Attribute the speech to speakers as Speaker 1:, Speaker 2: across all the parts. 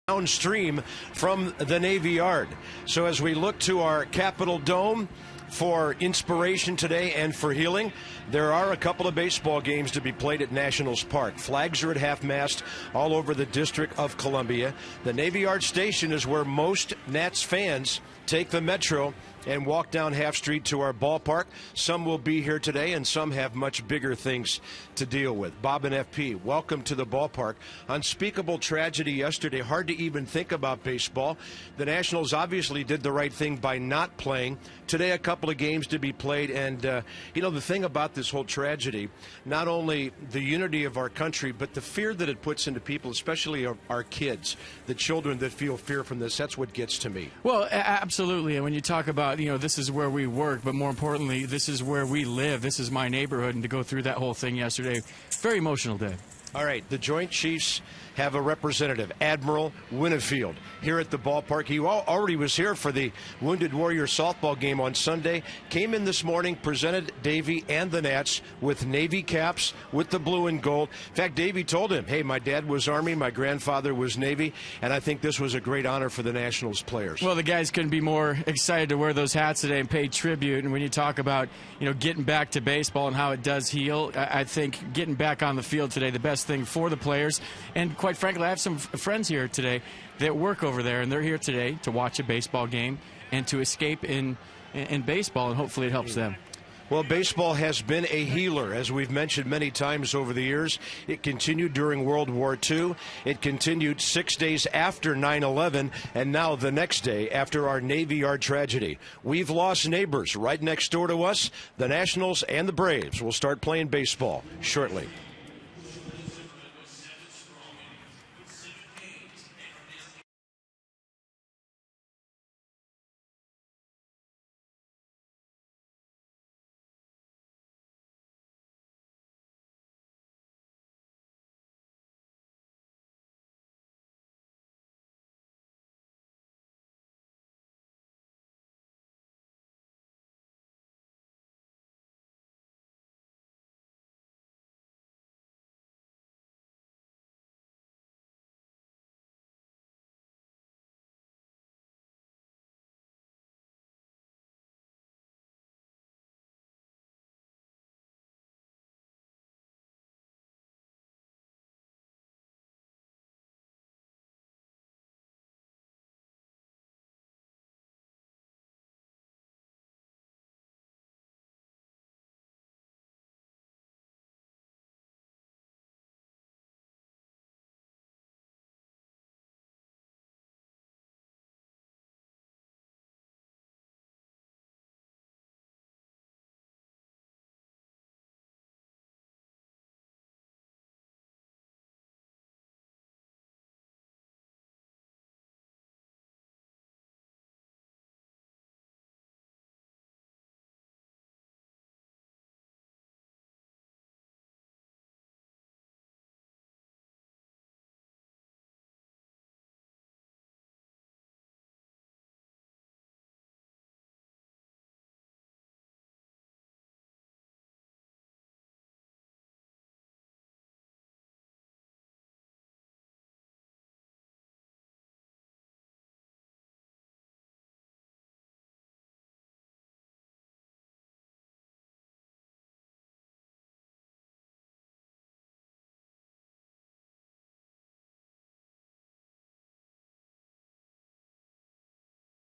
Speaker 1: downstream from the Navy Yard. So as we look to our Capitol Dome for inspiration today and for healing, there are a couple of baseball games to be played at Nationals Park. Flags are at half-mast all over the District of Columbia. The Navy Yard Station is where most Nats fans take the Metro and walk down Half Street to our ballpark. Some will be here today, and some have much bigger things to deal with. Bob and FP, welcome to the ballpark. Unspeakable tragedy yesterday. Hard to even think about baseball. The Nationals obviously did the right thing by not playing. Today, a couple of games to be played, and the thing about this whole tragedy, not only the unity of our country, but the fear that it puts into people, especially our kids, the children that feel fear from this. That's what gets to me.
Speaker 2: Well, absolutely. And when you talk about, this is where we work, but more importantly, this is where we live. This is my neighborhood, and to go through that whole thing yesterday, very emotional day.
Speaker 1: All right, the Joint Chiefs have a representative, Admiral Winfield, here at the ballpark. He already was here for the Wounded Warrior softball game on Sunday. Came in this morning, presented Davey and the Nats with Navy caps with the blue and gold. In fact, Davey told him, hey, my dad was Army, my grandfather was Navy, and I think this was a great honor for the Nationals players.
Speaker 2: Well, the guys couldn't be more excited to wear those hats today and pay tribute. And when you talk about, getting back to baseball and how it does heal, I think getting back on the field today, the best thing for the players. And quite frankly, I have some friends here today that work over there, and they're here today to watch a baseball game and to escape in baseball, and hopefully it helps them.
Speaker 1: Well, baseball has been a healer, as we've mentioned many times over the years. It continued during World War II. It continued 6 days after 9/11, and now the next day after our Navy Yard tragedy. We've lost neighbors right next door to us. The Nationals and the Braves will start playing baseball shortly.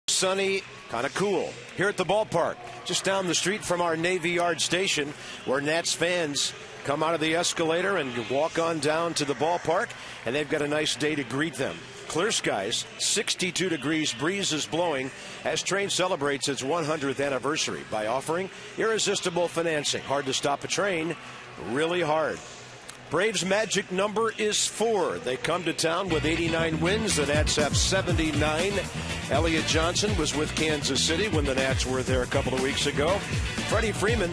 Speaker 1: Sunny, kind of cool here at the ballpark, just down the street from our Navy Yard station, where Nats fans come out of the escalator and walk on down to the ballpark, and they've got a nice day to greet them. Clear skies, 62 degrees, breeze is blowing as Train celebrates its 100th anniversary by offering irresistible financing. Hard to stop a train, really hard. Braves' magic number is 4. They come to town with 89 wins. The Nats have 79. Elliott Johnson was with Kansas City when the Nats were there a couple of weeks ago. Freddie Freeman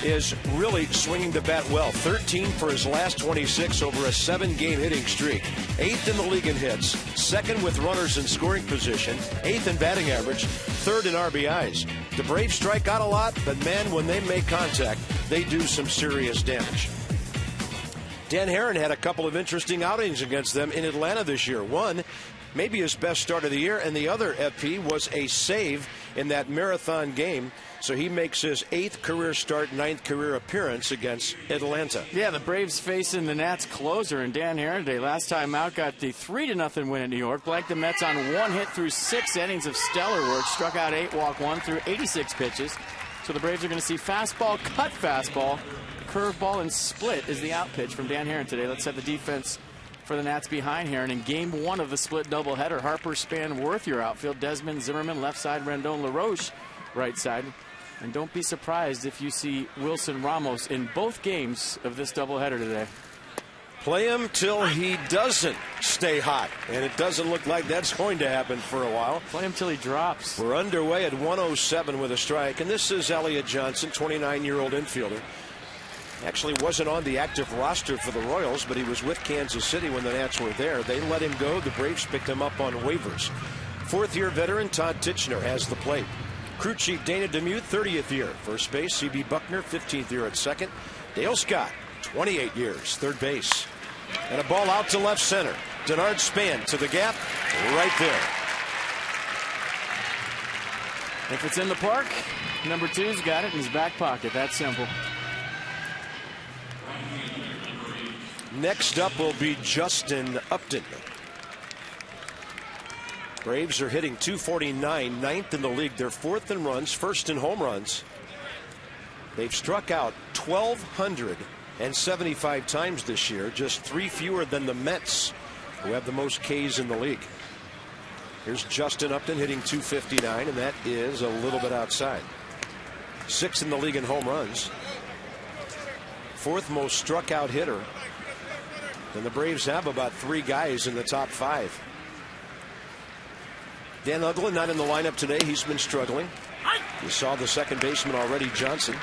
Speaker 1: is really swinging the bat well. 13 for his last 26 over a 7-game hitting streak. 8th in the league in hits, 2nd with runners in scoring position, 8th in batting average, 3rd in RBIs. The Braves strike out a lot, but man, when they make contact, they do some serious damage. Dan Herron had a couple of interesting outings against them in Atlanta this year. One, maybe his best start of the year, and the other, FP, was a save in that marathon game. So he makes his 8th career start, 9th career appearance against Atlanta.
Speaker 2: Yeah, the Braves facing the Nats closer, and Dan Herron today, last time out, got the 3-0 win in New York. Blanked the Mets on 1 hit through 6 innings of stellar work. Struck out 8, walked 1 through 86 pitches. So the Braves are going to see fastball, cut fastball, curveball, and split is the out pitch from Dan Herron today. Let's have the defense for the Nats behind Herron. In game 1 of the split doubleheader, Harper, Span, Worth your outfield. Desmond, Zimmerman left side, Rendon, LaRoche right side. And don't be surprised if you see Wilson Ramos in both games of this doubleheader today.
Speaker 1: Play him till he doesn't stay hot, and it doesn't look like that's going to happen for a while.
Speaker 2: Play him till he drops.
Speaker 1: We're underway at 107 with a strike, and this is Elliott Johnson, 29-year-old infielder. Actually wasn't on the active roster for the Royals, but he was with Kansas City when the Nats were there. They let him go. The Braves picked him up on waivers. 4th-year veteran Todd Titchener has the plate. Crew chief Dana Demuth, 30th year. First base, C.B. Buckner, 15th year at second. Dale Scott, 28 years, third base. And a ball out to left center. Denard Span to the gap, right there.
Speaker 2: If it's in the park, number 2's got it in his back pocket. That's simple.
Speaker 1: Next up will be Justin Upton. Braves are hitting .249, 9th in the league. They're 4th in runs, 1st in home runs. They've struck out 1,275 times this year, just 3 fewer than the Mets, who have the most Ks in the league. Here's Justin Upton hitting .259, and that is a little bit outside. 6th in the league in home runs. 4th most struck out hitter. And the Braves have about 3 guys in the top 5. Dan Uggla not in the lineup today. He's been struggling. You saw the second baseman already, Johnson.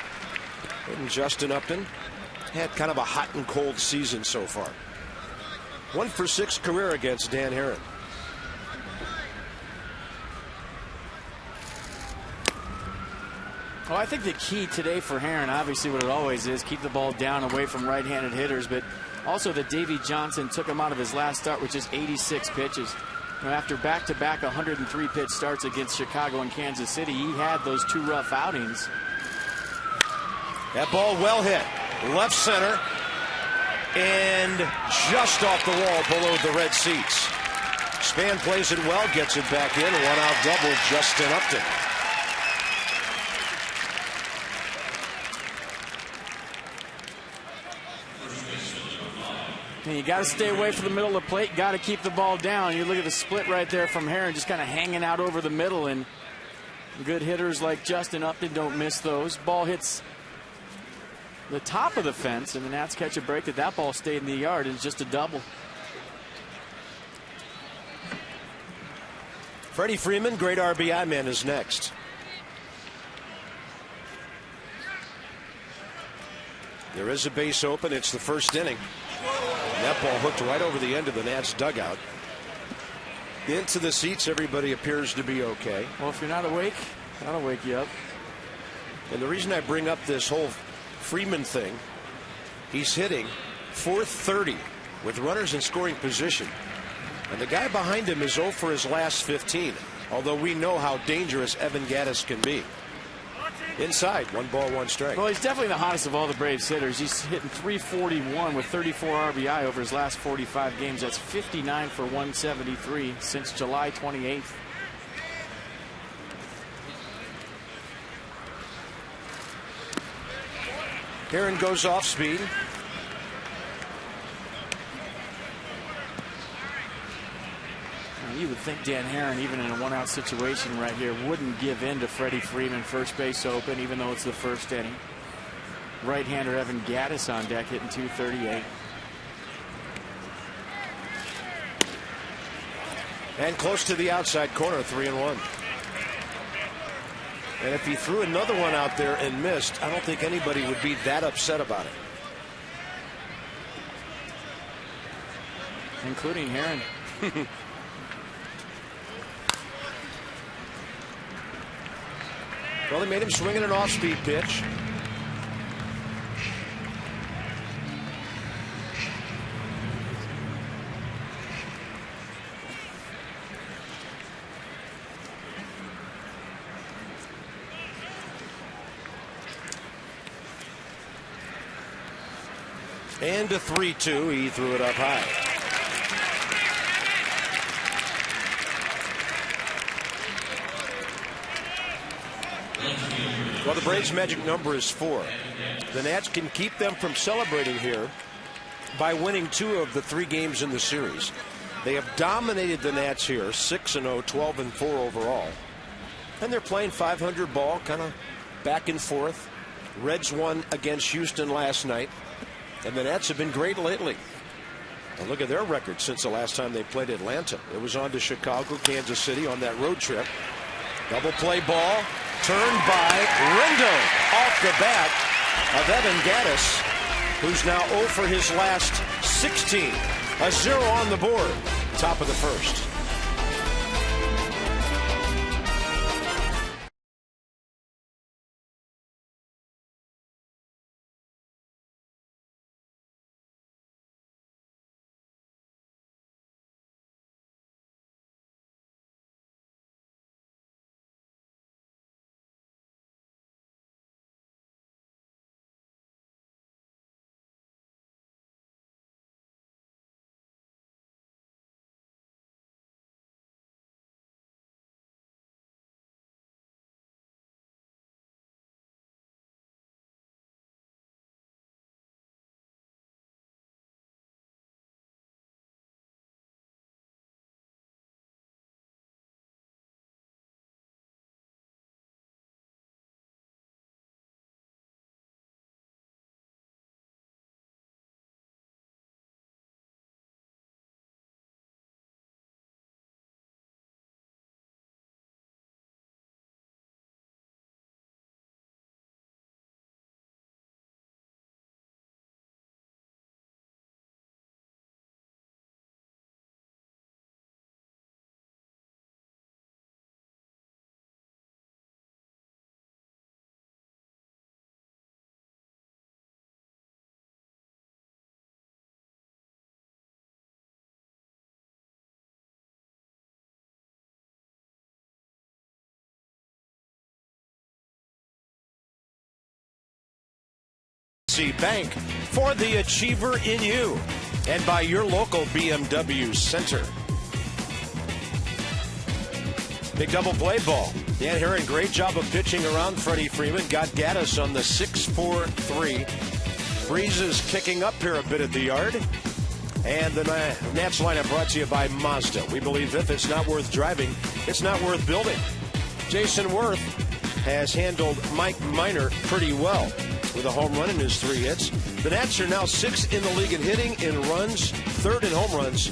Speaker 1: And Justin Upton had kind of a hot and cold season so far. 1 for 6 career against Dan Herron.
Speaker 2: Well, I think the key today for Herron, obviously what it always is, keep the ball down away from right-handed hitters, but also that Davey Johnson took him out of his last start, which is 86 pitches. After back-to-back 103-pitch starts against Chicago and Kansas City, he had those 2 rough outings.
Speaker 1: That ball well hit. Left center. And just off the wall below the red seats. Span plays it well, gets it back in. 1-out double, Justin Upton.
Speaker 2: And you got to stay away from the middle of the plate. Got to keep the ball down. You look at the split right there from Herron, just kind of hanging out over the middle. And good hitters like Justin Upton don't miss those. Ball hits the top of the fence, and the Nats catch a break that ball stayed in the yard. It's just a double.
Speaker 1: Freddie Freeman, great RBI man, is next. There is a base open. It's the first inning. And that ball hooked right over the end of the Nats dugout. Into the seats. Everybody appears to be okay.
Speaker 2: Well, if you're not awake, that'll wake you up.
Speaker 1: And the reason I bring up this whole Freeman thing, he's hitting .430 with runners in scoring position. And the guy behind him is 0 for his last 15. Although we know how dangerous Evan Gattis can be. Inside, 1 ball, 1 strike.
Speaker 2: Well, he's definitely the hottest of all the Braves hitters. He's hitting .341 with 34 RBI over his last 45 games. That's 59 for 173 since July 28th.
Speaker 1: Herron goes off speed.
Speaker 2: You would think Dan Herron, even in a 1-out situation right here, wouldn't give in to Freddie Freeman, first base open, even though it's the first inning. Right-hander Evan Gattis on deck, hitting .238.
Speaker 1: And close to the outside corner, 3-1. And if he threw another one out there and missed, I don't think anybody would be that upset about it.
Speaker 2: Including Herron.
Speaker 1: Well, they made him swing in an off-speed pitch. And a 3-2. He threw it up high. Well, the Braves' magic number is 4. The Nats can keep them from celebrating here by winning 2 of the 3 games in the series. They have dominated the Nats here, 6-0, 12-4 overall. And they're playing .500 ball, kind of back and forth. Reds won against Houston last night. And the Nats have been great lately. And look at their record since the last time they played Atlanta. It was on to Chicago, Kansas City on that road trip. Double play ball. Turned by Rendon off the bat of Evan Gattis, who's now 0 for his last 16. A 0 on the board. Top of the first. Bank for the achiever in you, and by your local BMW Center. Big double play ball. Dan Herron, great job of pitching around Freddie Freeman. Got Gattis on the 6-4-3. Breeze is kicking up here a bit at the yard. And the Nats lineup brought to you by Mazda. We believe if it's not worth driving, it's not worth building. Jason Worth has handled Mike Minor pretty well with a home run in his 3 hits. The Nats are now 6th in the league in hitting, in runs, 3rd in home runs,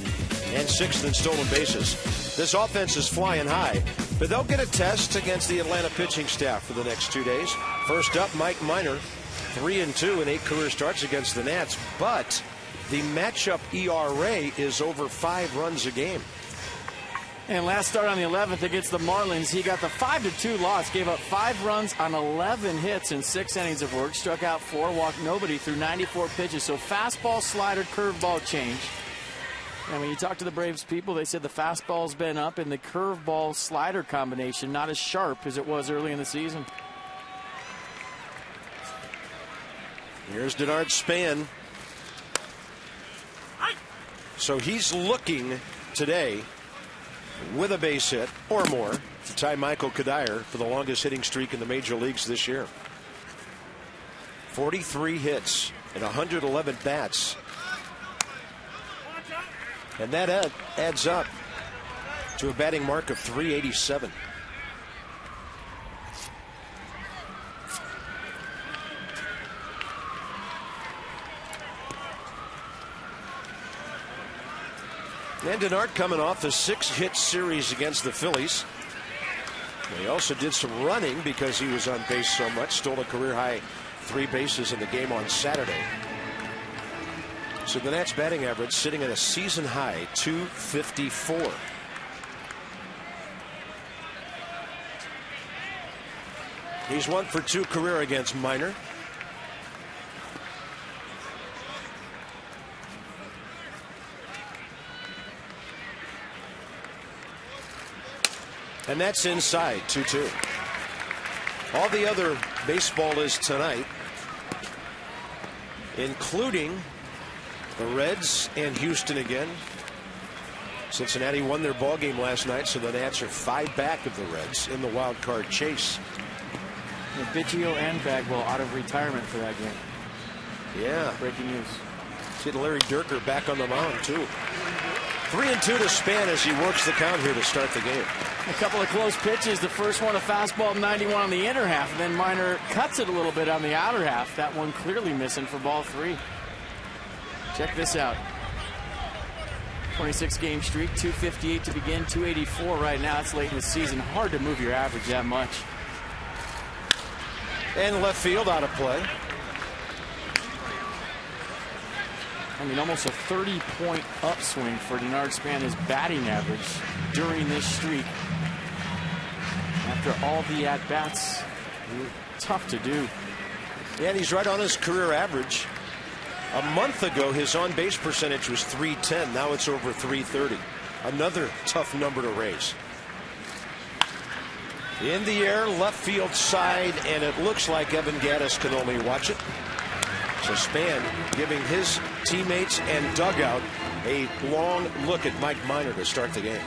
Speaker 1: and 6th in stolen bases. This offense is flying high, but they'll get a test against the Atlanta pitching staff for the next 2 days. First up, Mike Minor, 3-2 in 8 career starts against the Nats, but the matchup ERA is over 5 runs a game.
Speaker 2: And last start on the 11th against the Marlins, he got the 5-2 loss, gave up 5 runs on 11 hits in 6 innings of work, struck out 4, walked nobody through 94 pitches. So fastball, slider, curveball change. And when you talk to the Braves people, they said the fastball's been up and the curveball slider combination not as sharp as it was early in the season.
Speaker 1: Here's Denard Span. So he's looking today with a base hit or more to tie Michael Kadire for the longest hitting streak in the major leagues this year. 43 hits and 111 bats. And that adds up to a batting mark of 387. And Denard coming off a 6-hit series against the Phillies. He also did some running because he was on base so much. Stole a career-high 3 bases in the game on Saturday. So the Nats batting average sitting at a season-high 254. He's 1 for 2 career against Minor. And that's inside, 2-2. All the other baseball is tonight, including The Reds and Houston again. Cincinnati won their ball game last night, so the Nats are 5 back of the Reds in the wild card chase.
Speaker 2: Biggio and Bagwell out of retirement for that game.
Speaker 1: Yeah.
Speaker 2: Breaking news.
Speaker 1: See Larry Dierker back on the mound, too. 3-2 to Span as he works the count here to start the game.
Speaker 2: A couple of close pitches. The first one, a fastball 91 on the inner half. And then Minor cuts it a little bit on the outer half. That one clearly missing for ball 3. Check this out. 26-game streak, 258 to begin, 284 right now. It's late in the season. Hard to move your average that much.
Speaker 1: And left field out of play.
Speaker 2: I mean, almost a 30-point upswing for Denard Span, his batting average during this streak. After all the at-bats, tough to do.
Speaker 1: Yeah, and he's right on his career average. A month ago, his on-base percentage was .310. Now it's over .330. Another tough number to raise. In the air, left field side, and it looks like Evan Gattis can only watch it. So Span giving his teammates and dugout a long look at Mike Minor to start the game.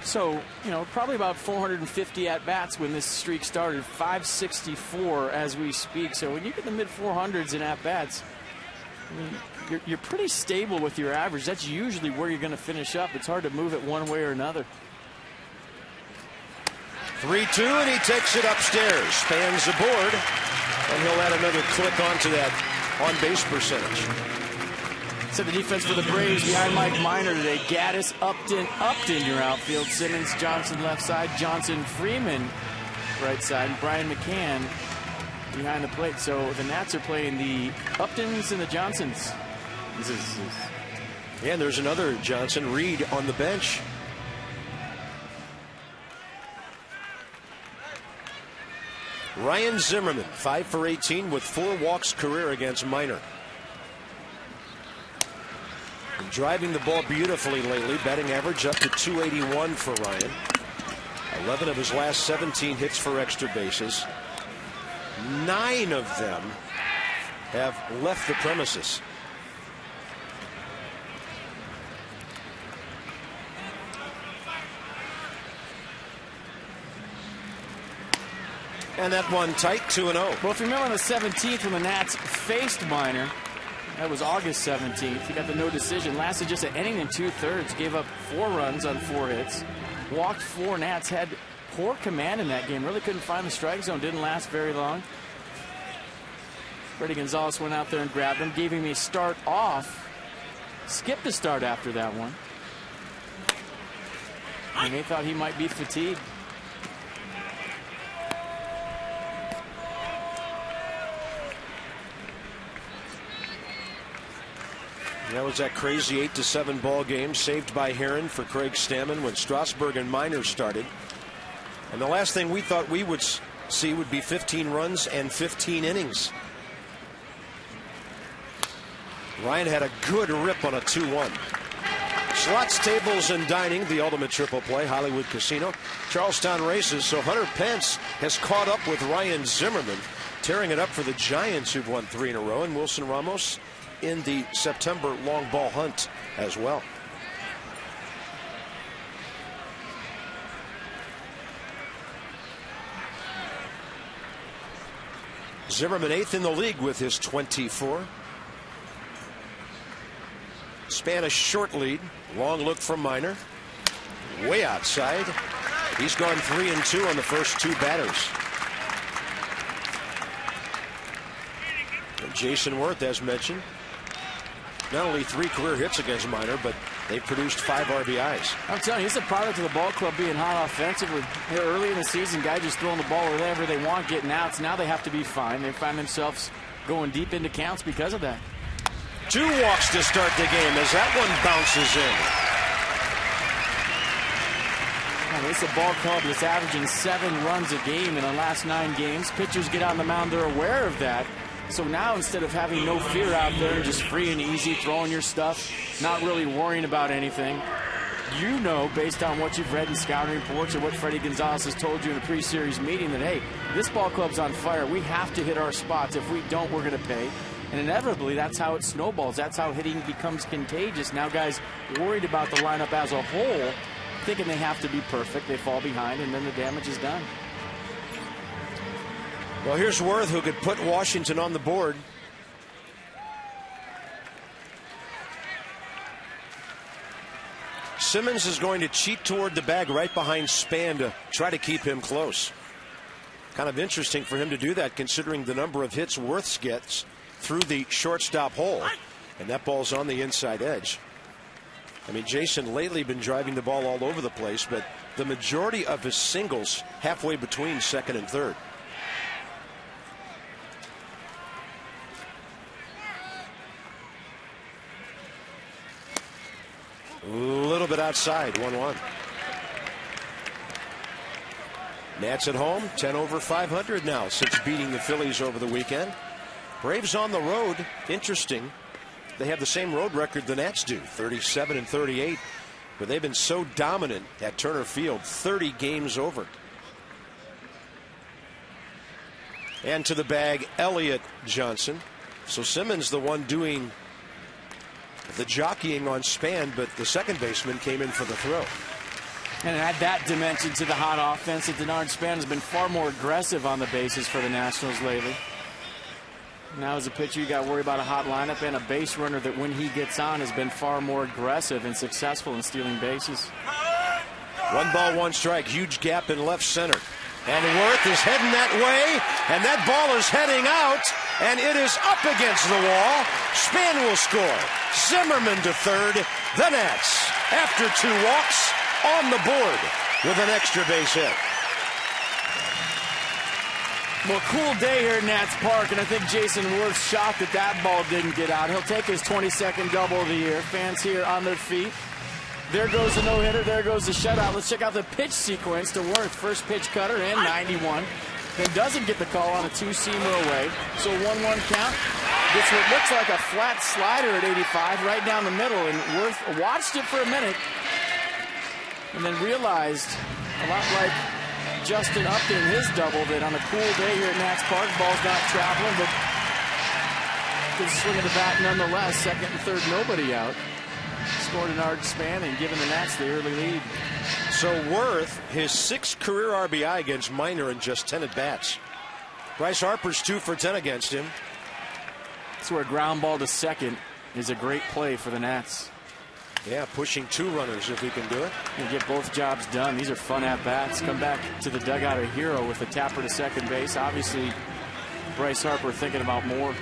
Speaker 2: So, you know, probably about 450 at-bats when this streak started. 564 as we speak. So when you get the mid-400s in at-bats, I mean, you're pretty stable with your average. That's usually where you're going to finish up. It's hard to move it one way or another.
Speaker 1: 3-2, and he takes it upstairs. Spans the board, and he'll add another click onto that on-base percentage.
Speaker 2: So the defense for the Braves behind Mike Minor today. Gattis, Upton your outfield. Simmons, Johnson left side. Johnson, Freeman right side. And Brian McCann behind the plate. So the Nats are playing the Uptons and the Johnsons.
Speaker 1: Yeah, and there's another Johnson, Reed, on the bench. Ryan Zimmerman, 5 for 18 with 4 walks career against Minor. And driving the ball beautifully lately, batting average up to 281 for Ryan. 11 of his last 17 hits for extra bases. 9 of them have left the premises. And that one tight, 2-0.
Speaker 2: Well, if you remember on the 17th when the Nats faced Minor, that was August 17th. He got the no decision. Lasted just an inning and 2/3. Gave up 4 runs on 4 hits. Walked 4. Nats had poor command in that game. Really couldn't find the strike zone. Didn't last very long. Freddie Gonzalez went out there and grabbed him. Gave him a start off. Skipped a start after that one. And they thought he might be fatigued.
Speaker 1: That was that crazy 8-7 ball game saved by Heron for Craig Stammen when Strasburg and Minor started. And the last thing we thought we would see would be 15 runs and 15 innings. Ryan had a good rip on a 2-1. Slots, tables, and dining, the ultimate triple play, Hollywood Casino. Charlestown races, so Hunter Pence has caught up with Ryan Zimmerman, tearing it up for the Giants, who've won 3 in a row, and Wilson Ramos in the September long ball hunt as well. Zimmerman 8th in the league with his 24. Span a short lead. Long look from Minor. Way outside. He's gone 3-2 on the first 2 batters. And Jason Worth, as mentioned, not only 3 career hits against Minor, but they produced 5 RBIs.
Speaker 2: I'm telling you, he's a product of the ball club being hot offensively. Early in the season, guys just throwing the ball wherever they want, getting outs. Now they have to be fine. They find themselves going deep into counts because of that.
Speaker 1: 2 walks to start the game as that one bounces in.
Speaker 2: It's a ball club that's averaging 7 runs a game in the last 9 games. Pitchers get on the mound, they're aware of that. So now instead of having no fear out there, just free and easy, throwing your stuff, not really worrying about anything, you know, based on what you've read in scouting reports or what Freddie Gonzalez has told you in a pre-series meeting, that, hey, this ball club's on fire. We have to hit our spots. If we don't, we're going to pay. And inevitably, that's how it snowballs. That's how hitting becomes contagious. Now guys worried about the lineup as a whole, thinking they have to be perfect. They fall behind, and then the damage is done.
Speaker 1: Well, here's Worth, who could put Washington on the board. Simmons is going to cheat toward the bag right behind Span to try to keep him close. Kind of interesting for him to do that, considering the number of hits Worth gets through the shortstop hole. And that ball's on the inside edge. I mean, Jason lately been driving the ball all over the place, but the majority of his singles halfway between second and third. A little bit outside, 1-1. Nats at home, 10 over 500 now since beating the Phillies over the weekend. Braves on the road, interesting. They have the same road record the Nats do, 37 and 38. But they've been so dominant at Turner Field, 30 games over. And to the bag, Elliott Johnson. So Simmons the one doing the jockeying on Span, but the second baseman came in for the throw.
Speaker 2: And add that dimension to the hot offense, that Denard Span has been far more aggressive on the bases for the Nationals lately. Now as a pitcher, you got to worry about a hot lineup and a base runner that when he gets on has been far more aggressive and successful in stealing bases.
Speaker 1: 1 ball, 1 strike. Huge gap in left center. And Worth is heading that way, and that ball is heading out, and it is up against the wall. Span will score. Zimmerman to third. The Nats, after 2 walks, on the board with an extra base hit.
Speaker 2: Well, cool day here at Nats Park, and I think Jason Worth's shocked that that ball didn't get out. He'll take his 22nd double of the year. Fans here on their feet. There goes the no-hitter. There goes the shutout. Let's check out the pitch sequence to Worth. First pitch cutter and 91. Then doesn't get the call on a 2-seamer away. So 1-1 count. Gets what looks like a flat slider at 85 right down the middle. And Worth watched it for a minute and then realized, a lot like Justin Upton, his double, that on a cool day here at Nats Park, ball's not traveling, but good swing of the bat nonetheless. Second and third, nobody out. Scored an Ard Span and given the Nats the early lead.
Speaker 1: So Worth, his 6th career RBI against Minor in just 10 at-bats. Bryce Harper's 2 for 10 against him.
Speaker 2: That's where a ground ball to second is a great play for the Nats.
Speaker 1: Yeah, pushing 2 runners if he can do it.
Speaker 2: And get both jobs done. These are fun at-bats. Come back to the dugout a hero with a tapper to second base. Obviously, Bryce Harper thinking about more.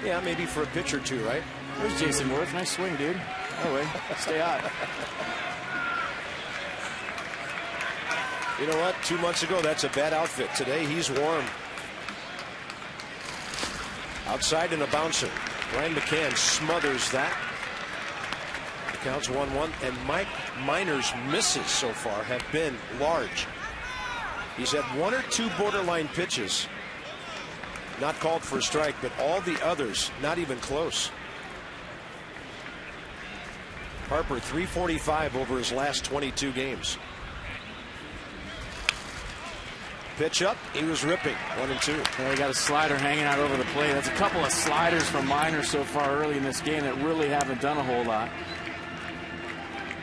Speaker 1: Yeah, maybe for a pitch or 2, right?
Speaker 2: There's Jason Worth. Nice swing, dude. Oh, wait. Stay hot.
Speaker 1: You know what? 2 months ago, that's a bad outfit. Today, he's warm. Outside and a bouncer. Brian McCann smothers that. The count's 1-1. And Mike Minor's misses so far have been large. He's had 1 or 2 borderline pitches. Not called for a strike, but all the others not even close. Harper 345 over his last 22 games. Pitch up, he was ripping. 1-2.
Speaker 2: Yeah, he got a slider hanging out over the plate. That's a couple of sliders from Minor so far early in this game that really haven't done a whole lot.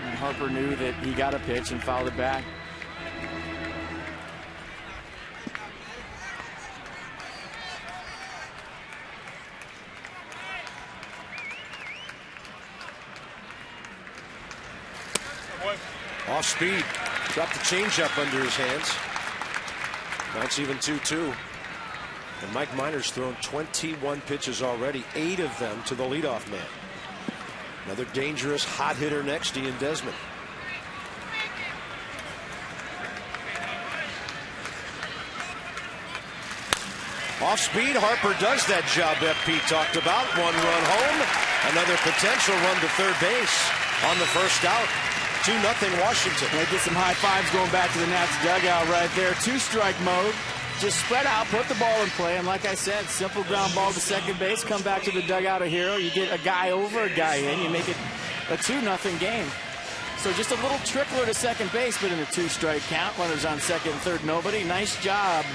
Speaker 2: And Harper knew that he got a pitch and fouled it back.
Speaker 1: Off speed, dropped the changeup under his hands. Now it's even 2-2. And Mike Minor's thrown 21 pitches already, 8 of them to the leadoff man. Another dangerous hot hitter next, Ian Desmond. Off speed, Harper does that job FP talked about. 1 run home, another potential run to third base on the first out. 2-0 Washington.
Speaker 2: They get some high fives going back to the Nats dugout right there. 2-strike mode. Just spread out, put the ball in play, and like I said, simple ground ball to second base. Come back to the dugout a hero. You get a guy over, a guy in. You make it a 2-0 game. So just a little trickler to second base, but in a 2-strike count. Runners on second and third, nobody. Nice job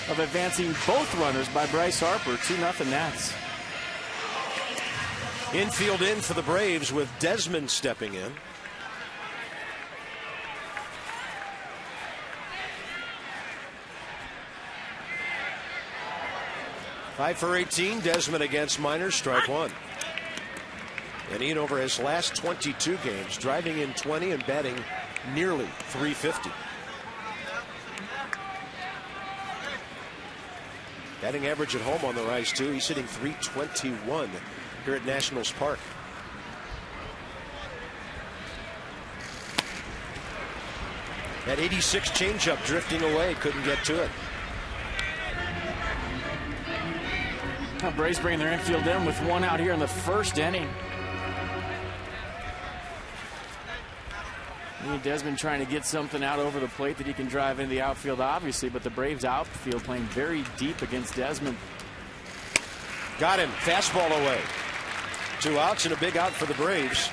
Speaker 2: of advancing both runners by Bryce Harper. 2-0 Nats.
Speaker 1: Infield in for the Braves with Desmond stepping in. Five for 18. Desmond against Minor. Strike one. And Ian over his last 22 games, driving in 20 and batting nearly .350. Batting average at home on the rise too. He's hitting .321 here at Nationals Park. That 86 changeup drifting away, couldn't get to it.
Speaker 2: Now Braves bringing their infield in with one out here in the first inning. Desmond trying to get something out over the plate that he can drive into the outfield, obviously, but the Braves outfield playing very deep against Desmond.
Speaker 1: Got him. Fastball away. 2 outs and a big out for the Braves.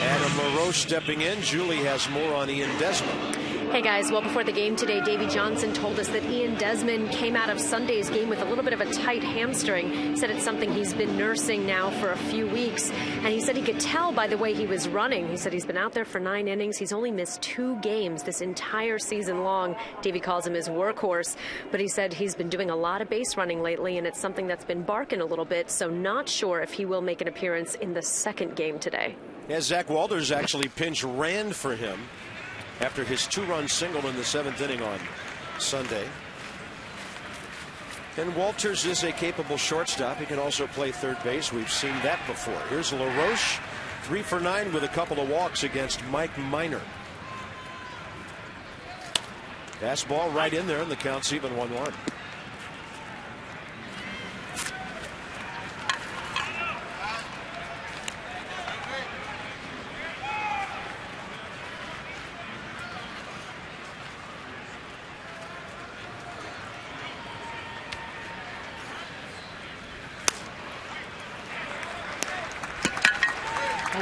Speaker 1: Adam LaRoche stepping in. Julie has more on Ian Desmond.
Speaker 3: Hey guys, well, before the game today, Davey Johnson told us that Ian Desmond came out of Sunday's game with a little bit of a tight hamstring. He said it's something he's been nursing now for a few weeks. And he said he could tell by the way he was running. He said he's been out there for 9 innings. He's only missed 2 games this entire season long. Davey calls him his workhorse. But he said he's been doing a lot of base running lately, and it's something that's been barking a little bit. So not sure if he will make an appearance in the second game today.
Speaker 1: Yeah, Zach Walters actually pinch ran for him after his 2-run single in the 7th inning on Sunday. And Walters is a capable shortstop. He can also play third base. We've seen that before. Here's LaRoche, 3 for 9 with a couple of walks against Mike Minor. Fastball right in there, and the count's even 1-1.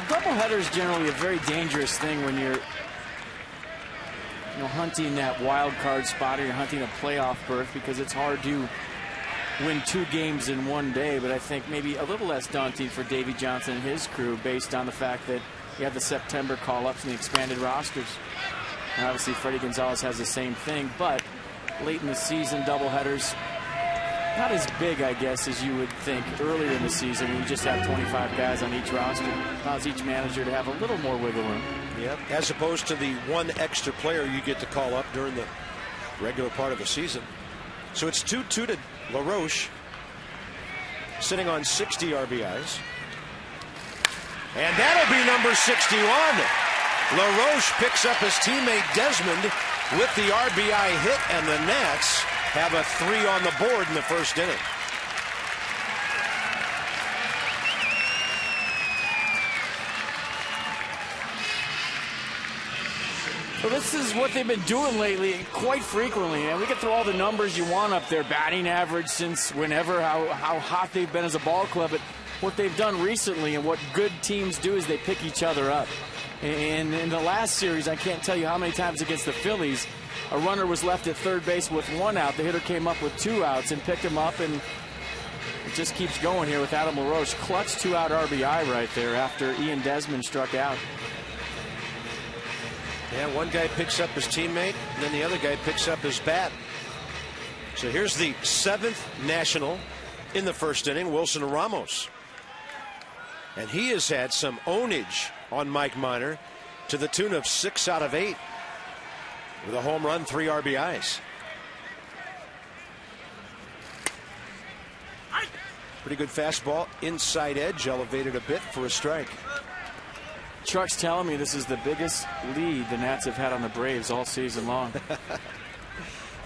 Speaker 2: Doubleheader is generally a very dangerous thing when you're hunting that wild card spot or you're hunting a playoff berth, because it's hard to win 2 games in one day. But I think maybe a little less daunting for Davey Johnson and his crew based on the fact that you have the September call-ups and the expanded rosters. And obviously Freddie Gonzalez has the same thing, but late in the season doubleheaders not as big, I guess, as you would think earlier in the season when you just have 25 guys on each roster. Allows each manager to have a little more wiggle room.
Speaker 1: Yep, as opposed to the 1 extra player you get to call up during the regular part of the season. So it's 2-2 to LaRoche, sitting on 60 RBIs. And that'll be number 61. LaRoche picks up his teammate Desmond with the RBI hit, and the Nats have a 3 on the board in the first inning.
Speaker 2: Well, this is what they've been doing lately quite frequently, and we can throw all the numbers you want up there, batting average since whenever, how hot they've been as a ball club. But what they've done recently and what good teams do is they pick each other up. And in the last series, I can't tell you how many times against the Phillies, a runner was left at third base with 1 out. The hitter came up with 2 outs and picked him up, and it just keeps going here with Adam LaRoche. Clutch 2-out RBI right there after Ian Desmond struck out.
Speaker 1: Yeah, one guy picks up his teammate, and then the other guy picks up his bat. So here's the 7th National in the first inning, Wilson Ramos. And he has had some ownage on Mike Minor to the tune of 6 out of 8. With a home run, 3 RBIs. Pretty good fastball, inside edge, elevated a bit for a strike.
Speaker 2: Truck's telling me this is the biggest lead the Nats have had on the Braves all season long.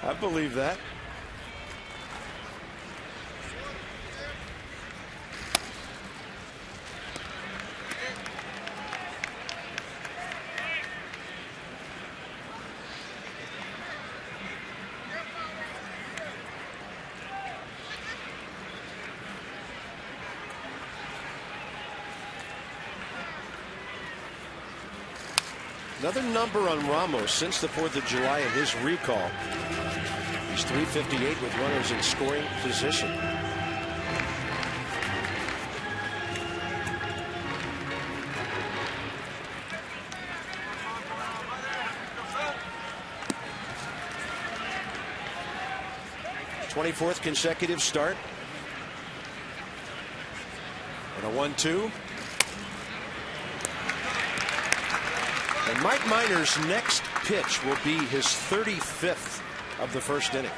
Speaker 1: I believe that. Another number on Ramos since the 4th of July in his recall. He's 358 with runners in scoring position. His 24th consecutive start. And a 1-2. And Mike Minor's next pitch will be his 35th of the first inning.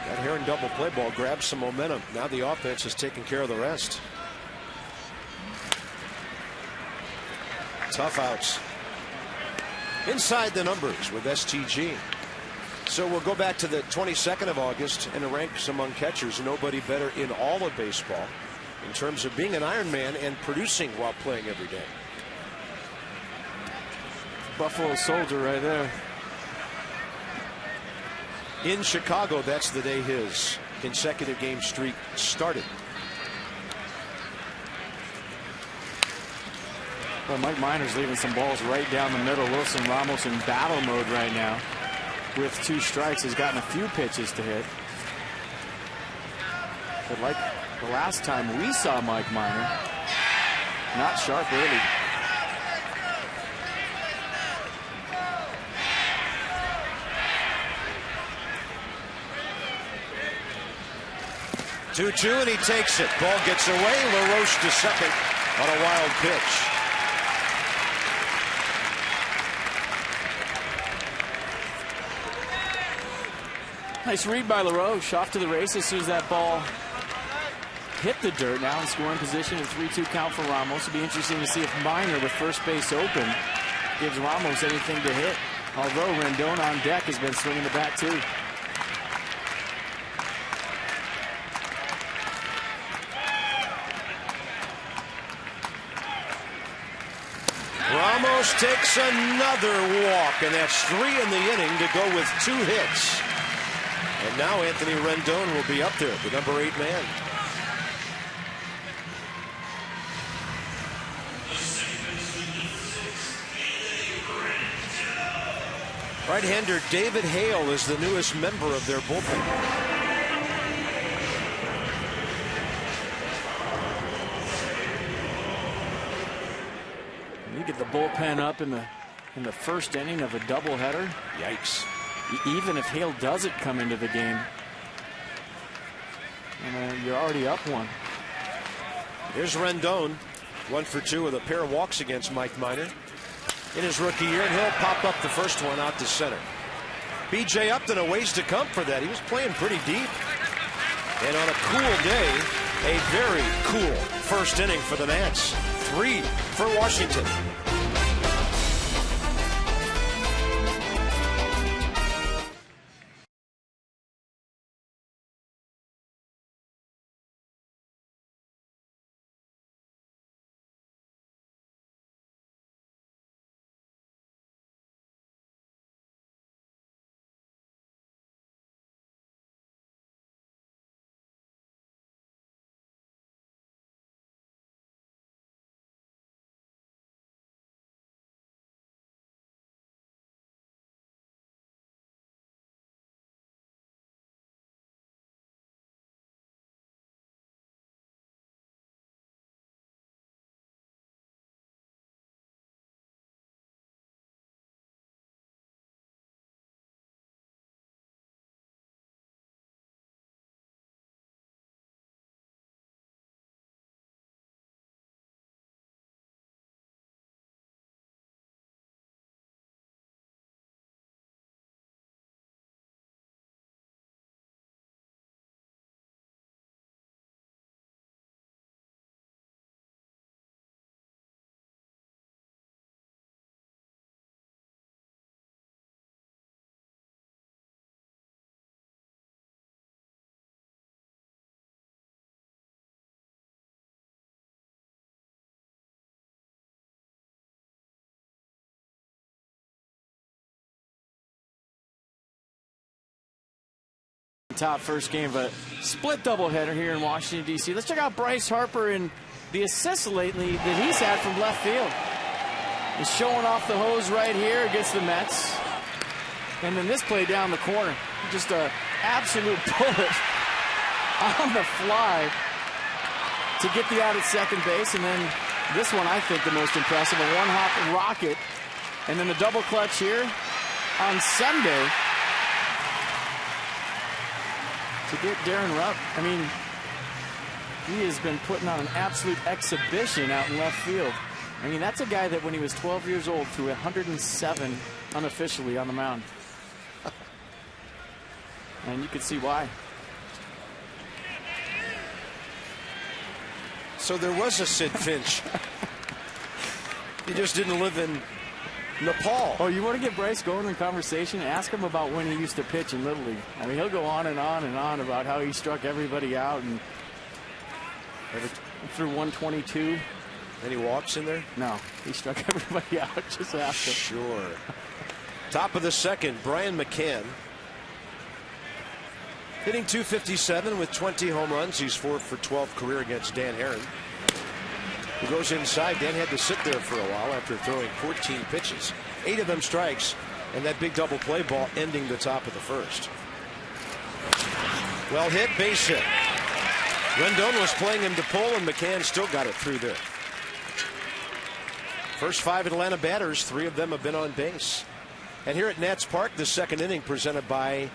Speaker 1: That Heron double play ball grabs some momentum. Now the offense is taking care of the rest. Tough outs. Inside the numbers with STG. So we'll go back to the 22nd of August and ranks among catchers. Nobody better in all of baseball in terms of being an Iron Man and producing while playing every day.
Speaker 2: Buffalo Soldier right there.
Speaker 1: In Chicago, that's the day his consecutive game streak started.
Speaker 2: Well, Mike Minor's leaving some balls right down the middle. Wilson Ramos in battle mode right now. With 2 strikes, has gotten a few pitches to hit. But like the last time we saw Mike Minor, not sharp early.
Speaker 1: Two-two, and he takes it. Ball gets away. LaRoche to second on a wild pitch.
Speaker 2: Nice read by LaRoche. Off to the races as soon as that ball hit the dirt. Now in scoring position, a 3-2 count for Ramos. It'll be interesting to see if Minor, with first base open, gives Ramos anything to hit. Although Rendon on deck has been swinging the bat too.
Speaker 1: Ramos takes another walk, and that's 3 in the inning to go with 2 hits. And now Anthony Rendon will be up there, the number 8 man. Right-hander David Hale is the newest member of their bullpen.
Speaker 2: You get the bullpen up in the first inning of a doubleheader.
Speaker 1: Yikes.
Speaker 2: Even if Hale doesn't come into the game, you're already up 1.
Speaker 1: Here's Rendon, 1 for 2 with a pair of walks against Mike Minor in his rookie year, and he'll pop up the first one out to center. B.J. Upton a ways to come for that. He was playing pretty deep. And on a cool day, a very cool first inning for the Nats. 3 for Washington.
Speaker 2: Top first game of a split doubleheader here in Washington, D.C. Let's check out Bryce Harper and the assists lately that he's had from left field. He's showing off the hose right here against the Mets. And then this play down the corner. Just an absolute bullet on the fly to get the out at second base. And then this one, I think, the most impressive, a one-hop rocket. And then the double clutch here on Sunday to get Darren Rupp. I mean, he has been putting on an absolute exhibition out in left field. I mean, that's a guy that when he was 12 years old threw 107 unofficially on the mound. And you can see why.
Speaker 1: So there was a Sid Finch. He just didn't live in Nepal.
Speaker 2: Oh, you want to get Bryce going in conversation? Ask him about when he used to pitch in Little League. I mean, he'll go on and on and on about how he struck everybody out and threw 122.
Speaker 1: Any walks in there?
Speaker 2: No, he struck everybody out. Just ask him.
Speaker 1: Sure. Top of the second, Brian McCann. Hitting .257 with 20 home runs. He's 4 for 12 career against Dan Herron. He goes inside. Dan had to sit there for a while after throwing 14 pitches. 8 of them strikes, and that big double play ball ending the top of the first. Well hit, base hit. Rendon was playing him to pull, and McCann still got it through there. First 5 Atlanta batters, 3 of them have been on base. And here at Nats Park, the second inning presented by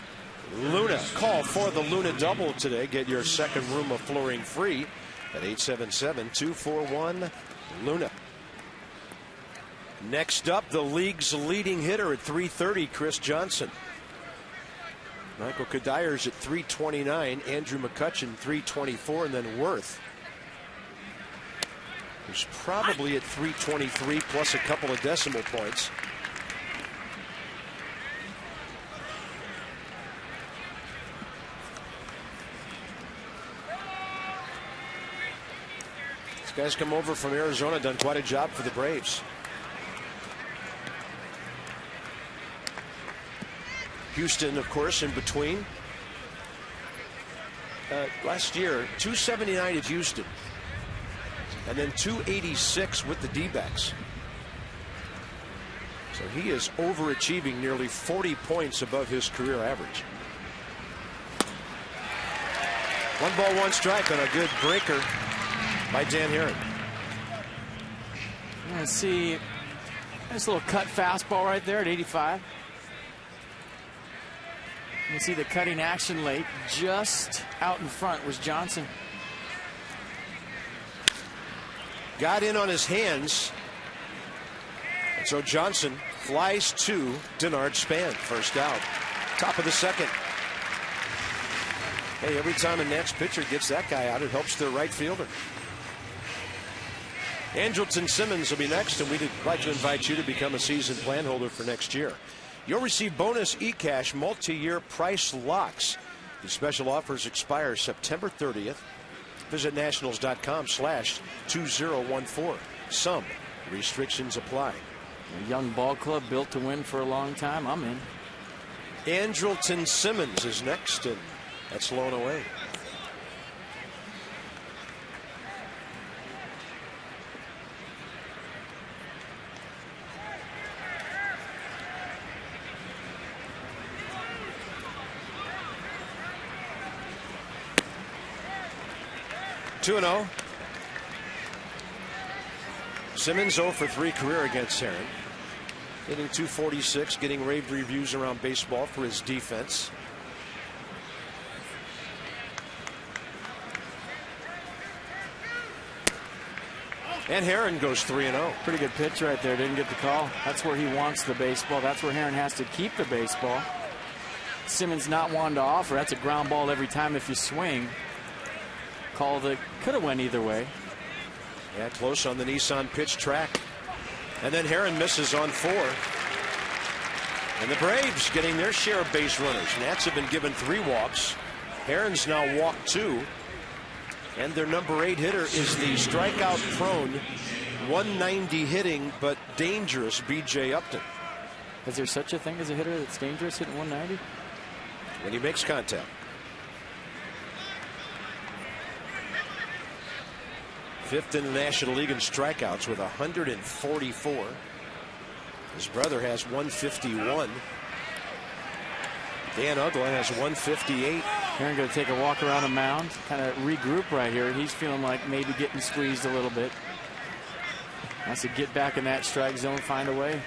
Speaker 1: Luna. Call for the Luna double today. Get your second room of flooring free at 877-241-LUNA. Next up, the league's leading hitter at .330, Chris Johnson. Michael Kadyr's at .329, Andrew McCutchen .324, and then Worth, who's probably at .323 plus a couple of decimal points. Guys come over from Arizona, done quite a job for the Braves. Houston, of course, in between. Last year, 279 at Houston, and then 286 with the D-backs. So he is overachieving, nearly 40 points above his career average. 1 ball, 1 strike on a good breaker by Dan Herron.
Speaker 2: Let's see. Nice little cut fastball right there at 85. You can see the cutting action late. Just out in front was Johnson.
Speaker 1: Got in on his hands. And so Johnson flies to Denard Span. First out. Top of the second. Hey, every time a Nats pitcher gets that guy out, it helps their right fielder. Andrelton Simmons will be next, and we'd like to invite you to become a season plan holder for next year. You'll receive bonus eCash multi-year price locks. These special offers expire September 30th. Visit nationals.com/2014. Some restrictions apply.
Speaker 2: A young ball club built to win for a long time. I'm in.
Speaker 1: Andrelton Simmons is next, and that's blown away. (2-0). Simmons 0 for 3 career against Herron. Hitting .246, getting rave reviews around baseball for his defense. And Herron goes 3-0.
Speaker 2: Pretty good pitch right there. Didn't get the call. That's where he wants the baseball. That's where Herron has to keep the baseball. Simmons not wanting to offer. That's a ground ball every time if you swing. Call that could have went either way.
Speaker 1: Yeah, close on the Nissan pitch track. And then Herron misses on 4. And the Braves getting their share of base runners. Nats have been given 3 walks. Herron's now walked 2. And their number 8 hitter is the strikeout prone, 190 hitting but dangerous B.J. Upton.
Speaker 2: Is there such a thing as a hitter that's dangerous hitting 190?
Speaker 1: When he makes contact. 5th in the National League in strikeouts with 144. His brother has 151. Dan Uggla has 158.
Speaker 2: Herron going to take a walk around the mound, kind of regroup right here. He's feeling like maybe getting squeezed a little bit. Wants to get back in that strike zone, find a way.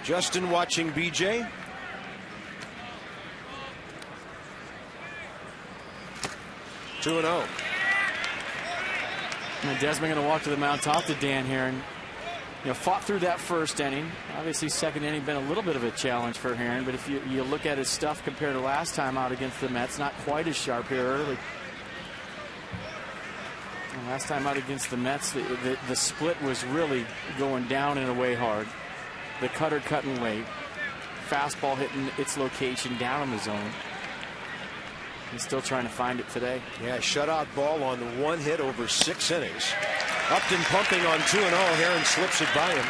Speaker 1: Justin watching BJ. Two and 0.
Speaker 2: And Desmond going to walk to the mound, talk to Dan Herron. You know, fought through that first inning. Obviously, second inning been a little bit of a challenge for Herron, but if you look at his stuff compared to last time out against the Mets, not quite as sharp here early. And last time out against the Mets, the split was really going down and away hard. The cutter cutting late. Fastball hitting its location down in the zone. He's still trying to find it today.
Speaker 1: Yeah, shutout ball on 1 hit over 6 innings. Upton pumping on 2 and 0. Herron slips it by him.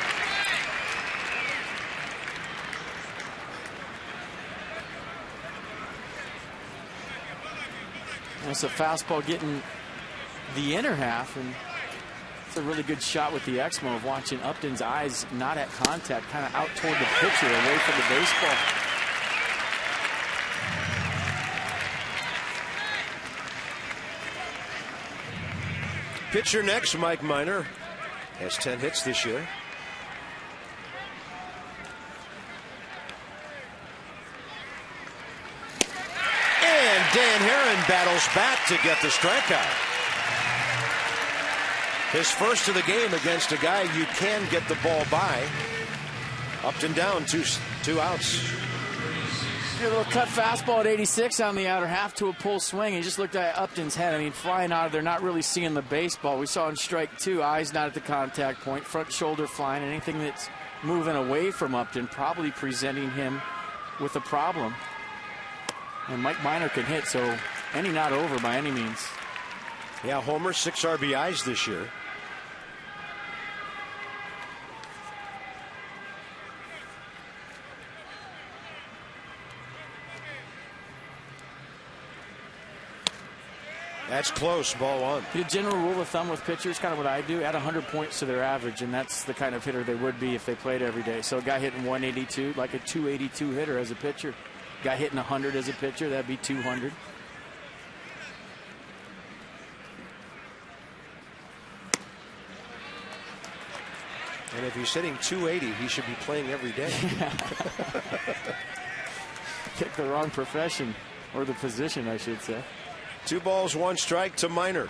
Speaker 2: That's a fastball getting the inner half, and it's a really good shot with the Exmo of watching Upton's eyes not at contact, kind of out toward the pitcher, away from the baseball.
Speaker 1: Pitcher next, Mike Minor. Has 10 hits this year. And Dan Herron battles back to get the strikeout. His first of the game against a guy you can get the ball by. Upton down, two outs.
Speaker 2: A little cut fastball at 86 on the outer half to a pull swing. He just looked at Upton's head. I mean, flying out of there, not really seeing the baseball. We saw him strike 2, eyes not at the contact point, front shoulder flying. Anything that's moving away from Upton probably presenting him with a problem. And Mike Minor can hit, so any not over by any means.
Speaker 1: Yeah, homer, 6 RBIs this year. That's close, ball 1.
Speaker 2: The general rule of thumb with pitchers, kind of what I do, add 100 points to their average, and that's the kind of hitter they would be if they played every day. So a guy hitting 182, like a 282 hitter as a pitcher. Guy hitting 100 as a pitcher, that'd be 200.
Speaker 1: And if he's hitting 280, he should be playing every day.
Speaker 2: Pick the wrong profession, or the position, I should say.
Speaker 1: 2 balls, 1 strike to Minor.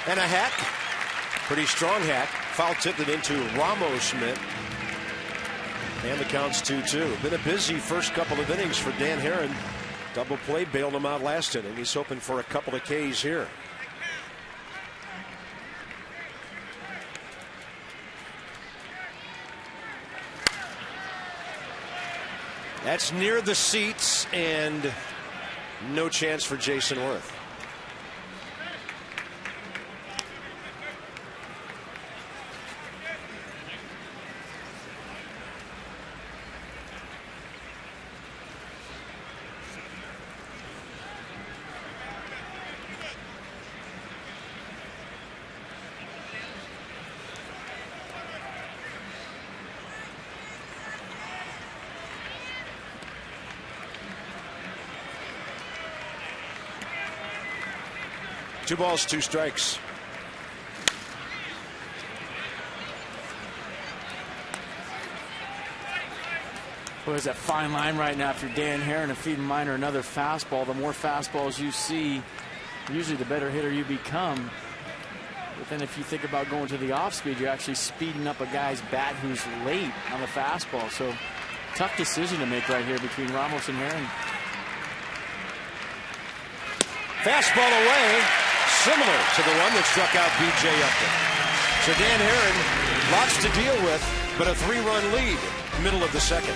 Speaker 1: And a hack. Pretty strong hack. Foul tipped it into Ramos mitt. And the count's 2-2. Been a busy first couple of innings for Dan Herron. Double play bailed him out last inning. He's hoping for a couple of Ks here. That's near the seats and no chance for Jason Worth. Two balls, 2 strikes.
Speaker 2: Well, there's that fine line right now after Dan Herron and feeding Minor another fastball. The more fastballs you see, usually the better hitter you become. But then if you think about going to the off speed, you're actually speeding up a guy's bat who's late on the fastball. So tough decision to make right here between Ramos and Herron.
Speaker 1: Fastball away, similar to the one that struck out B.J. Upton. So Dan Herron, lots to deal with, but a 3-run lead, middle of the second.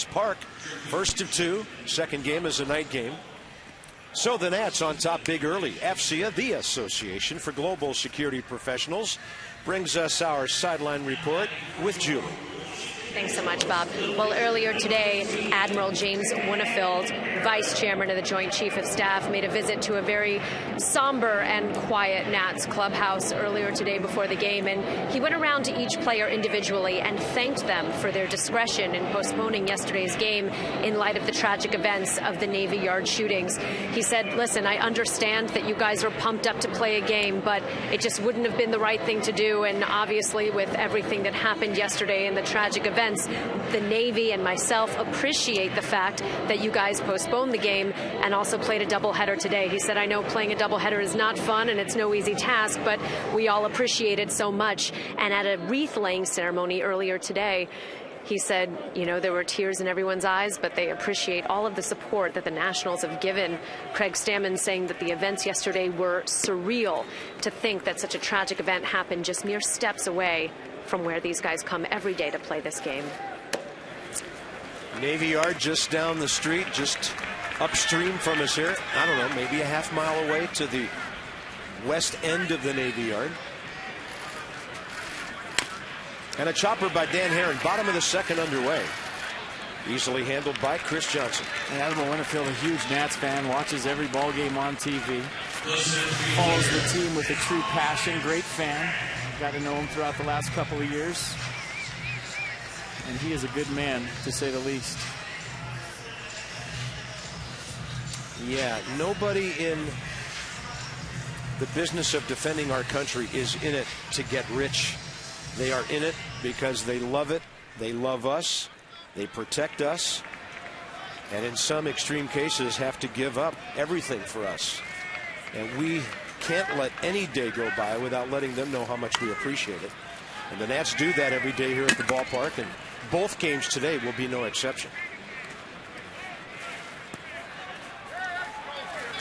Speaker 1: Park, first of two. Second game is a night game. So the Nats on top big early. AFCIA, the Association for Global Security Professionals, brings us our sideline report with Julie.
Speaker 3: Thanks so much, Bob. Well, earlier today, Admiral James Winnefeld, Vice Chairman of the Joint Chief of Staff, made a visit to a very somber and quiet Nats clubhouse earlier today before the game, and he went around to each player individually and thanked them for their discretion in postponing yesterday's game in light of the tragic events of the Navy Yard shootings. He said, listen, I understand that you guys are pumped up to play a game, but it just wouldn't have been the right thing to do, and obviously with everything that happened yesterday and the tragic events, the Navy and myself appreciate the fact that you guys postponed the game and also played a doubleheader today. He said, I know playing a doubleheader is not fun and it's no easy task, but we all appreciate it so much. And at a wreath-laying ceremony earlier today, he said, you know, there were tears in everyone's eyes, but they appreciate all of the support that the Nationals have given. Craig Stammen saying that the events yesterday were surreal. To think that such a tragic event happened just mere steps away from where these guys come every day to play this game.
Speaker 1: Navy Yard just down the street, just upstream from us here. I don't know, maybe a half mile away to the west end of the Navy Yard. And a chopper by Dan Herron, bottom of the second underway. Easily handled by Chris Johnson.
Speaker 2: And Admiral Winnefeld, a huge Nats fan, watches every ball game on TV. Follows the team with a true passion, great fan. Got to know him throughout the last couple of years. And he is a good man, to say the least.
Speaker 1: Yeah, nobody in the business of defending our country is in it to get rich. They are in it because they love it. They love us. They protect us. And in some extreme cases have to give up everything for us. And we can't let any day go by without letting them know how much we appreciate it. And the Nats do that every day here at the ballpark, and both games today will be no exception.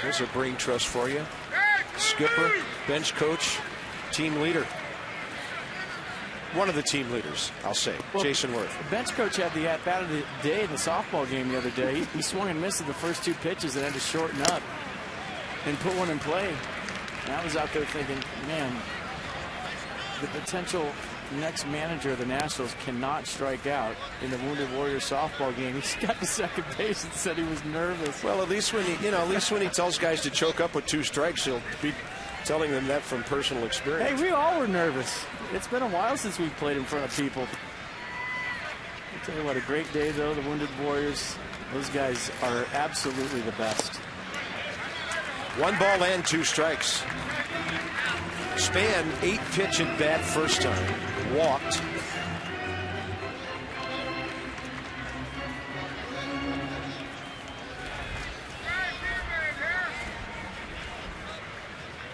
Speaker 1: There's a brain trust for you. Skipper, bench coach, team leader. One of the team leaders, I'll say, well, Jason Worth.
Speaker 2: The bench coach had the at-bat of the day in the softball game the other day. He swung and missed the first two pitches and had to shorten up and put one in play. And I was out there thinking, man, the potential next manager of the Nationals cannot strike out in the Wounded Warrior softball game. He got to second base and said he was nervous.
Speaker 1: Well, at least when he tells guys to choke up with two strikes, he'll be telling them that from personal experience.
Speaker 2: Hey, we all were nervous. It's been a while since we've played in front of people. I'll tell you what, a great day though. The Wounded Warriors, those guys are absolutely the best.
Speaker 1: 1 ball and 2 strikes. Span 8-pitch at bat first time. Walked.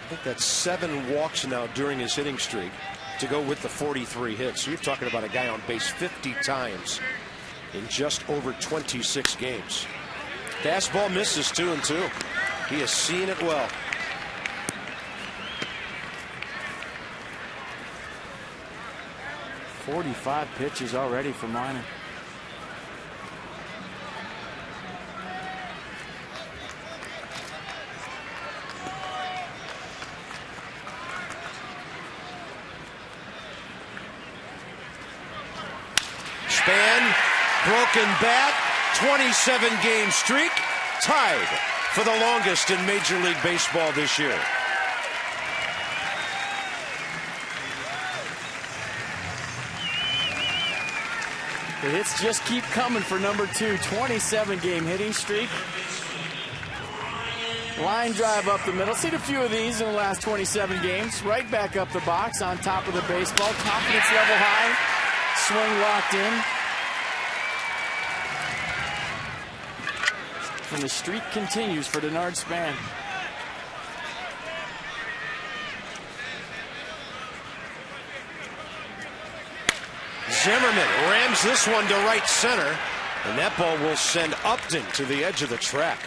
Speaker 1: I think that's 7 walks now during his hitting streak to go with the 43 hits. So you're talking about a guy on base 50 times in just over 26 games. Fastball misses 2-2. He has seen it well.
Speaker 2: .45 pitches already for Minor.
Speaker 1: Span, broken bat, 27-game streak, tied for the longest in Major League Baseball this year.
Speaker 2: The hits just keep coming for number 2. 27-game hitting streak. Line drive up the middle. Seen a few of these in the last 27 games. Right back up the box on top of the baseball. Confidence level high. Swing locked in. And the streak continues for Denard Span.
Speaker 1: Zimmerman rams this one to right center, and that ball will send Upton to the edge of the track.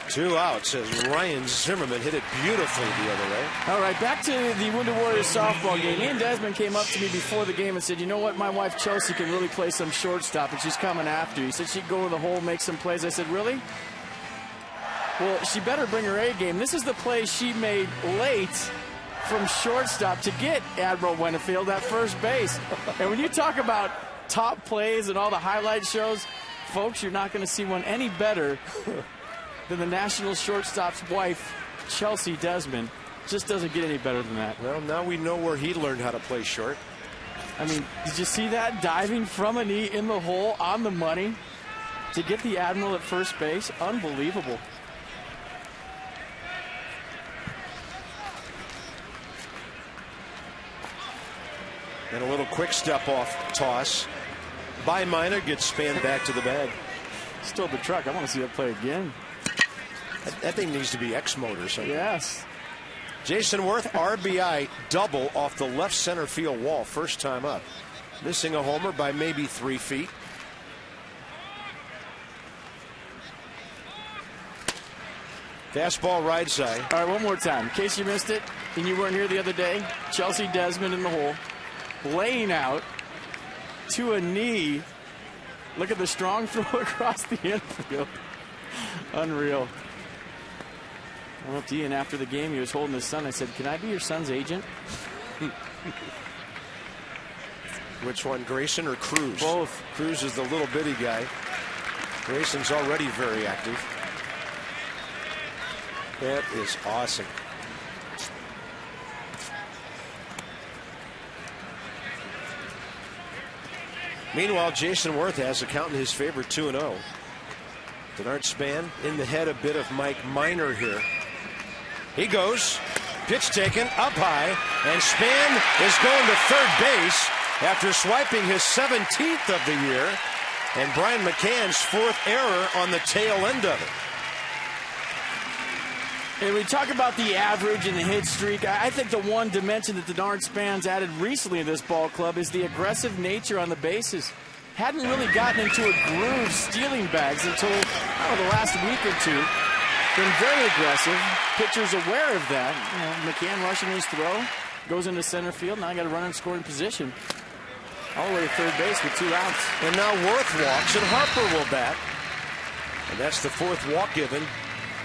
Speaker 1: 2 outs as Ryan Zimmerman hit it beautifully the other way.
Speaker 2: All right, back to the Wounded Warriors softball game. Ian Desmond came up to me before the game and said, you know what, my wife Chelsea can really play some shortstop, and she's coming after you. He said she'd go to the hole, make some plays. I said, really? Well, she better bring her A game. This is the play she made late from shortstop to get Admiral Winfield at first base. And when you talk about top plays and all the highlight shows, folks, you're not going to see one any better than the national shortstop's wife, Chelsea Desmond. Just doesn't get any better than that.
Speaker 1: Well, now we know where he learned how to play short.
Speaker 2: I mean, did you see that? Diving from a knee in the hole on the money to get the Admiral at first base. Unbelievable.
Speaker 1: And a little quick step off toss by Minor, gets spanned back to the bag.
Speaker 2: Still the truck. I want to see that play again.
Speaker 1: That thing needs to be X-mode or something.
Speaker 2: Yes.
Speaker 1: Jason Worth, RBI double off the left center field wall, first time up. Missing a homer by maybe 3 feet. Fastball right side.
Speaker 2: All right, one more time. In case you missed it and you weren't here the other day, Chelsea Desmond in the hole, laying out to a knee. Look at the strong throw across the infield. Unreal. I went to Ian after the game. He was holding his son. I said, can I be your son's agent?
Speaker 1: Which one, Grayson or Cruz?
Speaker 2: Both.
Speaker 1: Cruz is the little bitty guy. Grayson's already very active. That is awesome. Meanwhile, Jason Worth has a count in his favor, 2-0. Denard Span in the head a bit of Mike Minor here. He goes, pitch taken up high, and Span is going to third base after swiping his 17th of the year, and Brian McCann's 4th error on the tail end of it.
Speaker 2: And we talk about the average and the hit streak. I think the one dimension that Denard Span's added recently in this ball club is the aggressive nature on the bases. Hadn't really gotten into a groove stealing bags until the last week or two. Been very aggressive. Pitchers aware of that. You know, McCann rushing his throw, goes into center field. Now I got to run in scoring position. All the way to third base with 2 outs.
Speaker 1: And now Worth walks and Harper will bat. And that's the 4th walk given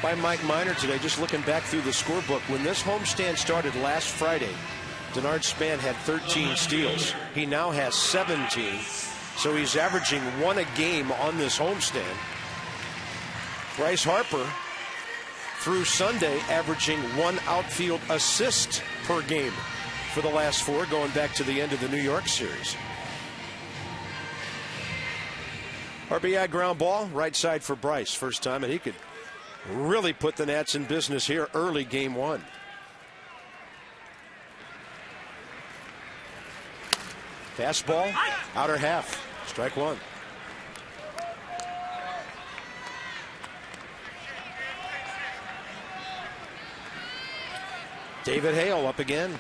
Speaker 1: by Mike Minor today. Just looking back through the scorebook, when this homestand started last Friday, Denard Span had 13 steals. He now has 17. So he's averaging 1 a game on this homestand. Bryce Harper, through Sunday, averaging 1 outfield assist per game for the last 4, going back to the end of the New York series. RBI ground ball, right side for Bryce, first time, and he could really put the Nats in business here early game 1. Fastball, outer half, strike 1. David Hale up again.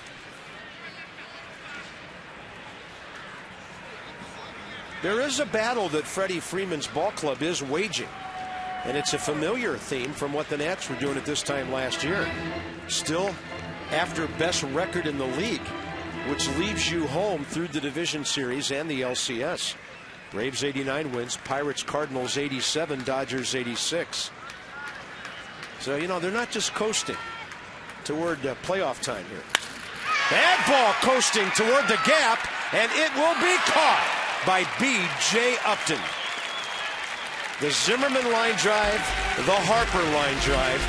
Speaker 1: There is a battle that Freddie Freeman's ball club is waging, and it's a familiar theme from what the Nats were doing at this time last year. Still after best record in the league, which leaves you home through the division series and the LCS. Braves 89 wins, Pirates Cardinals 87, Dodgers 86. So, you know, they're not just coasting toward playoff time here. Bad ball coasting toward the gap, and it will be caught by B.J. Upton. The Zimmerman line drive, the Harper line drive.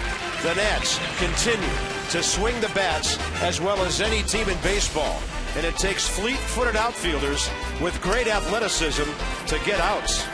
Speaker 1: The Nats continue to swing the bats as well as any team in baseball. And it takes fleet-footed outfielders with great athleticism to get outs.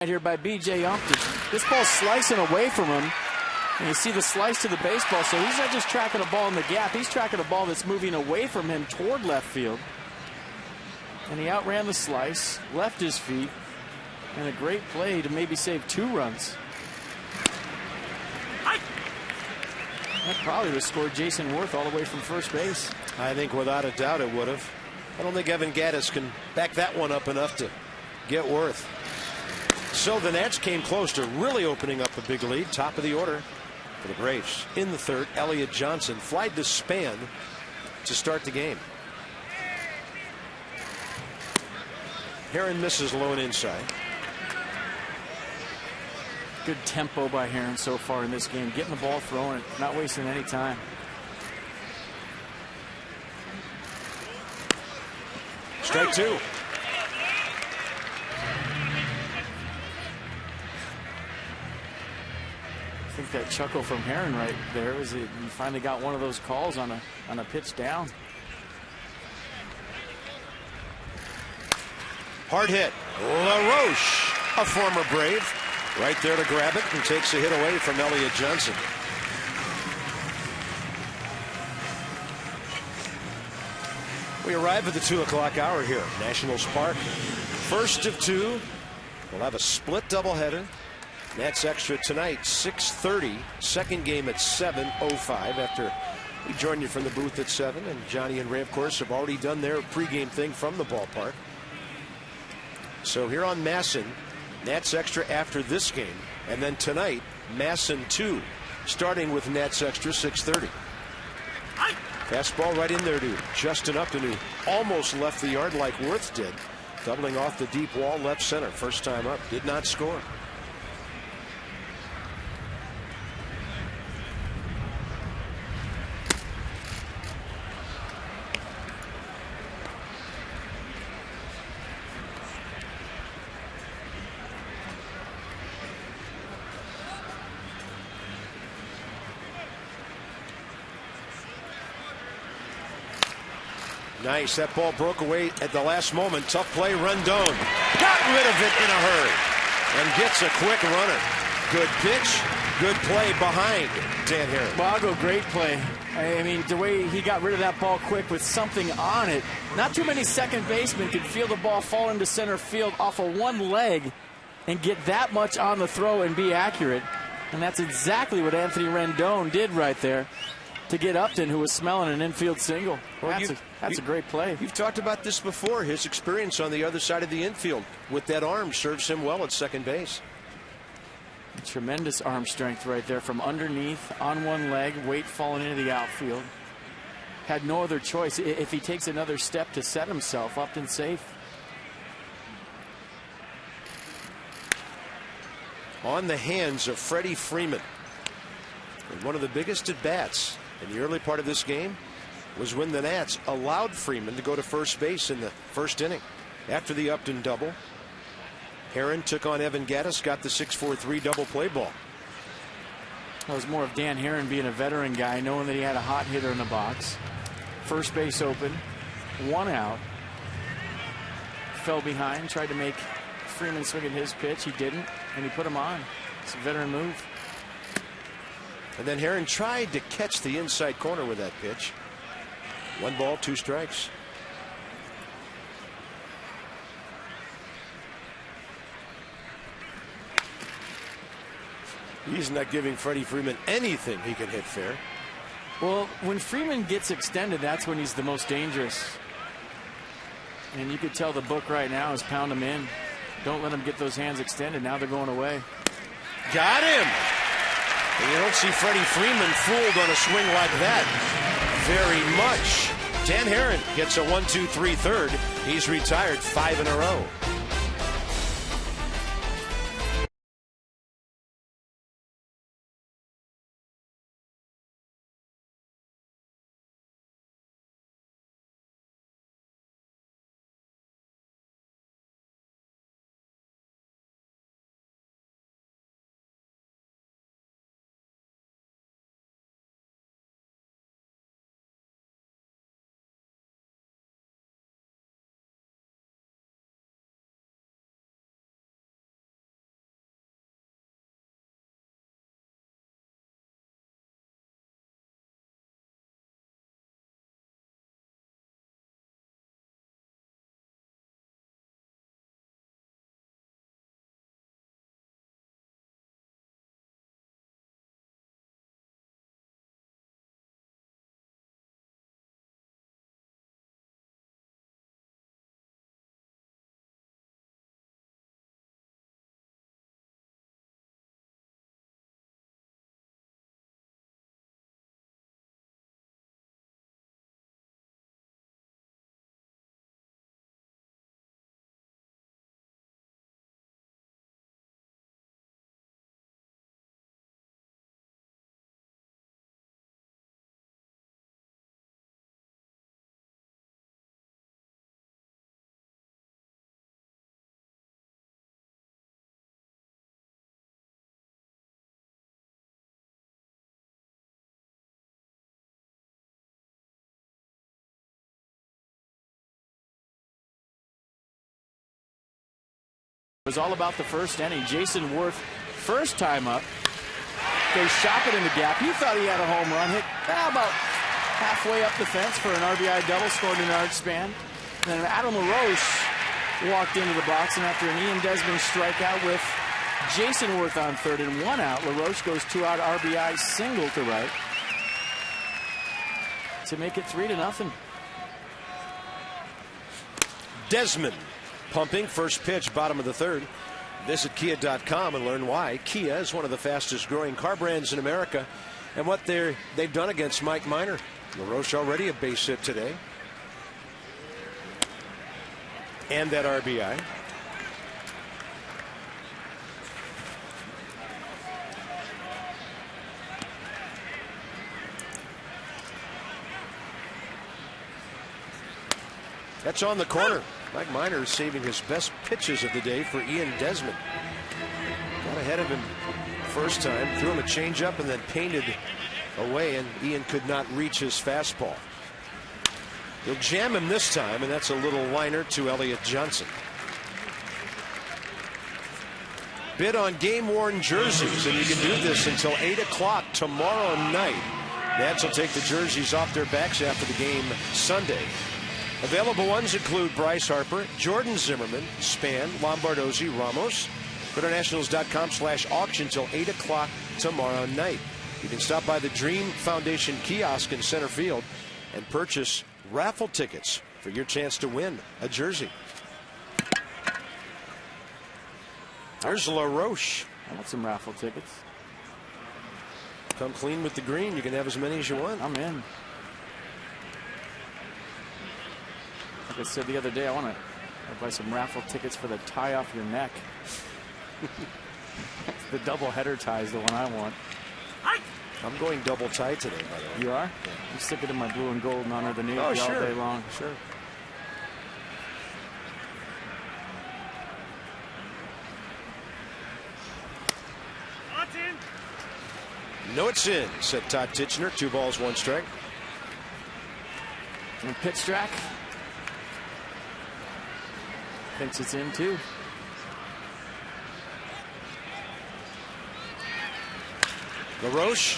Speaker 2: Here by B.J. Upton. This ball's slicing away from him. And you see the slice to the baseball, so he's not just tracking a ball in the gap. He's tracking a ball that's moving away from him toward left field. And he outran the slice, left his feet, and a great play to maybe save 2 runs. That probably would have scored Jason Worth all the way from first base.
Speaker 1: I think without a doubt it would have. I don't think Evan Gattis can back that one up enough to get Worth. So the Nats came close to really opening up a big lead. Top of the order for the Braves. In the third, Elliott Johnson flied to Span to start the game. Herron misses low and inside.
Speaker 2: Good tempo by Herron so far in this game. Getting the ball, throwing it, not wasting any time.
Speaker 1: Strike 2.
Speaker 2: I think that chuckle from Herron right there was he finally got one of those calls on a pitch down.
Speaker 1: Hard hit. LaRoche, a former Brave, right there to grab it and takes a hit away from Elliott Johnson. We arrive at the 2 o'clock hour here at Nationals Park. First of 2. We'll have a split doubleheader. Nats Extra tonight, 6:30. Second game at 7:05 after we join you from the booth at 7. And Johnny and Ray, of course, have already done their pregame thing from the ballpark. So here on Masson, Nats Extra after this game. And then tonight, Masson 2, starting with Nats Extra 6:30. Fastball right in there to Justin Upton, who almost left the yard like Worth did. Doubling off the deep wall left center. First time up. Did not score. Nice. That ball broke away at the last moment. Tough play. Rendon got rid of it in a hurry and gets a quick runner. Good pitch. Good play behind Dan Herron.
Speaker 2: Bago, great play. I mean, the way he got rid of that ball quick with something on it. Not too many second basemen could feel the ball fall into center field off of one leg and get that much on the throw and be accurate. And that's exactly what Anthony Rendon did right there to get Upton, who was smelling an infield single. Well, that's a great play.
Speaker 1: You've talked about this before. His experience on the other side of the infield with that arm serves him well at second base.
Speaker 2: Tremendous arm strength right there from underneath on one leg, weight falling into the outfield. Had no other choice. If he takes another step to set himself, Upton's safe.
Speaker 1: On the hands of Freddie Freeman. And one of the biggest at bats in the early part of this game was when the Nats allowed Freeman to go to first base in the first inning. After the Upton double, Herron took on Evan Gattis, got the 6-4-3 double play ball.
Speaker 2: That was more of Dan Herron being a veteran guy, knowing that he had a hot hitter in the box. First base open, 1 out. Fell behind, tried to make Freeman swing at his pitch. He didn't, and he put him on. It's a veteran move.
Speaker 1: And then Herron tried to catch the inside corner with that pitch. 1 ball, 2 strikes. He's not giving Freddie Freeman anything he can hit fair.
Speaker 2: Well, when Freeman gets extended, that's when he's the most dangerous. And you could tell the book right now is pound him in. Don't let him get those hands extended. Now they're going away.
Speaker 1: Got him. And you don't see Freddie Freeman fooled on a swing like that very much. Dan Herron gets a 1-2-3 third. He's retired 5 in a row.
Speaker 2: was all about the first inning. Jason Worth, first time up, they shot it in the gap. He thought he had a home run, hit about halfway up the fence for an RBI double, scored in an arch span. And then Adam LaRoche walked into the box, and after an Ian Desmond strikeout with Jason Worth on third and 1 out, LaRoche goes 2 out RBI single to right to make it 3-0.
Speaker 1: Desmond pumping, first pitch, bottom of the third. Visit Kia.com and learn why. Kia is one of the fastest growing car brands in America, and what they've done against Mike Minor. LaRoche already a base hit today. And that RBI. That's on the corner. Mike Minor is saving his best pitches of the day for Ian Desmond. Got ahead of him first time, threw him a changeup and then painted away, and Ian could not reach his fastball. He'll jam him this time, and that's a little liner to Elliott Johnson. Bid on game-worn jerseys, and you can do this until 8 o'clock tomorrow night. Nats will take the jerseys off their backs after the game Sunday. Available ones include Bryce Harper, Jordan Zimmerman, Span, Lombardozzi, Ramos. Go to nationals.com/auction till 8 o'clock tomorrow night. You can stop by the Dream Foundation kiosk in center field and purchase raffle tickets for your chance to win a jersey. There's LaRoche.
Speaker 2: I want some raffle tickets.
Speaker 1: Come clean with the green. You can have as many as you want.
Speaker 2: I'm in. Like I said the other day, I want to buy some raffle tickets for the tie off your neck. The double header tie is the one I want.
Speaker 1: I'm going double tie today, by the way.
Speaker 2: You are? Yeah. I'm sticking in my blue and gold and honor the Navy all day long.
Speaker 1: Sure. No, it's in, said Todd Titchener. 2 balls, 1 strike.
Speaker 2: And Pitstrack thinks it's in too.
Speaker 1: LaRoche,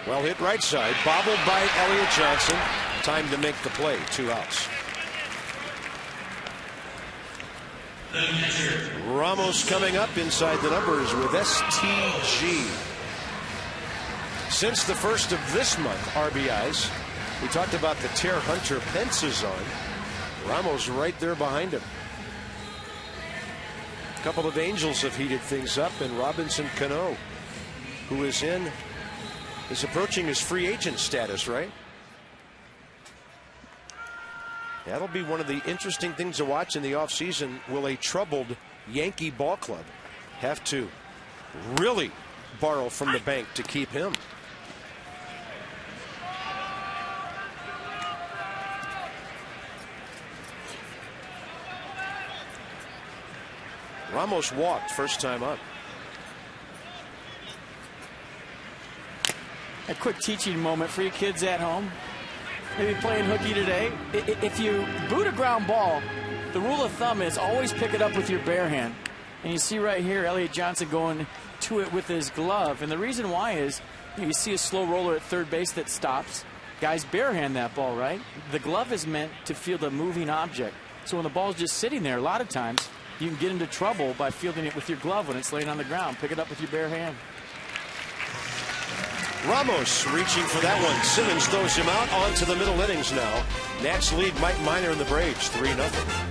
Speaker 1: well hit right side, bobbled by Elliott Johnson. Time to make the play. 2 outs. Ramos coming up inside the numbers with STG. Since the first of this month, RBIs. We talked about the tear Hunter Pence is on. Ramos right there behind him. A couple of Angels have heated things up, and Robinson Cano, who is approaching his free agent status, right? That'll be one of the interesting things to watch in the offseason. Will a troubled Yankee ball club have to really borrow from the bank to keep him? Ramos walked first time up.
Speaker 2: A quick teaching moment for you kids at home. Maybe playing hooky today. If you boot a ground ball, the rule of thumb is always pick it up with your bare hand. And you see right here Elliott Johnson going to it with his glove. And the reason why is you see a slow roller at third base that stops. Guys barehand that ball, right? The glove is meant to field a moving object. So when the ball's just sitting there, a lot of times you can get into trouble by fielding it with your glove when it's laying on the ground. Pick it up with your bare hand.
Speaker 1: Ramos reaching for that one. Simmons throws him out onto the middle innings now. Nats lead Mike Minor and the Braves 3-0.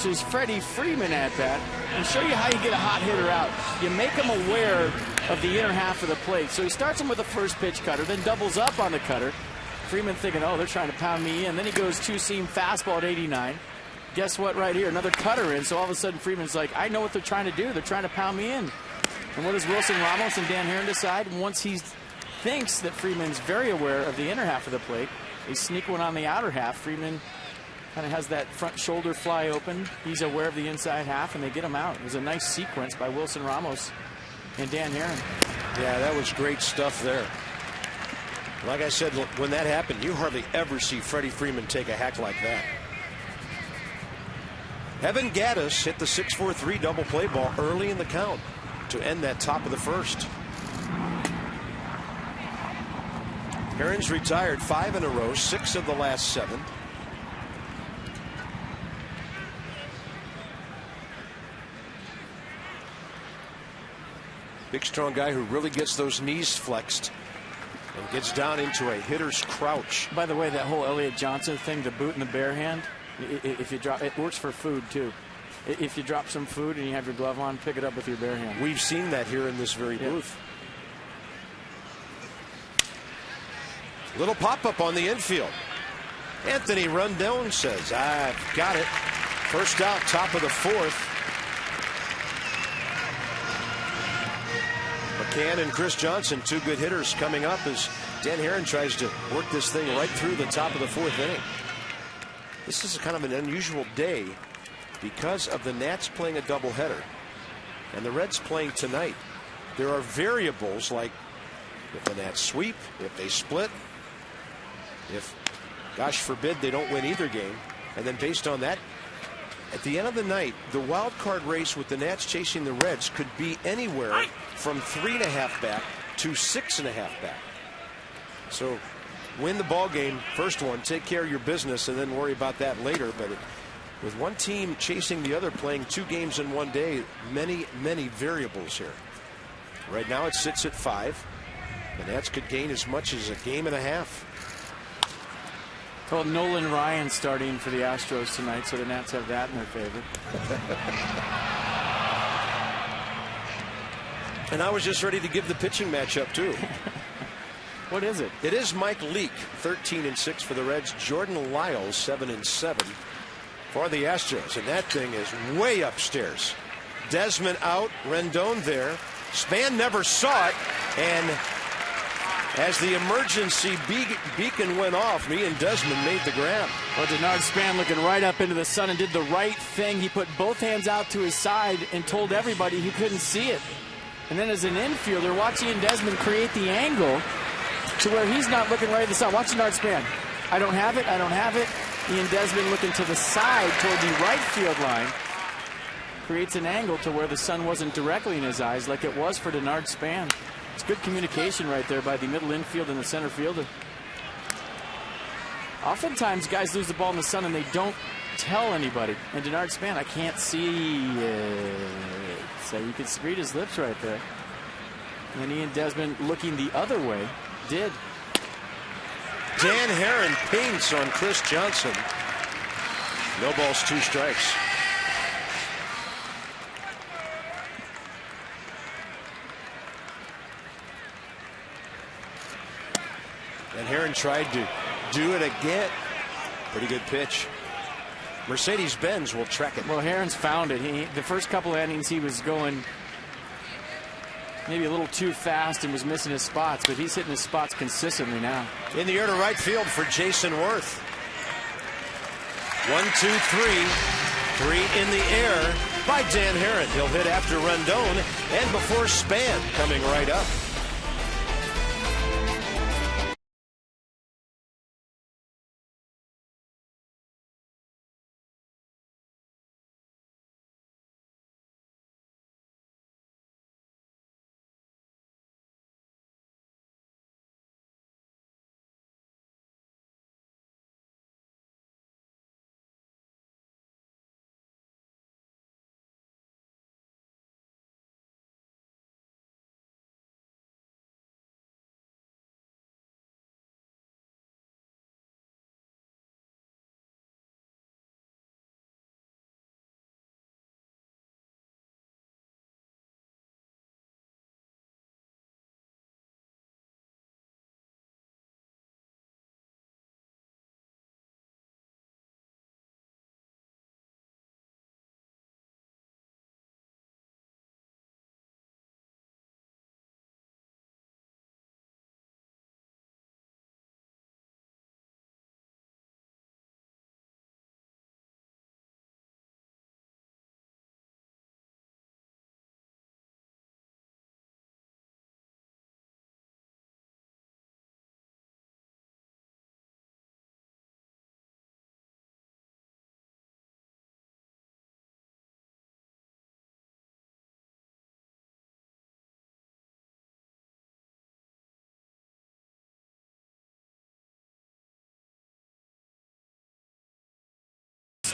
Speaker 2: versus Freddie Freeman at bat and show you how you get a hot hitter out. You make him aware of the inner half of the plate. So he starts him with a first pitch cutter, then doubles up on the cutter. Freeman thinking, oh, they're trying to pound me in. Then he goes two-seam fastball at 89. Guess what right here? Another cutter in. So all of a sudden Freeman's like, I know what they're trying to do. They're trying to pound me in. And what does Wilson Ramos and Dan Herron decide? Once he thinks that Freeman's very aware of the inner half of the plate, they sneak one on the outer half. Freeman kind of has that front shoulder fly open. He's aware of the inside half, and they get him out. It was a nice sequence by Wilson Ramos and Dan Herron.
Speaker 1: Yeah, that was great stuff there. Like I said, when that happened, you hardly ever see Freddie Freeman take a hack like that. Evan Gaddis hit the 6-4-3 double play ball early in the count to end that top of the first. Herron's retired 5 in a row, 6 of the last 7. Big, strong guy who really gets those knees flexed and gets down into a hitter's crouch.
Speaker 2: By the way, that whole Elliott Johnson thing, the boot in the bare hand, if you drop it, works for food too. If you drop some food and you have your glove on, pick it up with your bare hand.
Speaker 1: We've seen that here in this very booth. Little pop-up on the infield. Anthony Rendon says, I've got it. First out, top of the 4th. McCann and Chris Johnson, 2 good hitters coming up as Dan Herron tries to work this thing right through the top of the 4th inning. This is kind of an unusual day because of the Nats playing a doubleheader and the Reds playing tonight. There are variables like if the Nats sweep, if they split, if, gosh forbid, they don't win either game. And then based on that, at the end of the night, the wild card race with the Nats chasing the Reds could be anywhere from 3.5 back to 6.5 back. So win the ball game, first one, take care of your business, and then worry about that later. But with one team chasing the other, playing 2 games in one day, many, many variables here. Right now it sits at 5. The Nats could gain as much as a game and a half.
Speaker 2: Well, Nolan Ryan starting for the Astros tonight, so the Nats have that in their favor.
Speaker 1: And I was just ready to give the pitching matchup too.
Speaker 2: What is it?
Speaker 1: It is Mike Leake, 13-6 for the Reds. Jordan Lyles, 7-7 for the Astros. And that thing is way upstairs. Desmond out, Rendon there. Span never saw it, and as the emergency beacon went off, me and Desmond made the grab.
Speaker 2: Well, Denard Span looking right up into the sun and did the right thing. He put both hands out to his side and told everybody he couldn't see it. And then as an infielder, watch Ian Desmond create the angle to where he's not looking right at the sun. Watch Denard Span. I don't have it. I don't have it. Ian Desmond looking to the side toward the right field line. Creates an angle to where the sun wasn't directly in his eyes like it was for Denard Span. It's good communication right there by the middle infield and the center fielder. Oftentimes guys lose the ball in the sun and they don't tell anybody. And Denard Span, I can't see it. So you can read his lips right there. And then Ian Desmond looking the other way did.
Speaker 1: Dan Herron paints on Chris Johnson. No balls, 2 strikes. And Herron tried to do it again. Pretty good pitch. Mercedes-Benz will track it.
Speaker 2: Well, Herron's found it. The first couple of innings he was going maybe a little too fast and was missing his spots, but he's hitting his spots consistently now.
Speaker 1: In the air to right field for Jason Worth. 1, 2, 3. 3 in the air by Dan Herron. He'll hit after Rendon and before Span coming right up.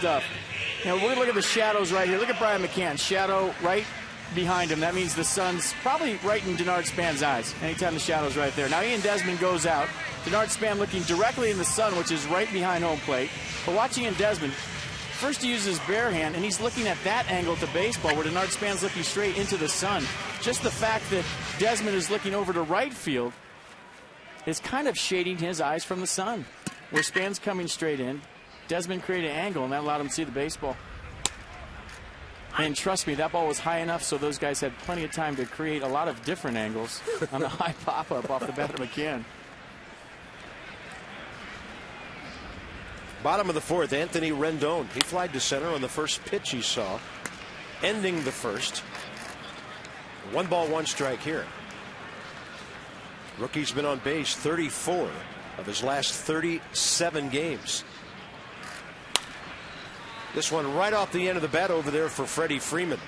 Speaker 2: stuff. We're going to look at the shadows right here. Look at Brian McCann. Shadow right behind him. That means the sun's probably right in Denard Span's eyes anytime the shadow's right there. Now Ian Desmond goes out. Denard Span looking directly in the sun, which is right behind home plate. But watching Ian Desmond, first he uses his bare hand, and he's looking at that angle to baseball where Denard Span's looking straight into the sun. Just the fact that Desmond is looking over to right field is kind of shading his eyes from the sun. Where Span's coming straight in, Desmond created an angle, and that allowed him to see the baseball. And trust me, that ball was high enough so those guys had plenty of time to create a lot of different angles on a high pop-up off the bat of McCann.
Speaker 1: Bottom of the fourth, Anthony Rendon. He flied to center on the first pitch he saw, ending the first. 1 ball, 1 strike here. Rookie's been on base 34 of his last 37 games. This one right off the end of the bat over there for Freddie Freeman.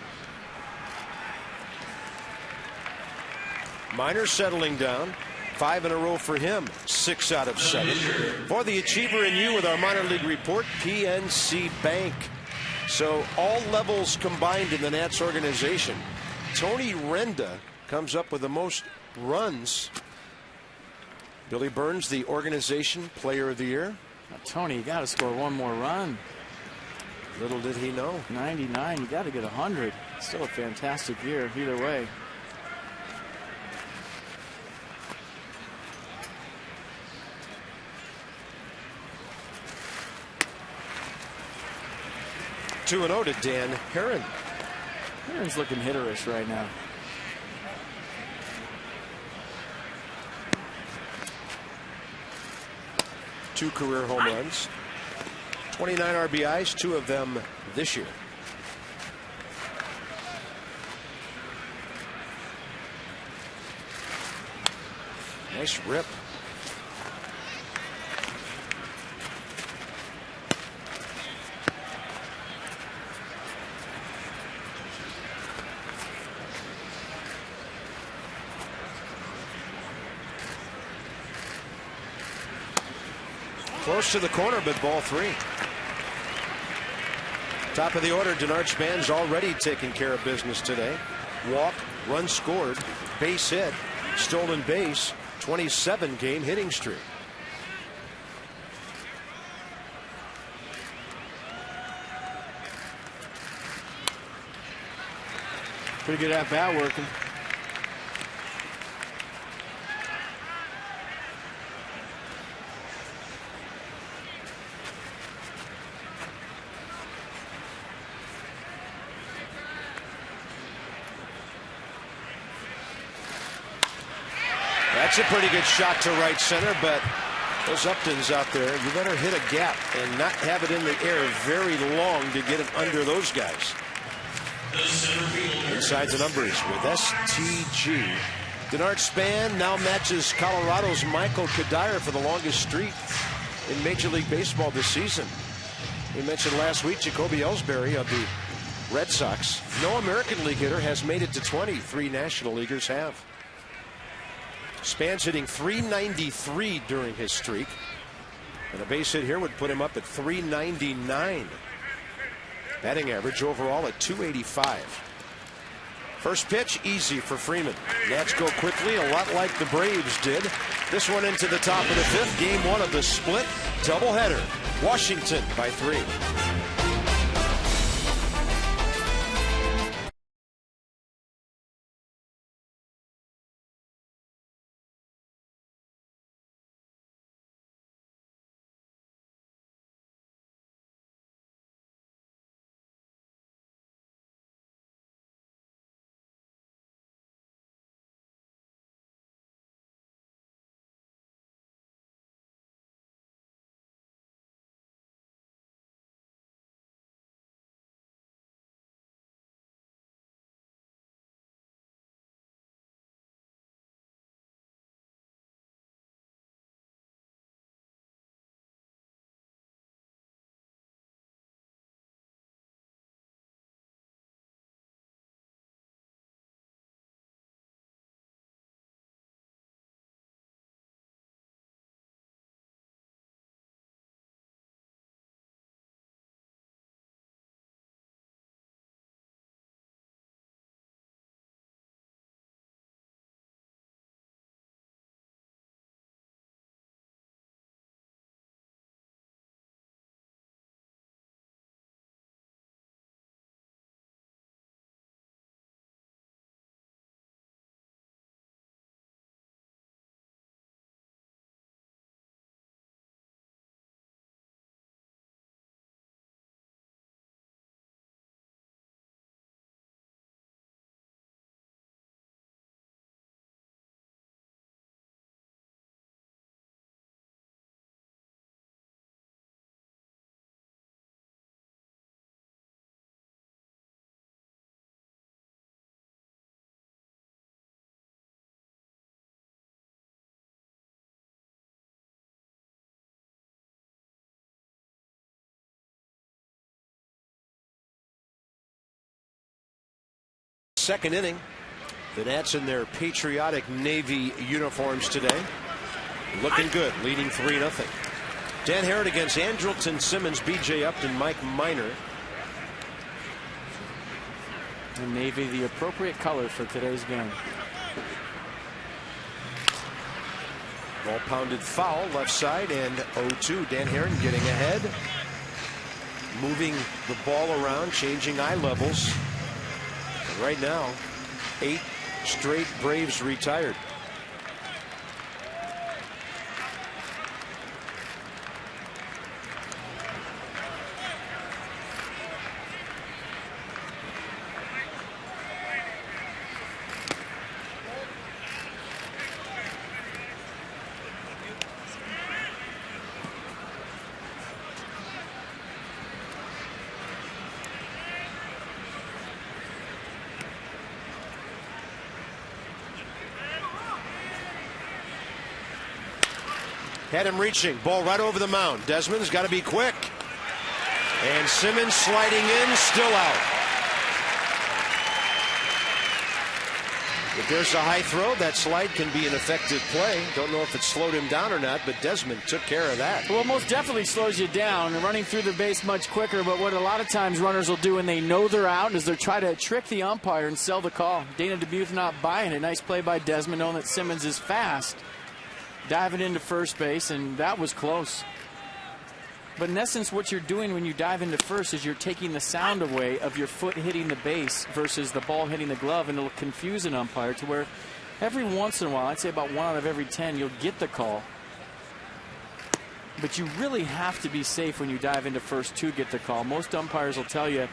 Speaker 1: Minor settling down. 5 in a row for him. 6 out of 7. For the Achiever and you with our minor league report, PNC Bank. So all levels combined in the Nats organization. Tony Renda comes up with the most runs. Billy Burns, the organization player of the year.
Speaker 2: Now, Tony, you got to score 1 more run.
Speaker 1: Little did he know.
Speaker 2: 99, you got to get 100. Still a fantastic year either way.
Speaker 1: Two and 0 to Dan Herron.
Speaker 2: Herron's looking hitterish right now.
Speaker 1: Two career home runs. 29 RBIs, 2 of them this year. Nice rip. Close to the corner, but ball 3. Top of the order, Denard Span's already taking care of business today. Walk, run scored, base hit, stolen base, 27-game hitting streak.
Speaker 2: Pretty good at-bat working.
Speaker 1: That's a pretty good shot to right center, but those Uptons out there, you better hit a gap and not have it in the air very long to get it under those guys. Inside the numbers with STG. Denard Span now matches Colorado's Michael Kadire for the longest streak in Major League Baseball this season. We mentioned last week Jacoby Ellsbury of the Red Sox. No American League hitter has made it to 20. 3 National Leaguers have. Span's hitting .393 during his streak. And a base hit here would put him up at .399. Batting average overall at .285. First pitch, easy for Freeman. Nats go quickly, a lot like the Braves did. This one into the top of the 5th. Game 1 of the split doubleheader. Washington by 3. second inning. The Nats in their patriotic Navy uniforms today. Looking good, leading 3-0. Dan Herron against Andrelton Simmons, B.J. Upton, Mike Minor.
Speaker 2: And Navy, the appropriate color for today's game.
Speaker 1: Ball pounded foul, left side, and 0-2. Dan Herron getting ahead. Moving the ball around, changing eye levels. And right now, 8 straight Braves retired. Had him reaching. Ball right over the mound. Desmond's got to be quick. And Simmons sliding in, still out. If there's a high throw, that slide can be an effective play. Don't know if it slowed him down or not, but Desmond took care of that.
Speaker 2: Well, it most definitely slows you down, running through the base much quicker. But what a lot of times runners will do when they know they're out is they'll try to trick the umpire and sell the call. Dana Dubuque not buying it. Nice play by Desmond, knowing that Simmons is fast. Diving into first base, and that was close. But in essence, what you're doing when you dive into first is you're taking the sound away of your foot hitting the base versus the ball hitting the glove, and it'll confuse an umpire to where every once in a while, I'd say about 1 out of every 10, you'll get the call. But you really have to be safe when you dive into first to get the call. Most umpires will tell you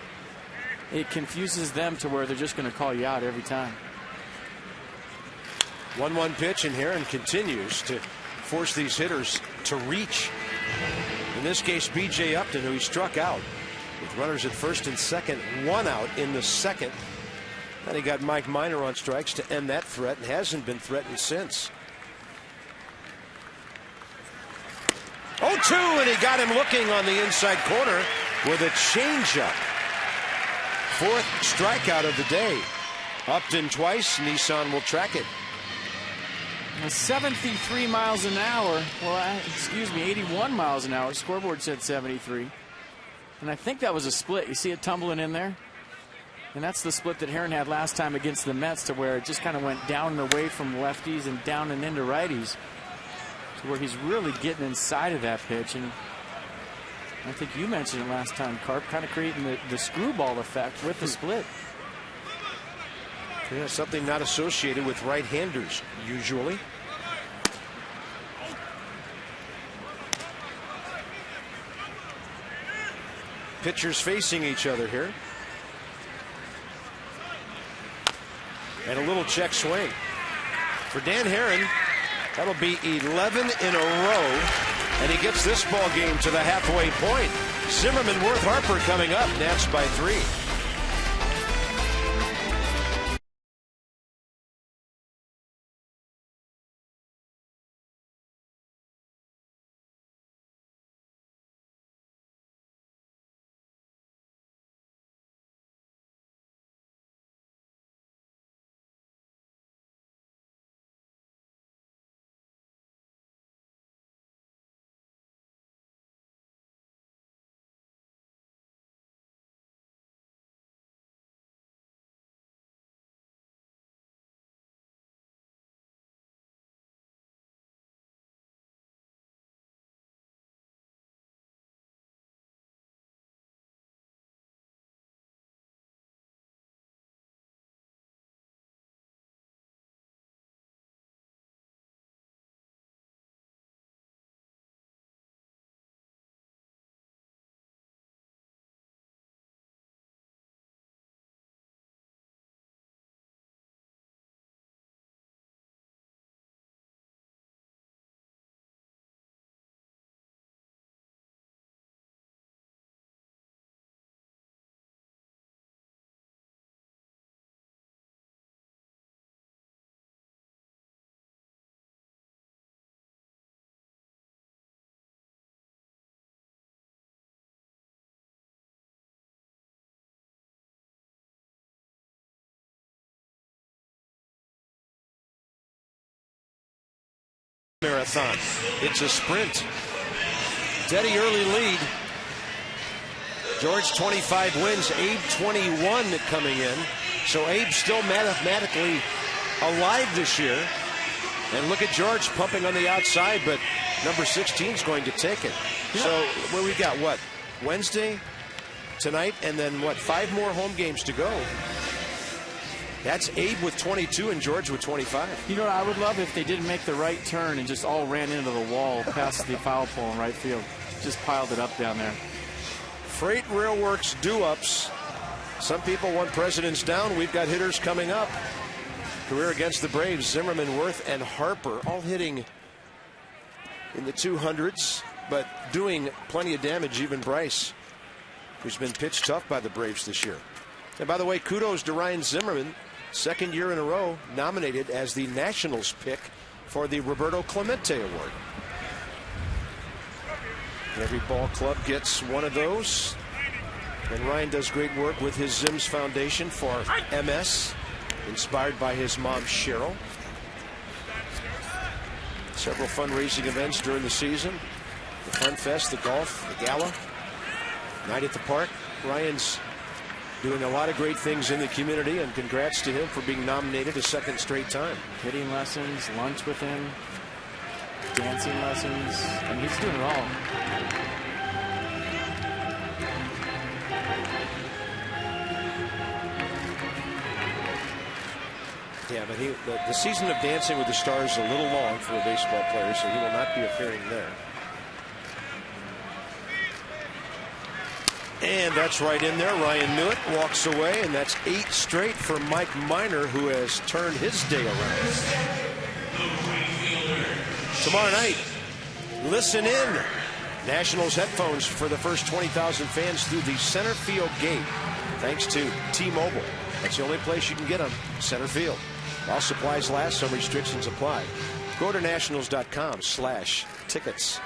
Speaker 2: it confuses them to where they're just going to call you out every time.
Speaker 1: 1-1 pitch, and Herron continues to force these hitters to reach. In this case, B.J. Upton, who he struck out with runners at first and second, 1 out in the second. Then he got Mike Minor on strikes to end that threat and hasn't been threatened since. 0-2, and he got him looking on the inside corner with a changeup. 4th strikeout of the day. Upton twice, Nissan will track it.
Speaker 2: 73 miles an hour. Well, excuse me, 81 miles an hour. Scoreboard said 73. And I think that was a split. You see it tumbling in there? And that's the split that Herron had last time against the Mets, to where it just kind of went down and away from lefties and down and into righties, to where he's really getting inside of that pitch. And I think you mentioned it last time, Carp, kind of creating the screwball effect with the split.
Speaker 1: Yeah, something not associated with right-handers usually. Pitchers facing each other here. And a little check swing. For Dan Herron, that'll be 11 in a row. And he gets this ball game to the halfway point. Zimmerman, Worth, Harper coming up. Nats by 3. Marathon. It's a sprint. Steady early lead. George 25 wins, Abe 21 coming in. So Abe's still mathematically alive this year. And look at George pumping on the outside, but number 16 is going to take it. Yeah. So where we got what? Wednesday, tonight, and then what? 5 more home games to go. That's Abe with 22 and George with 25.
Speaker 2: You know what I would love if they didn't make the right turn and just all ran into the wall past the foul pole in right field. Just piled it up down there.
Speaker 1: Freight Railworks do-ups. Some people want presidents down. We've got hitters coming up. Career against the Braves, Zimmerman, Worth, and Harper all hitting in the 200s, but doing plenty of damage. Even Bryce, who's been pitched tough by the Braves this year. And by the way, kudos to Ryan Zimmerman, second year in a row nominated as the Nationals pick for the Roberto Clemente Award. Every ball club gets one of those. And Ryan does great work with his Zims Foundation for MS, inspired by his mom, Cheryl. Several fundraising events during the season. The Fun Fest, the golf, the gala, night at the park. Ryan's doing a lot of great things in the community, and congrats to him for being nominated a second straight time.
Speaker 2: Hitting lessons, lunch with him, dancing lessons, and he's doing it all.
Speaker 1: Yeah, but the season of Dancing with the Stars is a little long for a baseball player, so he will not be appearing there. And that's right in there. Ryan knew it, walks away, and that's 8 straight for Mike Minor, who has turned his day around. Tomorrow night, listen in. Nationals headphones for the first 20,000 fans through the center field gate, thanks to T-Mobile. That's the only place you can get them, center field. While supplies last, some restrictions apply. Go to nationals.com/tickets.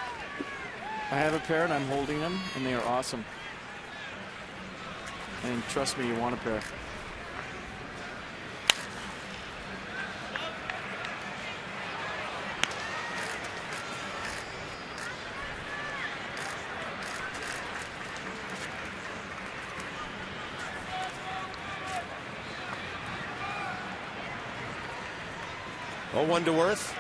Speaker 2: I have a pair, and I'm holding them, and they are awesome. And trust me, you want a pair.
Speaker 1: Oh, 1 to Worth.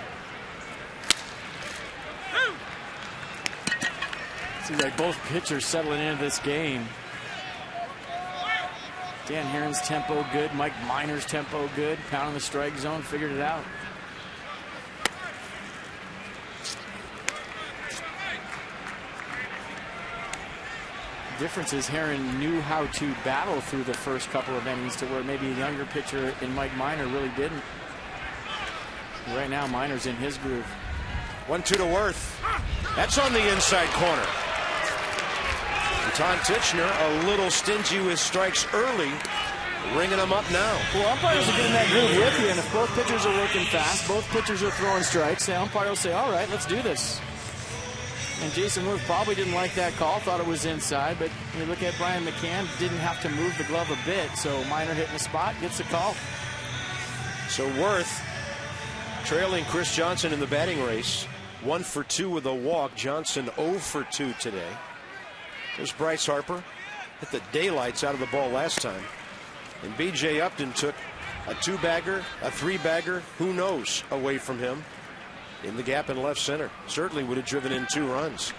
Speaker 2: Seems like both pitchers settling into this game. Dan Herron's tempo good. Mike Minor's tempo good. Pounding the strike zone. Figured it out. The difference is Herron knew how to battle through the first couple of innings to where maybe a younger pitcher in Mike Minor really didn't. Right now, Minor's in his groove.
Speaker 1: 1-2 to Worth. That's on the inside corner. Tom Titchener a little stingy with strikes early, ringing them up now.
Speaker 2: Well, umpires are getting that groove with you, and if both pitchers are working fast, both pitchers are throwing strikes, the umpire will say, all right, let's do this. And Jason Worth probably didn't like that call, thought it was inside, but you look at Brian McCann, didn't have to move the glove a bit, so Minor hitting the spot, gets the call.
Speaker 1: So Worth trailing Chris Johnson in the batting race. 1 for 2 with a walk. Johnson 0 for 2 today. There's Bryce Harper. Hit the daylights out of the ball last time. And B.J. Upton took a 2-bagger, a 3-bagger, who knows, away from him in the gap in left center. Certainly would have driven in 2 runs.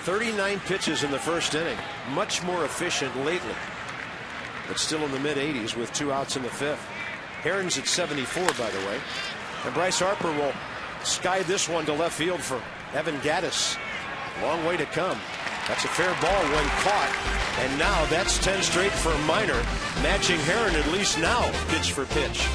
Speaker 1: "39 pitches in the first inning. Much more efficient lately, but still in the mid-80s with 2 outs in the 5th. Herron's at 74, by the way. And Bryce Harper will sky this one to left field for Evan Gaddis. Long way to come. That's a fair ball when caught. And now that's 10 straight for Minor, matching Herron at least now, pitch for pitch.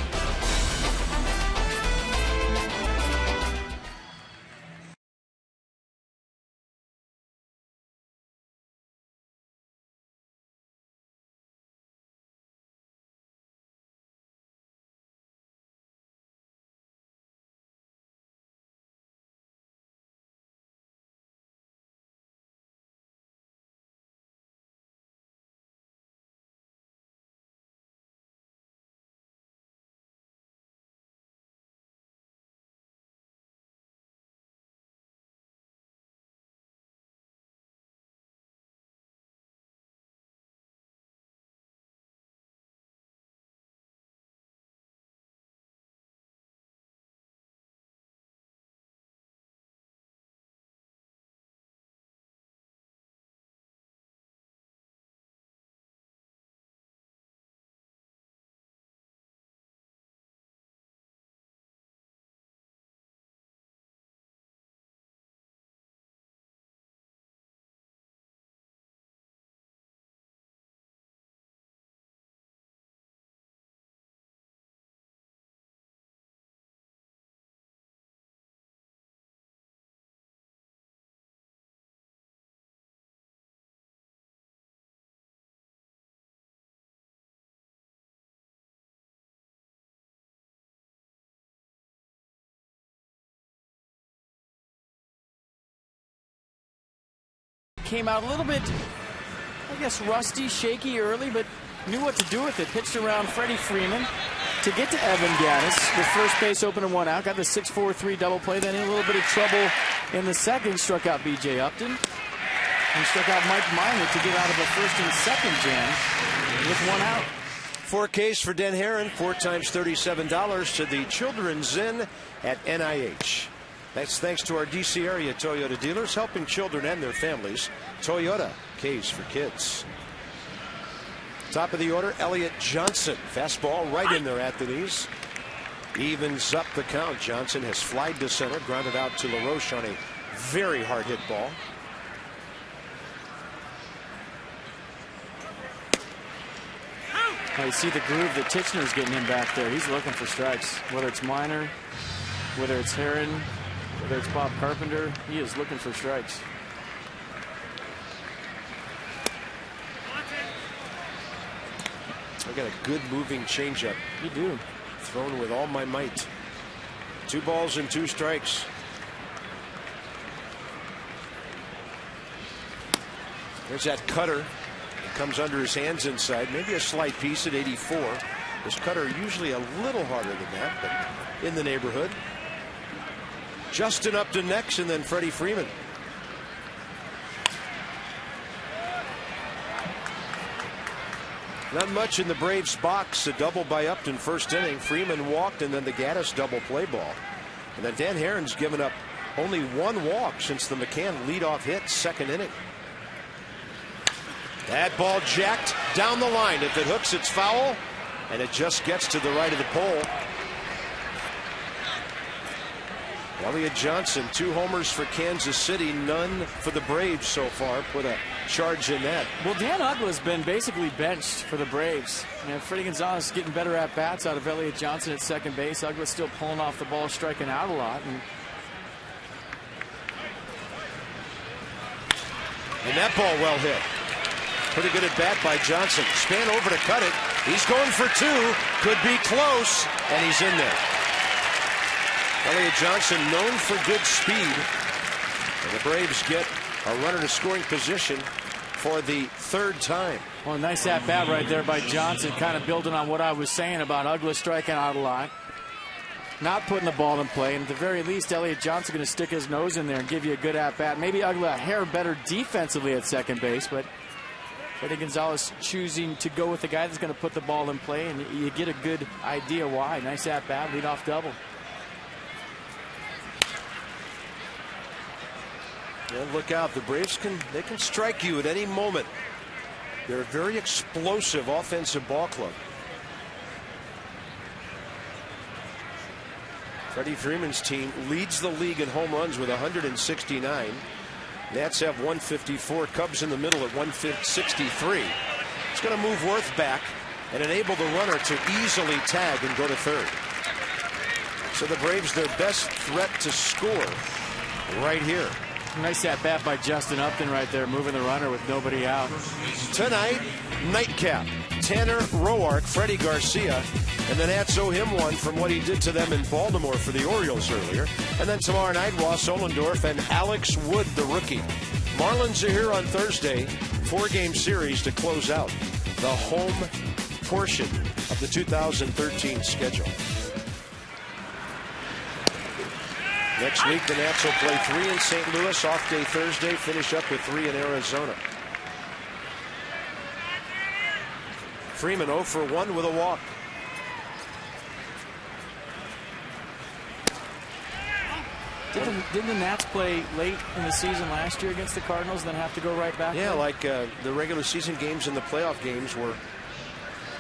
Speaker 2: came out a little bit, I guess, rusty, shaky early, but knew what to do with it. Pitched around Freddie Freeman to get to Evan Gaddis with first base open and 1 out. Got the 6-4-3 double play. Then in a little bit of trouble in the second. Struck out B.J. Upton and struck out Mike Minor to get out of a first and second jam with 1 out.
Speaker 1: 4Ks for Den Herron, 4 times $37 to the Children's Inn at NIH. That's thanks to our DC area Toyota dealers, helping children and their families. Toyota, K's for kids. Top of the order, Elliott Johnson. Fastball right in there at the knees. Evens up the count. Johnson has flied to center, grounded out to LaRoche on a very hard hit ball.
Speaker 2: You see the groove that Titchener's getting him back there. He's looking for strikes. Whether it's Minor, whether it's Herron, whether it's Bob Carpenter, he is looking for strikes.
Speaker 1: I got a good moving changeup.
Speaker 2: You do.
Speaker 1: Thrown with all my might. 2 balls and 2 strikes. There's that cutter. Comes under his hands inside, maybe a slight piece at 84. His cutter usually a little harder than that, but in the neighborhood. Justin Upton next, and then Freddie Freeman. Not much in the Braves box. A double by Upton first inning. Freeman walked, and then the Gaddis double play ball. And then Dan Herron's given up only 1 walk since the McCann leadoff hit second inning. That ball jacked down the line. If it hooks, it's foul, and it just gets to the right of the pole. Elliott Johnson, 2 homers for Kansas City, none for the Braves so far. Put a charge in that.
Speaker 2: Well, Dan Uggla's been basically benched for the Braves. Freddie Gonzalez getting better at bats out of Elliott Johnson at second base. Uggla's still pulling off the ball, striking out a lot.
Speaker 1: And that ball well hit. Pretty good at bat by Johnson. Span over to cut it. He's going for 2. Could be close. And he's in there. Elliott Johnson known for good speed. And the Braves get a runner to scoring position for the 3rd time.
Speaker 2: Well, nice at bat right there by Johnson. Kind of building on what I was saying about Uggla striking out a lot. Not putting the ball in play. And at the very least, Elliott Johnson going to stick his nose in there and give you a good at bat. Maybe Uggla a hair better defensively at second base, but Freddie Gonzalez choosing to go with the guy that's going to put the ball in play, and you get a good idea why. Nice at bat, leadoff double.
Speaker 1: And look out, the Braves can strike you at any moment. They're a very explosive offensive ball club. Freddie Freeman's team leads the league in home runs with 169. Nats have 154. Cubs in the middle at 163. It's going to move Worth back and enable the runner to easily tag and go to third. So the Braves, their best threat to score right here.
Speaker 2: Nice at bat by Justin Upton right there, moving the runner with nobody out.
Speaker 1: Tonight, nightcap. Tanner Roark, Freddie Garcia, and the Nats owe him one from what he did to them in Baltimore for the Orioles earlier. And then tomorrow night, Ross Ollendorf and Alex Wood, the rookie. Marlins are here on Thursday, 4-game series to close out the home portion of the 2013 schedule. Next week, the Nats will play 3 in St. Louis, off day Thursday, finish up with 3 in Arizona. Freeman 0 for 1 with a walk.
Speaker 2: Didn't the Nats play late in the season last year against the Cardinals and then have to go right back?
Speaker 1: Yeah, like the regular season games and the playoff games were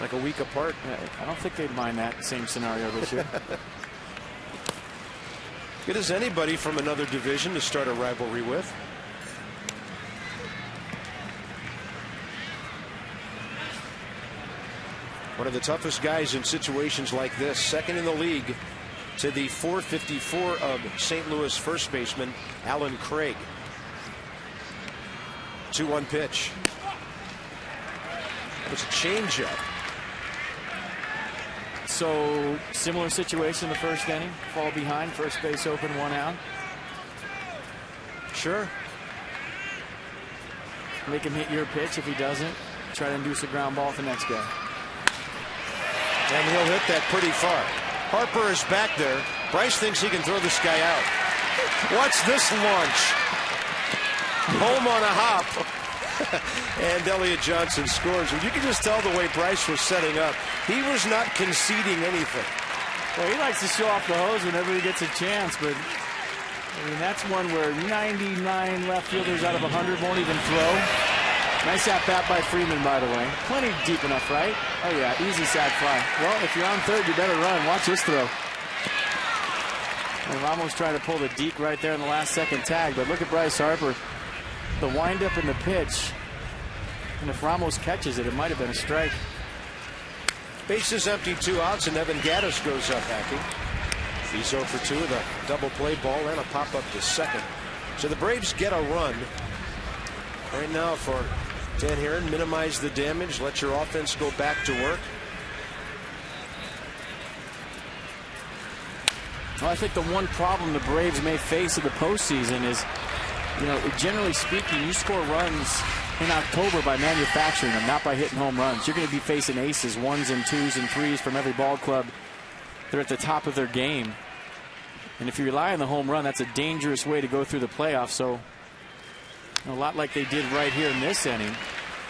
Speaker 1: like a week apart.
Speaker 2: I don't think they'd mind that same scenario this year.
Speaker 1: Good as anybody from another division to start a rivalry with. One of the toughest guys in situations like this. Second in the league to the .454 of St. Louis first baseman Alan Craig. 2-1 pitch. It's a changeup.
Speaker 2: So similar situation in the first inning. Fall behind, first base open, 1 out.
Speaker 1: Sure.
Speaker 2: Make him hit your pitch. If he doesn't, try to induce a ground ball for the next guy.
Speaker 1: And he'll hit that pretty far. Harper is back there. Bryce thinks he can throw this guy out. Watch this launch. Home on a hop. And Elliott Johnson scores. You can just tell the way Bryce was setting up. He was not conceding anything.
Speaker 2: Well, he likes to show off the hose whenever he gets a chance, but I mean, that's one where 99 left fielders out of 100 won't even throw. Nice at-bat by Freeman, by the way. Plenty deep enough, right? Oh, yeah, easy sac fly. Well, if you're on third, you better run. Watch this throw. And Ramos trying to pull the deke right there in the last second tag, but look at Bryce Harper. The windup in the pitch. And if Ramos catches it, it might have been a strike.
Speaker 1: Bases empty, 2 outs, and Evan Gattis goes up hacking. He's 0 for 2 with a double play ball and a pop up to second. So the Braves get a run right now for Dan Herron. Minimize the damage. Let your offense go back to work.
Speaker 2: Well, I think the one problem the Braves may face in the postseason is, you know, generally speaking, you score runs in October by manufacturing them, not by hitting home runs. You're going to be facing aces, 1s and 2s and 3s from every ball club. They're at the top of their game. And if you rely on the home run, that's a dangerous way to go through the playoffs. So, a lot like they did right here in this inning,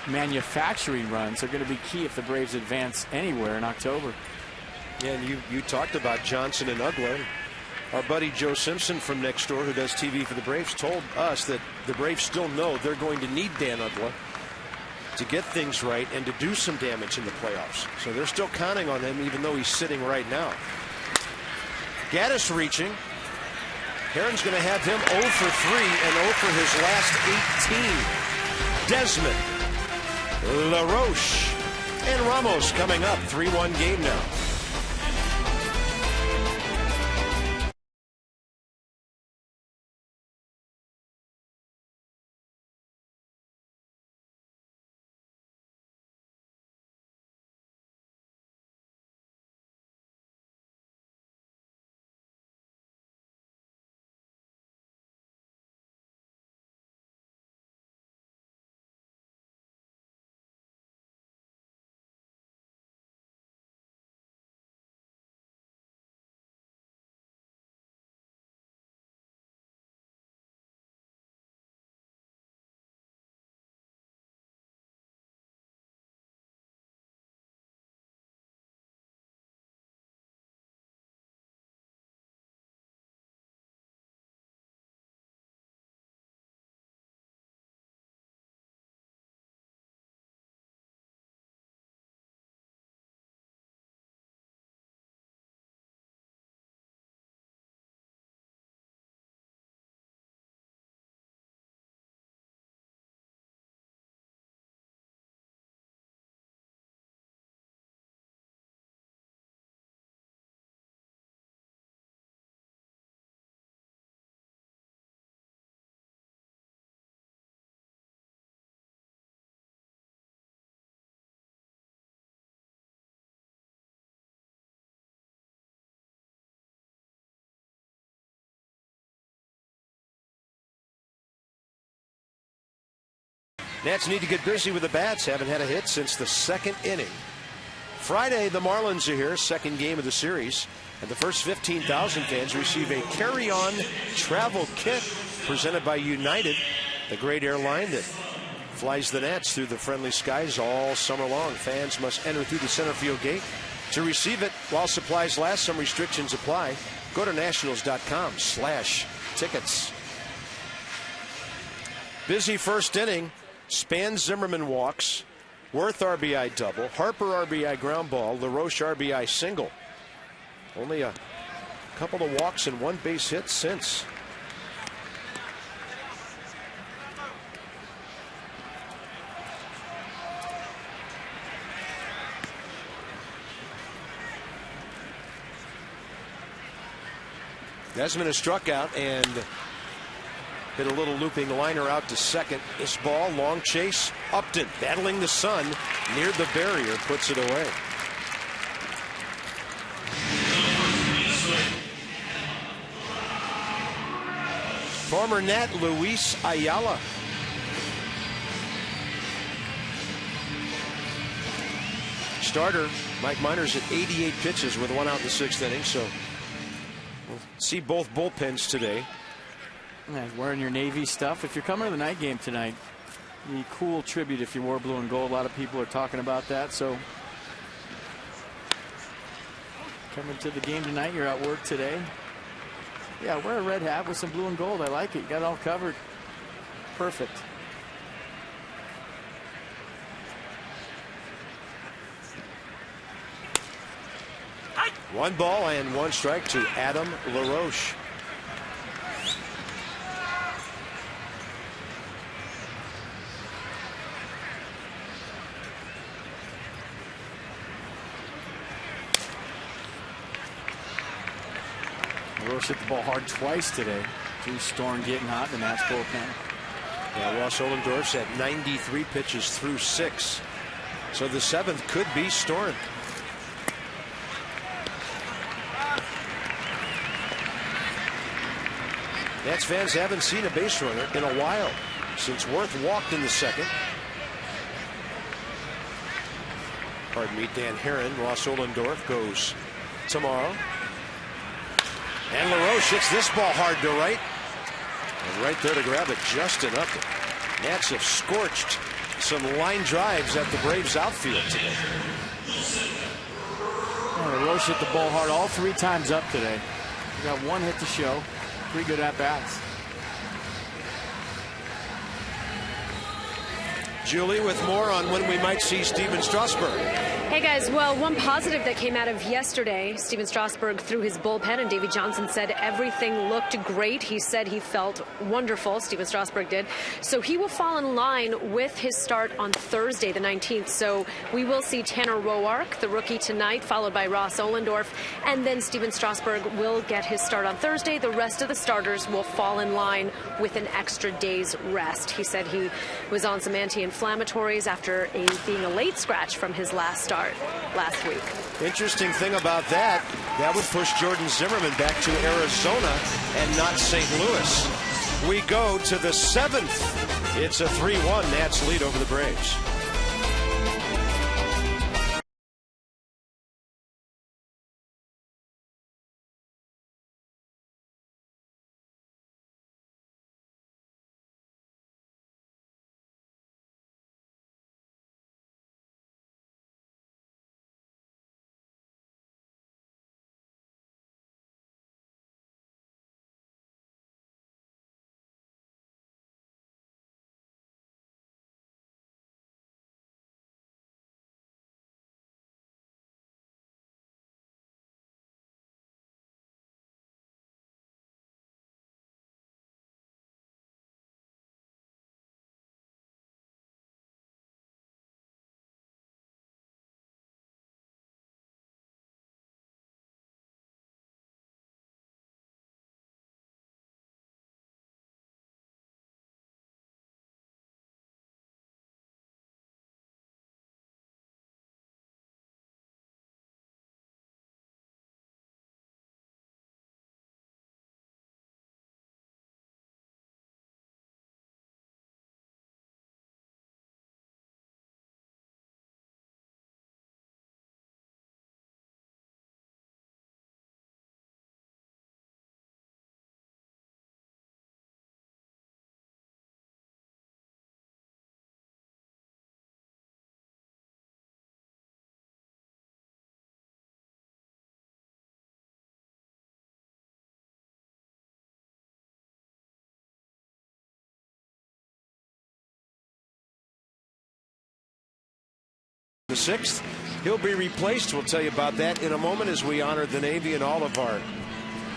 Speaker 2: manufacturing runs are going to be key if the Braves advance anywhere in October.
Speaker 1: Yeah, and you talked about Johnson and Ugla. Our buddy Joe Simpson from next door, who does TV for the Braves, told us that the Braves still know they're going to need Dan Ugla to get things right and to do some damage in the playoffs. So they're still counting on him, even though he's sitting right now. Gattis reaching. Herron's going to have him 0 for 3 and 0 for his last 18. Desmond, LaRoche, and Ramos coming up. 3-1 game now. Nats need to get busy with the bats. Haven't had a hit since the second inning. Friday, the Marlins are here, second game of the series. And the first 15,000 fans receive a carry-on travel kit presented by United, the great airline that flies the Nats through the friendly skies all summer long. Fans must enter through the center field gate to receive it while supplies last. Some restrictions apply. Go to nationals.com/tickets. Busy first inning. Span Zimmerman walks. Worth RBI double. Harper RBI ground ball. LaRoche RBI single. Only a couple of walks and 1 base hit since. Desmond has struck out and hit a little looping liner out to second. This ball, long chase. Upton battling the sun near the barrier, puts it away. Former Nat Luis Ayala starter, Mike Miners, at 88 pitches with 1 out in the 6th inning. So we'll see both bullpens today.
Speaker 2: Yeah, wearing your Navy stuff. If you're coming to the night game tonight, the cool tribute if you wore blue and gold. A lot of people are talking about that. So coming to the game tonight, you're at work today. Yeah, wear a red hat with some blue and gold. I like it. You got it all covered. Perfect.
Speaker 1: One ball and 1 strike to Adam LaRoche.
Speaker 2: LaRoche hit the ball hard twice today. Drew Storm getting hot in the match bullpen.
Speaker 1: Yeah, Ross Ohlendorf's at 93 pitches through 6. So the 7th could be Storm. Nats fans haven't seen a base runner in a while since Worth walked in the 2nd. Pardon me, Dan Herron. Ross Ohlendorf goes tomorrow. And LaRoche hits this ball hard to right. And right there to grab it just enough. Nats have scorched some line drives at the Braves outfield today.
Speaker 2: Yeah, LaRoche hit the ball hard all 3 times up today. He got 1 hit to show. 3 good at-bats.
Speaker 1: Julie with more on when we might see Steven Strasburg.
Speaker 3: Hey guys, well, one positive that came out of yesterday, Steven Strasburg threw his bullpen, and Davey Johnson said everything looked great. He said he felt wonderful, Steven Strasburg did. So he will fall in line with his start on Thursday, the 19th. So we will see Tanner Roark, the rookie, tonight, followed by Ross Ohlendorf, and then Steven Strasburg will get his start on Thursday. The rest of the starters will fall in line with an extra day's rest. He said he was on some anti-inflammatories after being a late scratch from his last start last week.
Speaker 1: Interesting thing about that would push Jordan Zimmerman back to Arizona and not St. Louis. We go to the 7th. It's a 3-1 Nats lead over the Braves. The 6th, he'll be replaced. We'll tell you about that in a moment as we honor the Navy and all of our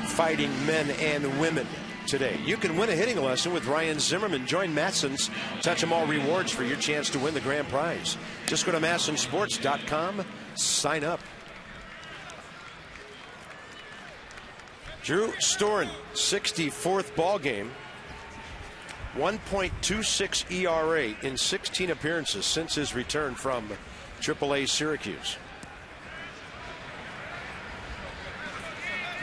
Speaker 1: fighting men and women today. You can win a hitting lesson with Ryan Zimmerman. Join Matson's Touch 'em All rewards for your chance to win the grand prize. Just go to MassonSports.com, sign up. Drew Storm, 64th ball game. 1.26 ERA in 16 appearances since his return from AAA Syracuse.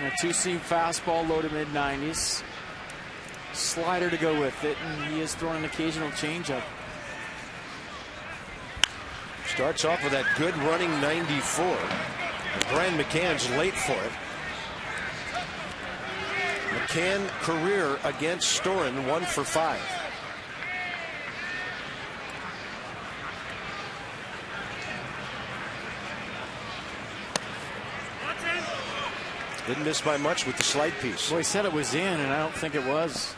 Speaker 2: A 2-seam fastball, low to mid-90s. Slider to go with it, and he is throwing an occasional changeup.
Speaker 1: Starts off with that good running 94. And Brian McCann's late for it. McCann career against Storen 1 for 5. Didn't miss by much with the slide piece.
Speaker 2: Well, he said it was in, and I don't think it was.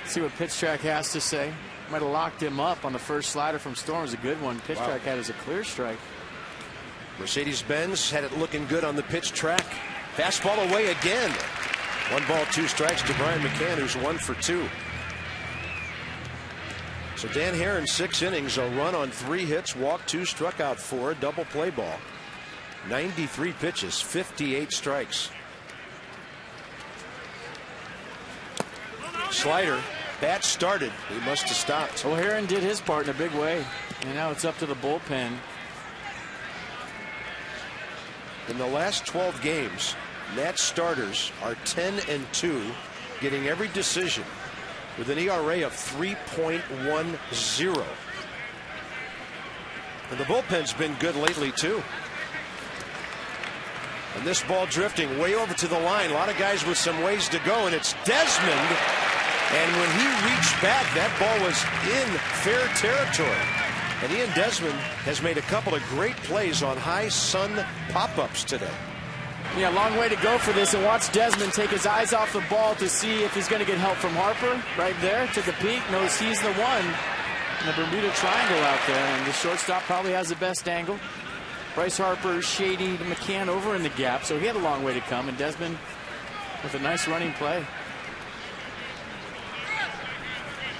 Speaker 2: Let's see what Pitch Track has to say. Might have locked him up on the first slider from Storm. It was a good one. Pitch Track had as a clear strike.
Speaker 1: Mercedes-Benz had it looking good on the Pitch Track. Fastball away again. 1 ball, 2 strikes to Brian McCann, who's 1 for 2. So Dan Hare in 6 innings, a run on 3 hits, walked 2, struck out 4, double play ball. 93 pitches, 58 strikes. Slider, bat started. He must have stopped.
Speaker 2: Well, Heron did his part in a big way, and now it's up to the bullpen.
Speaker 1: In the last 12 games, Nats starters are 10-2, getting every decision with an ERA of 3.10. And the bullpen's been good lately, too. And this ball drifting way over to the line. A lot of guys with some ways to go, and it's Desmond. And when he reached back, that ball was in fair territory. And Ian Desmond has made a couple of great plays on high sun pop-ups today.
Speaker 2: Yeah, long way to go for this. And watch Desmond take his eyes off the ball to see if he's going to get help from Harper. Right there, took a peek, knows he's the one. And the Bermuda Triangle out there, and the shortstop probably has the best angle. Bryce Harper, Shady, McCann over in the gap, so he had a long way to come. And Desmond with a nice running play.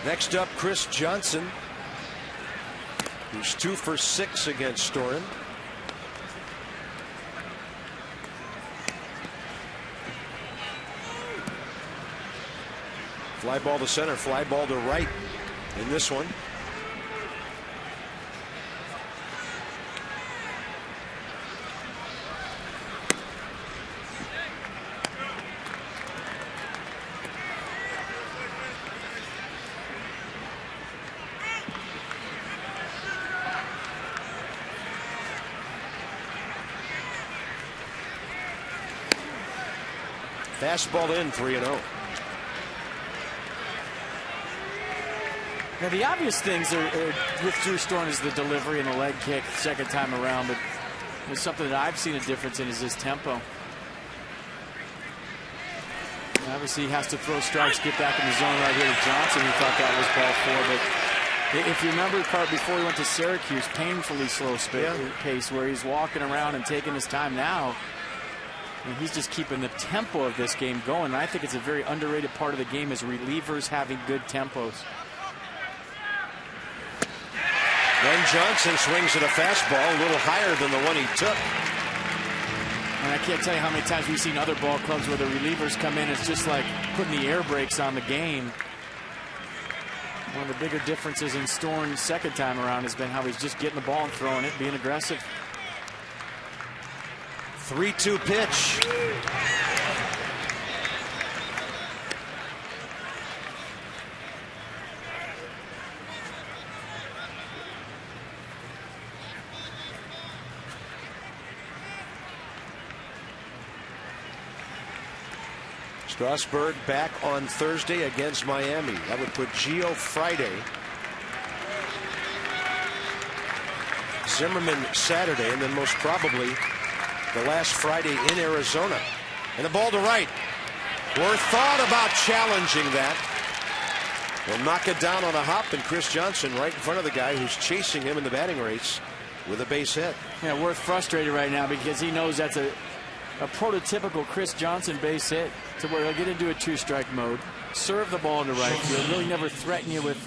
Speaker 1: Next up, Chris Johnson, who's 2 for 6 against Storen. Fly ball to center, fly ball to right in this one. Fastball in, 3-0.
Speaker 2: Now, the obvious things are with Drew Storen is the delivery and the leg kick second time around, but there's something that I've seen a difference in is his tempo. And obviously, he has to throw strikes, get back in the zone right here to Johnson, who thought that was ball 4. But if you remember the part before he went to Syracuse, painfully slow pace, where he's walking around and taking his time now. And he's just keeping the tempo of this game going. And I think it's a very underrated part of the game is relievers having good tempos.
Speaker 1: Then Johnson swings at a fastball a little higher than the one he took.
Speaker 2: And I can't tell you how many times we've seen other ball clubs where the relievers come in. It's just like putting the air brakes on the game. One of the bigger differences in Storen's second time around has been how he's just getting the ball and throwing it, being aggressive.
Speaker 1: 3-2 pitch. Strasburg back on Thursday against Miami. That would put Gio Friday. Zimmerman Saturday, and then most probably the last Friday in Arizona. And the ball to right. Worth thought about challenging that. Will knock it down on a hop, and Chris Johnson right in front of the guy who's chasing him in the batting race with a base hit.
Speaker 2: Yeah, Worth frustrated right now because he knows that's a prototypical Chris Johnson base hit to where he'll get into a 2-strike mode, serve the ball into right field, really never threaten you with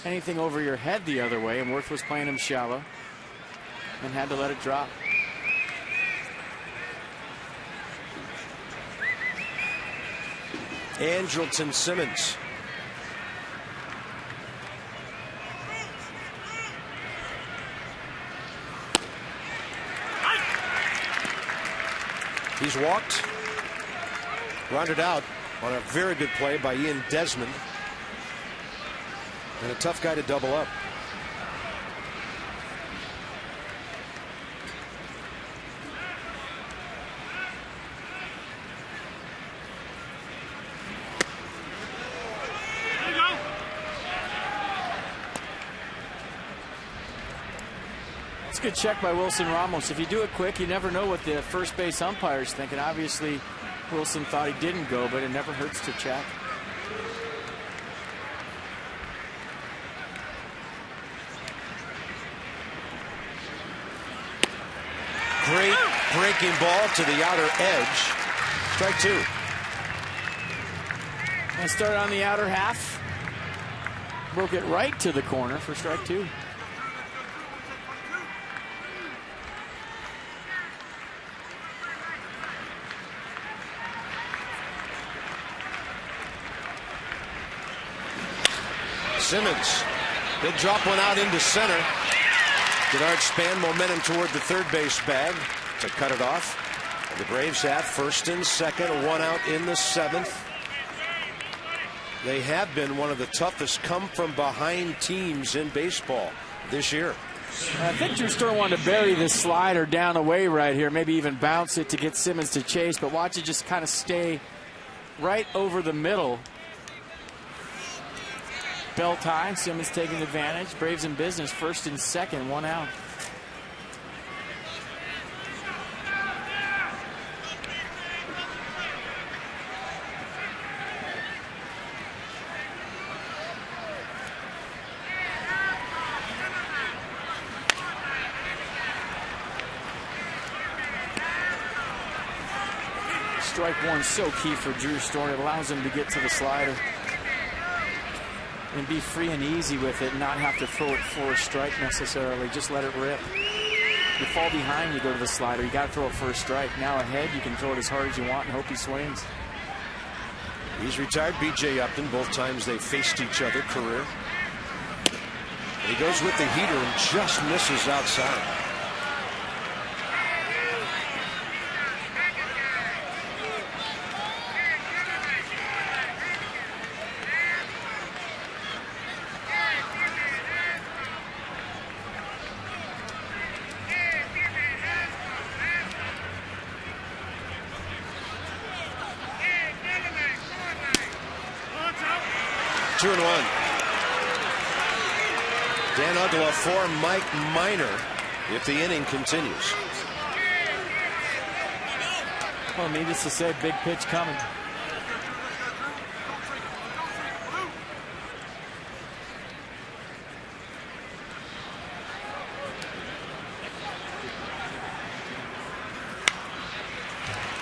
Speaker 2: anything over your head the other way, and Worth was playing him shallow and had to let it drop.
Speaker 1: Andrelton Simmons. He's walked, grounded out on a very good play by Ian Desmond. And a tough guy to double up.
Speaker 2: It's a good check by Wilson Ramos. If you do it quick, you never know what the first base umpire's thinking. Obviously, Wilson thought he didn't go, but it never hurts to check.
Speaker 1: Great breaking ball to the outer edge. Strike two.
Speaker 2: And started on the outer half. Broke it right to the corner for strike two.
Speaker 1: Simmons, he'll drop one out into center. Denard Span momentum toward the third base bag to cut it off. And the Braves have first and second, one out in the seventh. They have been one of the toughest come from behind teams in baseball this year.
Speaker 2: I think Drew Stern wanted to bury this slider down away right here, maybe even bounce it to get Simmons to chase, but watch it just kind of stay right over the middle. Bell time, Simmons taking advantage. Braves in business, first and second, one out. Strike one so key for Drew Stern. It allows him to get to the slider and be free and easy with it and not have to throw it for a strike necessarily. Just let it rip. You fall behind, you go to the slider. You got to throw it for a strike. Now ahead, you can throw it as hard as you want and hope he swings.
Speaker 1: He's retired B.J. Upton. Both times they faced each other career. And he goes with the heater and just misses outside. Two and one. Dan Uggla for Mike Minor if the inning continues.
Speaker 2: Well, needless to say, big pitch coming.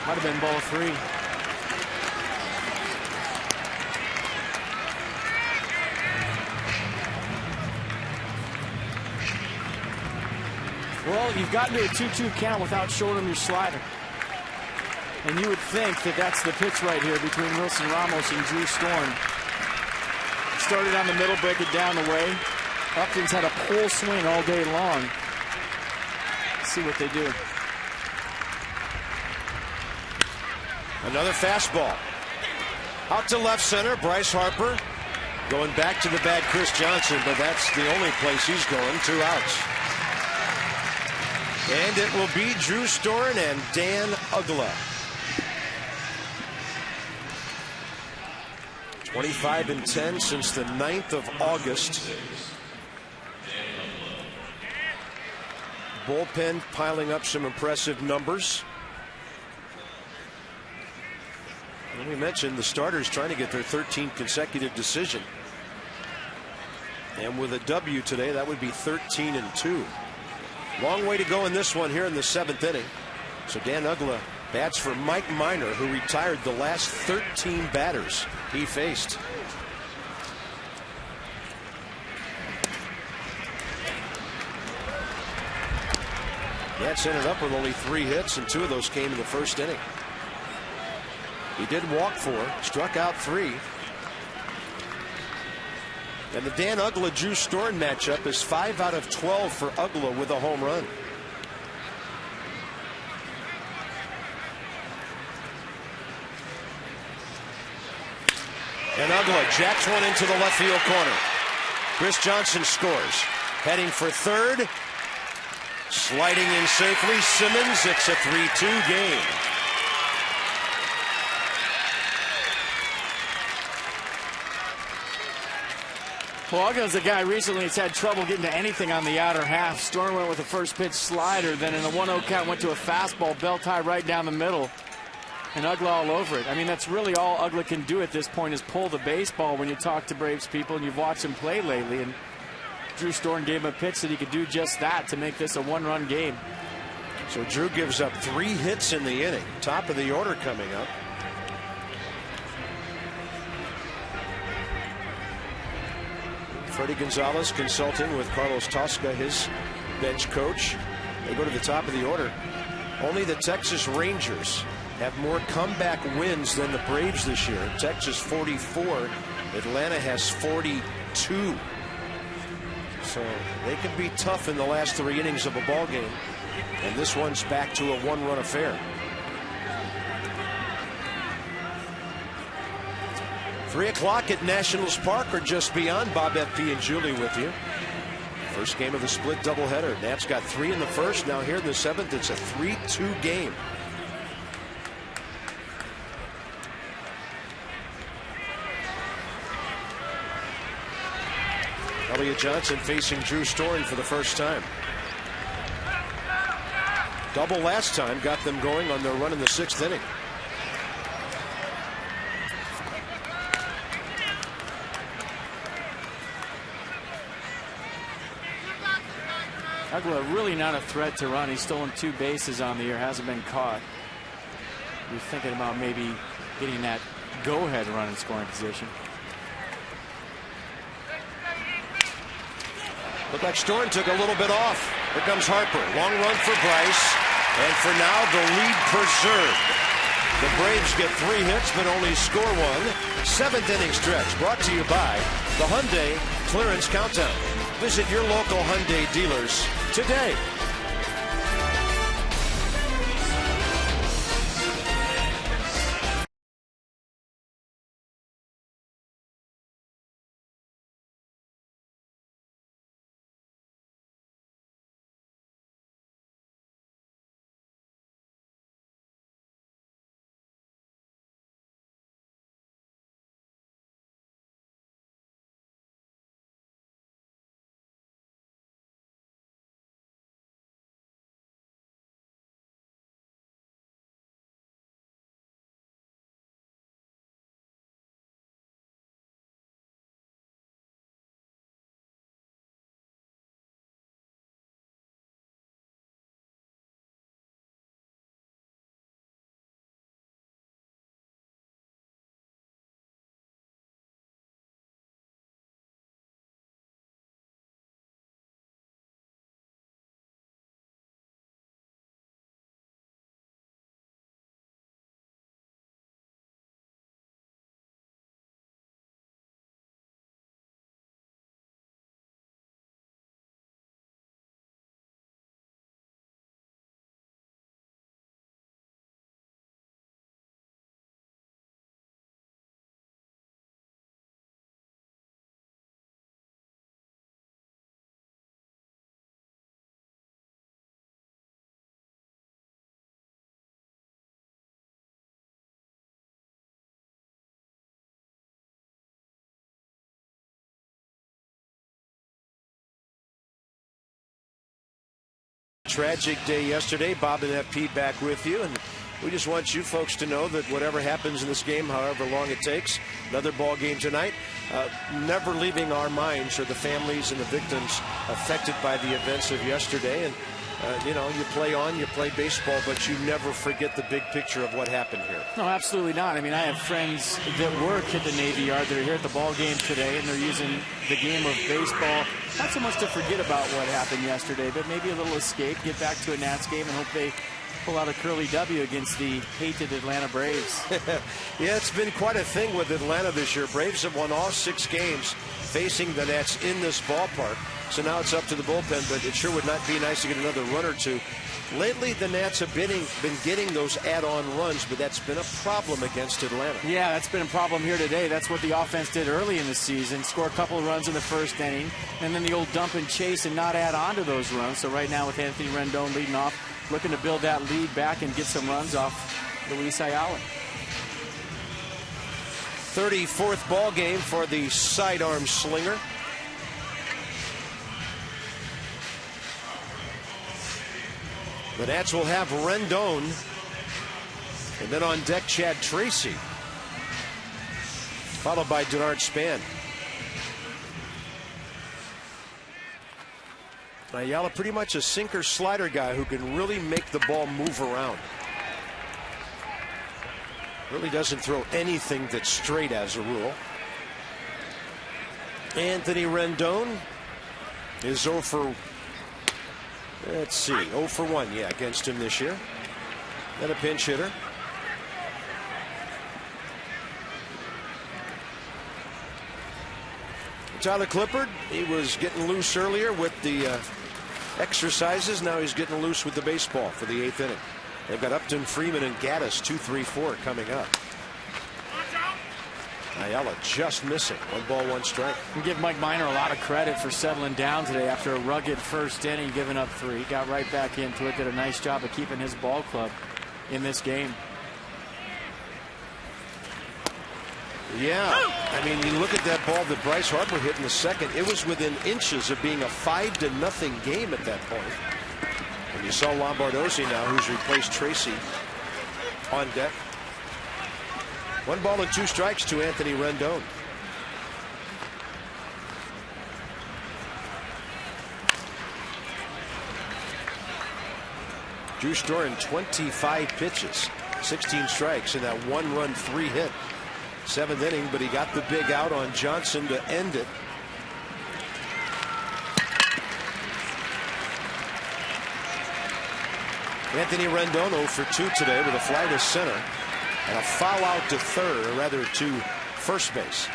Speaker 2: Might have been ball three. Well, you've gotten to a 2-2 count without showing him your slider. And you would think that that's the pitch right here between Wilson Ramos and Drew Stern. Started on the middle, break it down the way. Upton's had a pull swing all day long. Let's see what they do.
Speaker 1: Another fastball. Out to left center, Bryce Harper. Going back to the bag, Chris Johnson, but that's the only place he's going. 2 outs. And it will be Drew Stern and Dan Uggla. 25-10 since the 9th of August. Bullpen piling up some impressive numbers. And we mentioned the starters trying to get their 13th consecutive decision. And with a W today, that would be 13-2. Long way to go in this one here in the 7th inning. So Dan Uggla bats for Mike Minor, who retired the last 13 batters he faced. Nats ended up with only 3 hits, and 2 of those came in the first inning. He did walk 4, struck out 3. And the Dan Uggla-Drew Stern matchup is 5 out of 12 for Uggla with a home run. And Uggla jacks one into the left field corner. Chris Johnson scores. Heading for third. Sliding in safely, Simmons. It's a 3-2 game.
Speaker 2: Well, Uggla's a guy recently that's had trouble getting to anything on the outer half. Storm went with a first pitch slider, then in a 1-0 count went to a fastball, belt high right down the middle. And Uggla all over it. I mean, that's really all Uggla can do at this point is pull the baseball when you talk to Braves people, and you've watched him play lately. And Drew Storm gave him a pitch that he could do just that to make this a one-run game.
Speaker 1: So Drew gives up 3 hits in the inning. Top of the order coming up. Freddie Gonzalez consulting with Carlos Tosca, his bench coach. They go to the top of the order. Only the Texas Rangers have more comeback wins than the Braves this year. Texas 44, Atlanta has 42. So they can be tough in the last 3 innings of a ball game. And this one's back to a 1-run affair. 3 o'clock at Nationals Park or just beyond. Bob FP and Julie with you. First game of the split doubleheader. Nats got 3 in the first. Now here in the 7th, it's a 3-2 game. Elliott Johnson facing Drew Storm for the first time. Double last time got them going on their run in the 6th inning.
Speaker 2: Uggla really not a threat to run. He's stolen 2 bases on the year, hasn't been caught. You're thinking about maybe getting that go-ahead run in scoring position.
Speaker 1: Looked like Storm took a little bit off. Here comes Harper. Long run for Bryce. And for now, the lead preserved. The Braves get 3 hits, but only score 1. 7th inning stretch brought to you by the Hyundai Clearance Countdown. Visit your local Hyundai dealers today. Tragic day yesterday. Bob and FP back with you, and we just want you folks to know that whatever happens in this game, however long it takes, another ball game tonight, never leaving our minds are the families and the victims affected by the events of yesterday. And you know, you play on, you play baseball, but you never forget the big picture of what happened here.
Speaker 2: No, absolutely not. I mean, I have friends that work at the Navy Yard that are here at the ball game today, and they're using the game of baseball not so much to forget about what happened yesterday, but maybe a little escape, get back to a Nats game, and hope they pull out a curly W against the hated Atlanta Braves.
Speaker 1: Yeah, it's been quite a thing with Atlanta this year. Braves have won all 6 games facing the Nats in this ballpark. So now it's up to the bullpen, but it sure would not be nice to get another run or 2. Lately, the Nats have been getting those add-on runs, but that's been a problem against Atlanta.
Speaker 2: Yeah, that's been a problem here today. That's what the offense did early in the season. Score a couple of runs in the first inning, and then the old dump and chase and not add on to those runs. So right now with Anthony Rendon leading off, looking to build that lead back and get some runs off Luis Ayala.
Speaker 1: 34th ball game for the sidearm slinger. The Nats will have Rendon. And then on deck, Chad Tracy. Followed by Denard Span. Ayala pretty much a sinker slider guy who can really make the ball move around. Really doesn't throw anything that's straight as a rule. Anthony Rendon is 0 for, let's see, 0 for 1, yeah, against him this year. Then a pinch hitter. Tyler Clippard, he was getting loose earlier with the exercises. Now he's getting loose with the baseball for the 8th inning. They've got Upton, Freeman, and Gaddis 2, 3, 4 coming up. Ayala just missing. 1 ball, 1 strike.
Speaker 2: We give Mike Minor a lot of credit for settling down today after a rugged first inning, giving up 3. Got right back into it. Did a nice job of keeping his ball club in this game.
Speaker 1: Yeah, I mean, you look at that ball that Bryce Harper hit in the second. It was within inches of being a 5-0 game at that point. And you saw Lombardozzi now, who's replaced Tracy, on deck. 1 ball and 2 strikes to Anthony Rendon. Drew Storen, 25 pitches, 16 strikes in that 1-run 3-hit. 7th inning, but he got the big out on Johnson to end it. Anthony Rendon 0 for 2 today with a fly to center and a foul out to third, or rather to first base.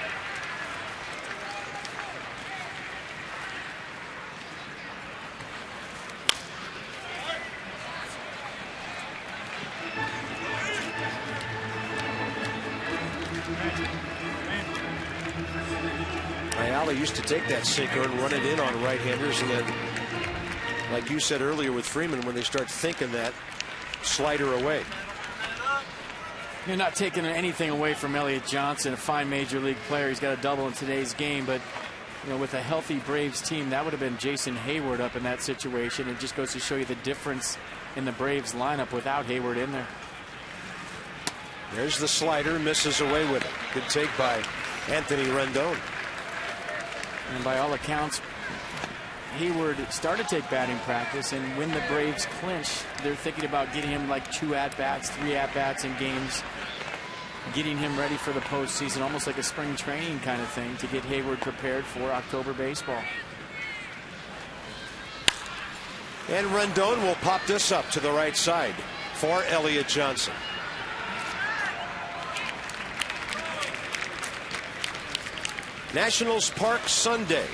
Speaker 1: Ayala used to take that sinker and run it in on right-handers, and then, like you said earlier with Freeman, when they start thinking that, slider away.
Speaker 2: You're not taking anything away from Elliott Johnson, a fine major league player. He's got a double in today's game, but you know, with a healthy Braves team, that would have been Jason Hayward up in that situation. It just goes to show you the difference in the Braves lineup without Hayward in there.
Speaker 1: There's the slider, misses away with it. Good take by Anthony Rendon.
Speaker 2: And by all accounts, Hayward started to take batting practice, and when the Braves clinch, they're thinking about getting him like 2 at-bats, 3 at-bats in games, getting him ready for the postseason, almost like a spring training kind of thing to get Hayward prepared for October baseball.
Speaker 1: And Rendon will pop this up to the right side for Elliott Johnson. Nationals Park Sunday,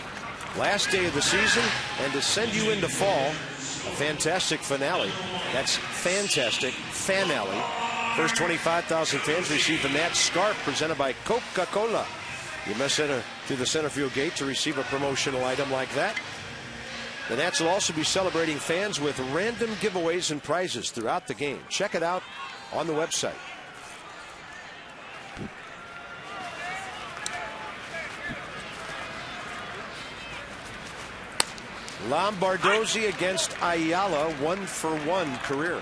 Speaker 1: last day of the season, and to send you into fall, a fantastic finale. That's fantastic finale. First 25,000 fans receive a Nats scarf presented by Coca-Cola. You must enter through the center field gate to receive a promotional item like that. The Nats will also be celebrating fans with random giveaways and prizes throughout the game. Check it out on the website. Lombardozzi against Ayala, 1 for 1 career.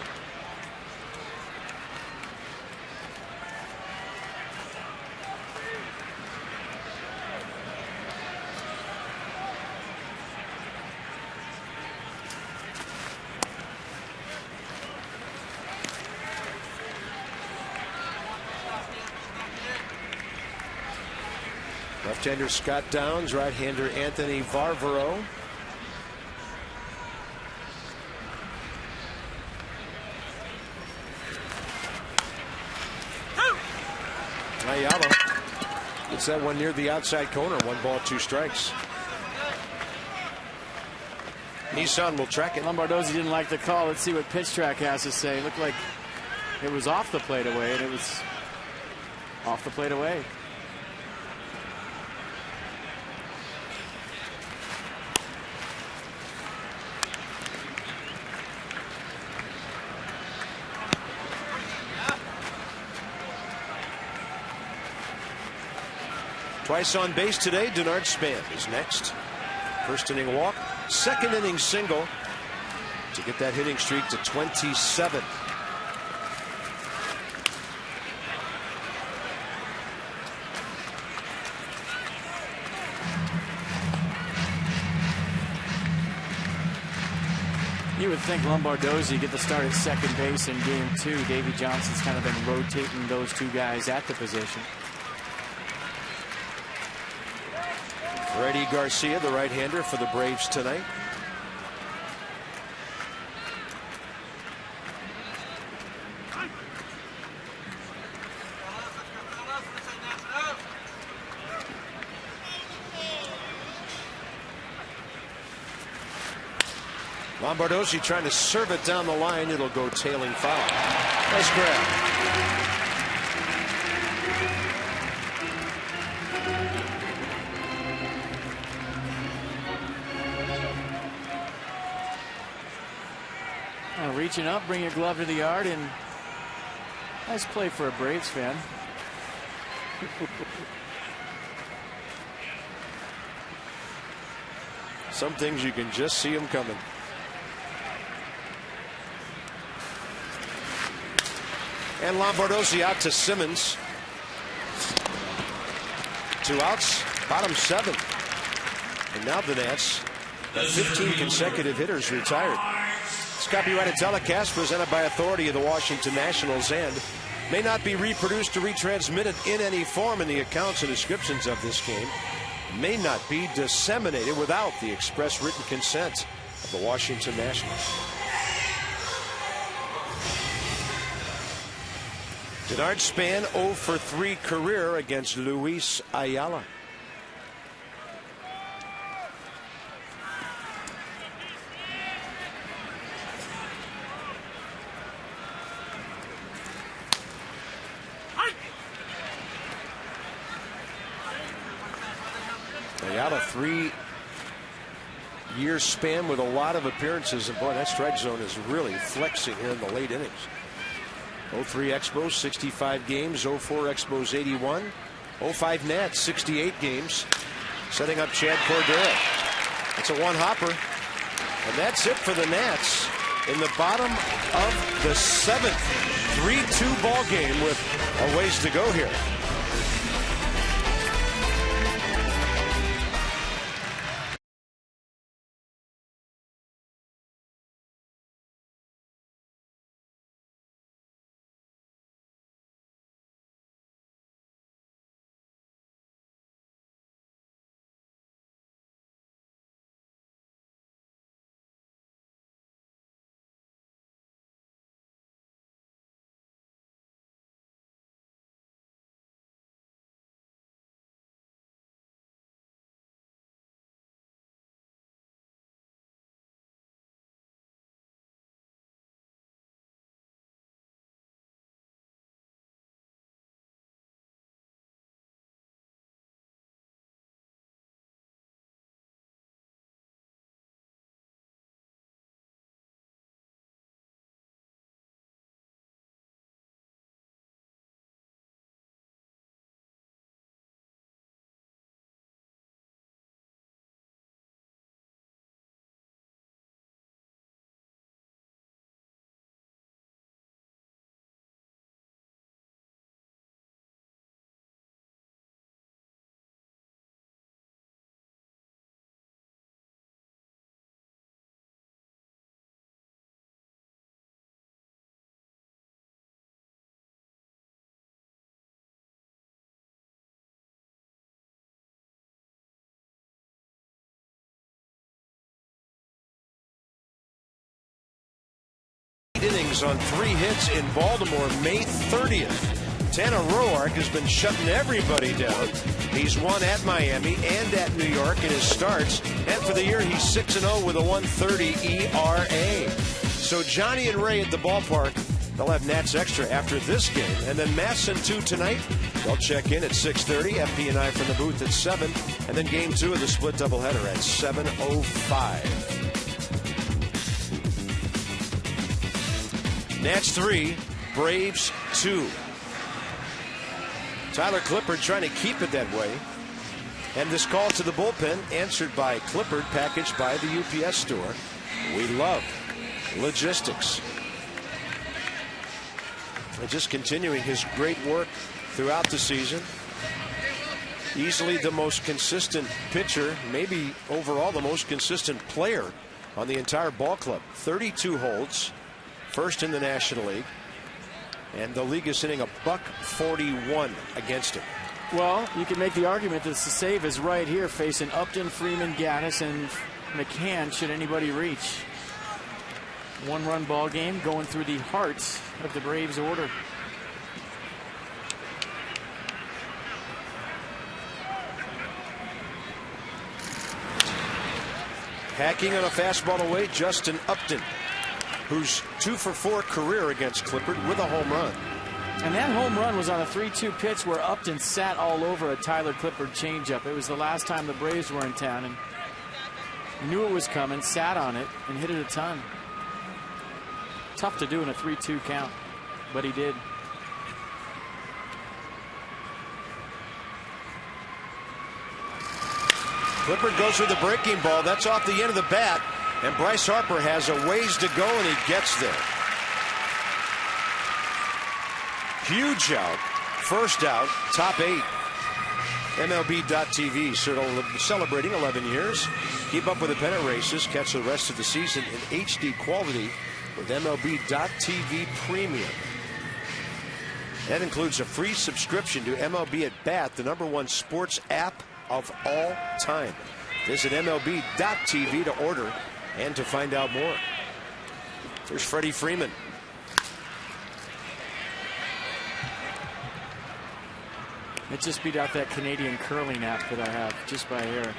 Speaker 1: Left-hander Scott Downs, right-hander Anthony Varvaro. Ayala gets that one near the outside corner. 1 ball, 2 strikes. Nissan will track it.
Speaker 2: Lombardozzi didn't like the call. Let's see what pitch track has to say. It looked like it was off the plate away, and it was off the plate away.
Speaker 1: Twice on base today. Denard Span is next. First inning walk, second inning single. to get that hitting streak to 27.
Speaker 2: You would think Lombardozzi get the start at second base in game 2. Davey Johnson's kind of been rotating those two guys at the position.
Speaker 1: Freddie Garcia, the right-hander for the Braves tonight. Lombardozzi trying to serve it down the line. It'll go tailing foul. Nice grab.
Speaker 2: Reaching up, bring your glove to the yard, and nice play for a Braves fan.
Speaker 1: Some things you can just see them coming. And Lombardozzi out to Simmons. 2 outs, bottom 7. And now the Nats have 15 consecutive hitters retired. This copyrighted telecast presented by authority of the Washington Nationals and may not be reproduced or retransmitted in any form, in the accounts and descriptions of this game may not be disseminated without the express written consent of the Washington Nationals. Denard Span 0 for 3 career against Luis Ayala. Ayala 3-year span with a lot of appearances, and boy, that strike zone is really flexing here in the late innings. 03 Expos, 65 games. 04 Expos, 81. 05 Nats, 68 games. Setting up Chad Cordero. That's a one-hopper. And that's it for the Nats in the bottom of the 7th. 3-2 ball game with a ways to go here. Innings on 3 hits in Baltimore, May 30th. Tanner Roark has been shutting everybody down. He's won at Miami and at New York in his starts. And for the year, he's 6-0 with a 1.30 ERA. So Johnny and Ray at the ballpark, they'll have Nats Extra after this game. And then Masson 2 tonight. They'll check in at 6:30. FP and I from the booth at 7. And then game 2 of the split doubleheader at 7:05. Nats 3, Braves 2. Tyler Clippard trying to keep it that way. And this call to the bullpen answered by Clippard, packaged by the UPS store. We love Logistics. And just continuing his great work throughout the season. Easily the most consistent pitcher, maybe overall the most consistent player on the entire ball club. 32 holds, first in the National League. And the league is hitting a .141 against him.
Speaker 2: Well, you can make the argument that the save is right here, facing Upton, Freeman, Gaddis, and McCann, should anybody reach. One-run ball game going through the heart of the Braves order.
Speaker 1: Hacking on a fastball away, Justin Upton, who's 2 for 4 career against Clippard with a home run.
Speaker 2: And that home run was on a 3-2 pitch where Upton sat all over a Tyler Clippard changeup. It was the last time the Braves were in town, and knew it was coming, sat on it, and hit it a ton. Tough to do in a 3-2 count, but he did.
Speaker 1: Clippard goes with the breaking ball. That's off the end of the bat. And Bryce Harper has a ways to go, and he gets there. Huge out. First out. Top 8. MLB.TV celebrating 11 years. Keep up with the pennant races. Catch the rest of the season in HD quality with MLB.TV Premium. That includes a free subscription to MLB at Bat, the #1 sports app of all time. Visit MLB.TV to order and to find out more. There's Freddie Freeman.
Speaker 2: It just beat out that Canadian curling app that I have just by hair.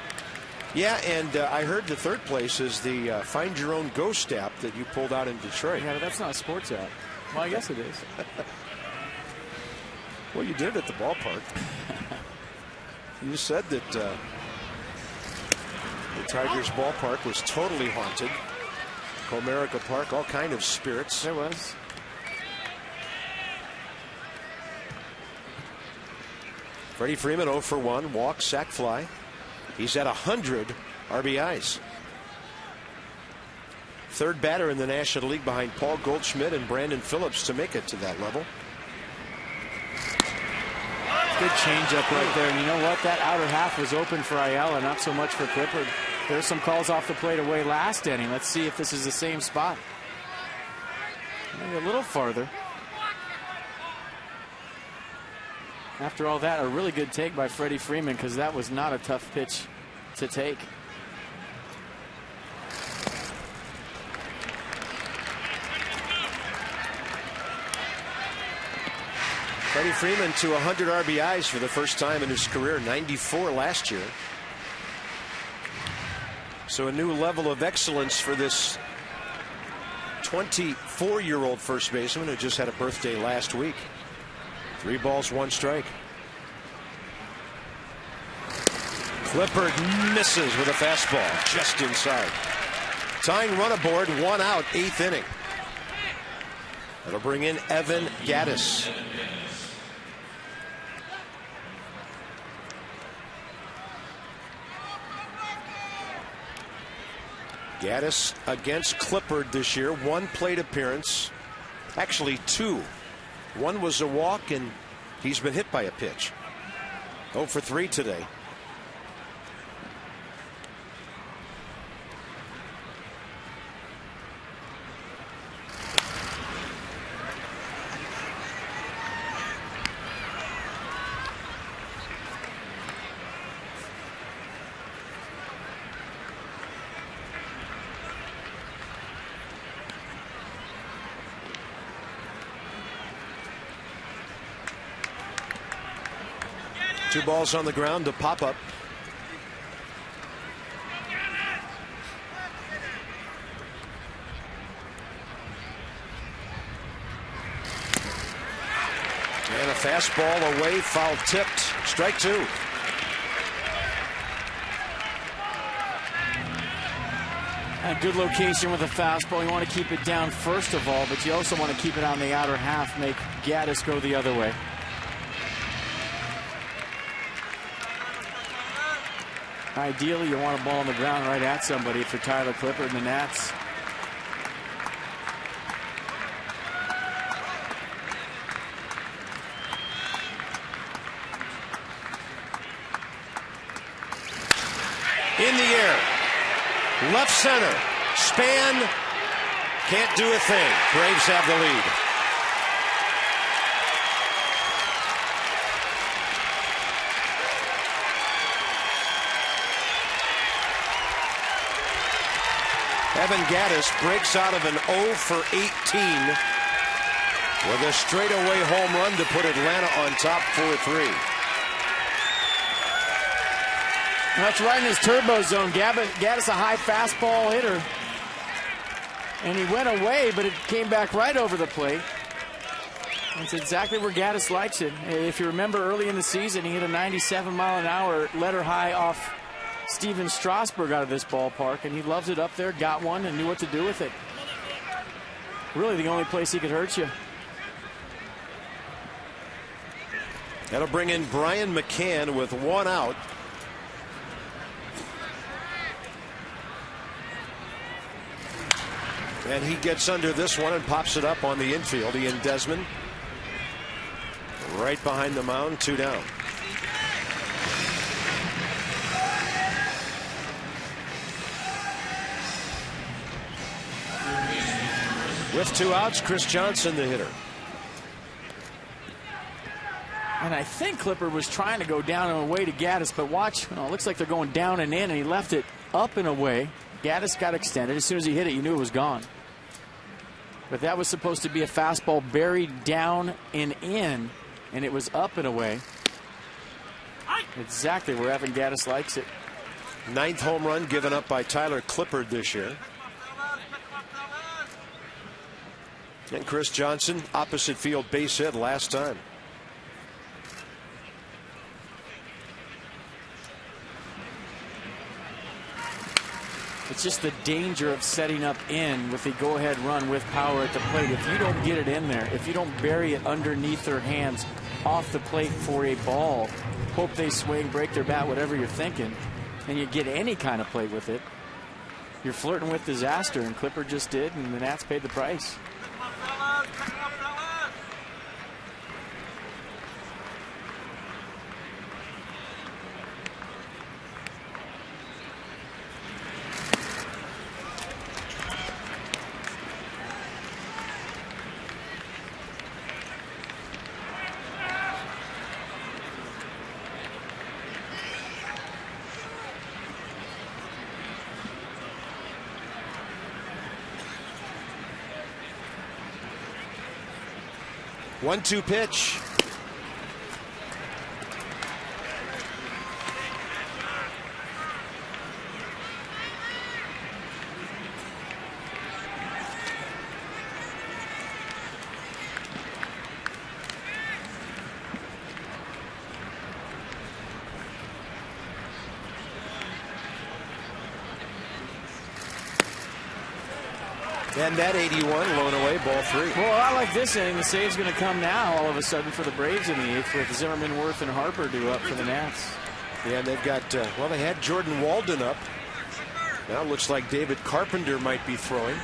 Speaker 1: Yeah, and I heard the third place is the Find Your Own Ghost app that you pulled out in Detroit.
Speaker 2: Yeah, but that's not a sports app. Well, I guess it is.
Speaker 1: Well, you did at the ballpark. You said that the Tigers ballpark was totally haunted. Comerica Park, all kind of spirits.
Speaker 2: There was.
Speaker 1: Freddie Freeman 0 for 1, walk, sac fly. He's at 100 RBIs. Third batter in the National League behind Paul Goldschmidt and Brandon Phillips to make it to that level.
Speaker 2: Good changeup right there. And you know what? That outer half was open for Ayala, not so much for Clippard. There's some calls off the plate away last inning. Let's see if this is the same spot. Maybe a little farther. After all that, a really good take by Freddie Freeman, because that was not a tough pitch to take.
Speaker 1: Freddie Freeman to 100 RBIs for the first time in his career, 94 last year. So a new level of excellence for this 24-year-old first baseman who just had a birthday last week. 3 balls, 1 strike. Clippard misses with a fastball just inside. Tying run aboard, 1 out, 8th inning. That'll bring in Evan Gaddis. Gaddis against Clippard this year, 1 plate appearance, actually 2. 1 was a walk, and he's been hit by a pitch. 0 for 3 today. Two balls on the ground to pop up. And a fastball away, foul tipped. Strike 2.
Speaker 2: A good location with a fastball. You want to keep it down first of all, but you also want to keep it on the outer half, make Gaddis go the other way. Ideally, you want a ball on the ground right at somebody for Tyler Clippard and the Nats.
Speaker 1: in the air. Left center. Span. Can't do a thing. Braves have the lead. Evan Gattis breaks out of an 0 for 18 with a straightaway home run to put Atlanta on top 4-3.
Speaker 2: That's right in his turbo zone. Gattis, a high fastball hitter. And he went away, but it came back right over the plate. That's exactly where Gattis likes it. If you remember early in the season, he hit a 97-mile-an-hour letter high off Steven Strasburg out of this ballpark, and he loves it up there, got one, and knew what to do with it. Really the only place he could hurt you.
Speaker 1: That'll bring in Brian McCann with one out. And he gets under this one and pops it up on the infield. Ian Desmond right behind the mound, 2 down. With 2 outs, Chris Johnson, the hitter.
Speaker 2: And I think Clipper was trying to go down and away to Gattis, but watch, it looks like they're going down and in, and he left it up and away. Gattis got extended. As soon as he hit it, you knew it was gone. But that was supposed to be a fastball buried down and in, and it was up and away. Exactly where Evan Gattis likes it.
Speaker 1: 9th home run given up by Tyler Clippard this year. And Chris Johnson, opposite field base hit last time.
Speaker 2: It's just the danger of setting up in with the go-ahead run with power at the plate. If you don't get it in there, if you don't bury it underneath their hands off the plate for a ball, hope they swing, break their bat, whatever you're thinking, and you get any kind of play with it, you're flirting with disaster, and Clipper just did, and the Nats paid the price.
Speaker 1: One-two pitch. And that 81 blown away, ball 3.
Speaker 2: Well, I like this inning. The save's going to come now all of a sudden for the Braves in the 8th with Zimmerman, Worth, and Harper due up for the Nats.
Speaker 1: Yeah, and they've got, well, they had Jordan Walden up. Now it looks like David Carpenter might be throwing.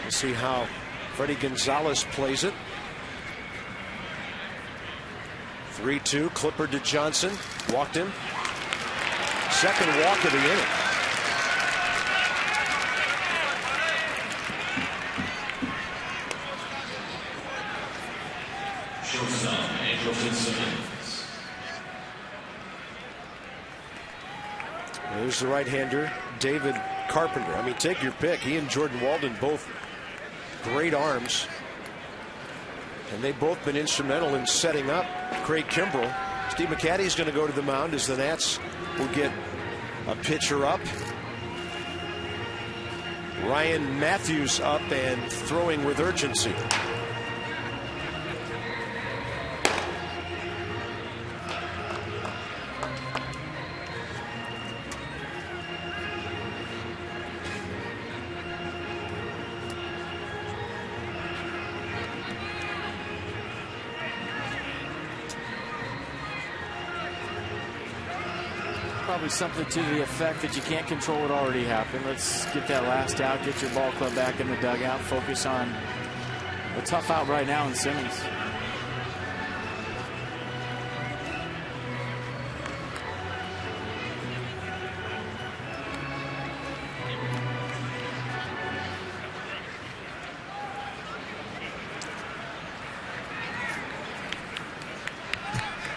Speaker 1: We'll see how Freddie Gonzalez plays it. 3-2, Clipper to Johnson. Walked him. Second walk of the inning. There's the right-hander, David Carpenter. I mean, take your pick. He and Jordan Walden both great arms. And they've both been instrumental in setting up Craig Kimbrell. Steve McCatty's going to go to the mound as the Nats will get a pitcher up. Ryan Matthews up and throwing with urgency.
Speaker 2: Probably something to the effect that you can't control what already happened. Let's get that last out, get your ball club back in the dugout, focus on a tough out right now in Simmons.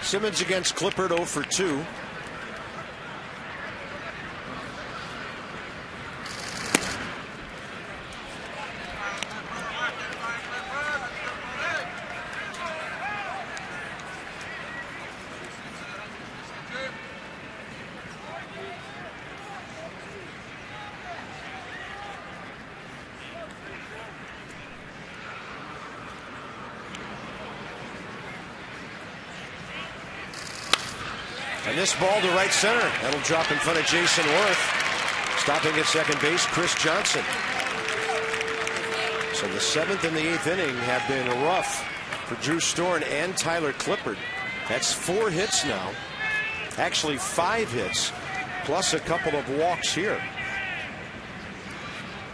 Speaker 1: Simmons against Clippard 0 for 2. And this ball to right center. That'll drop in front of Jason Worth. Stopping at second base, Chris Johnson. So the 7th and the 8th inning have been rough for Drew Storn and Tyler Clippard. That's 4 hits now. Actually 5 hits, plus a couple of walks here.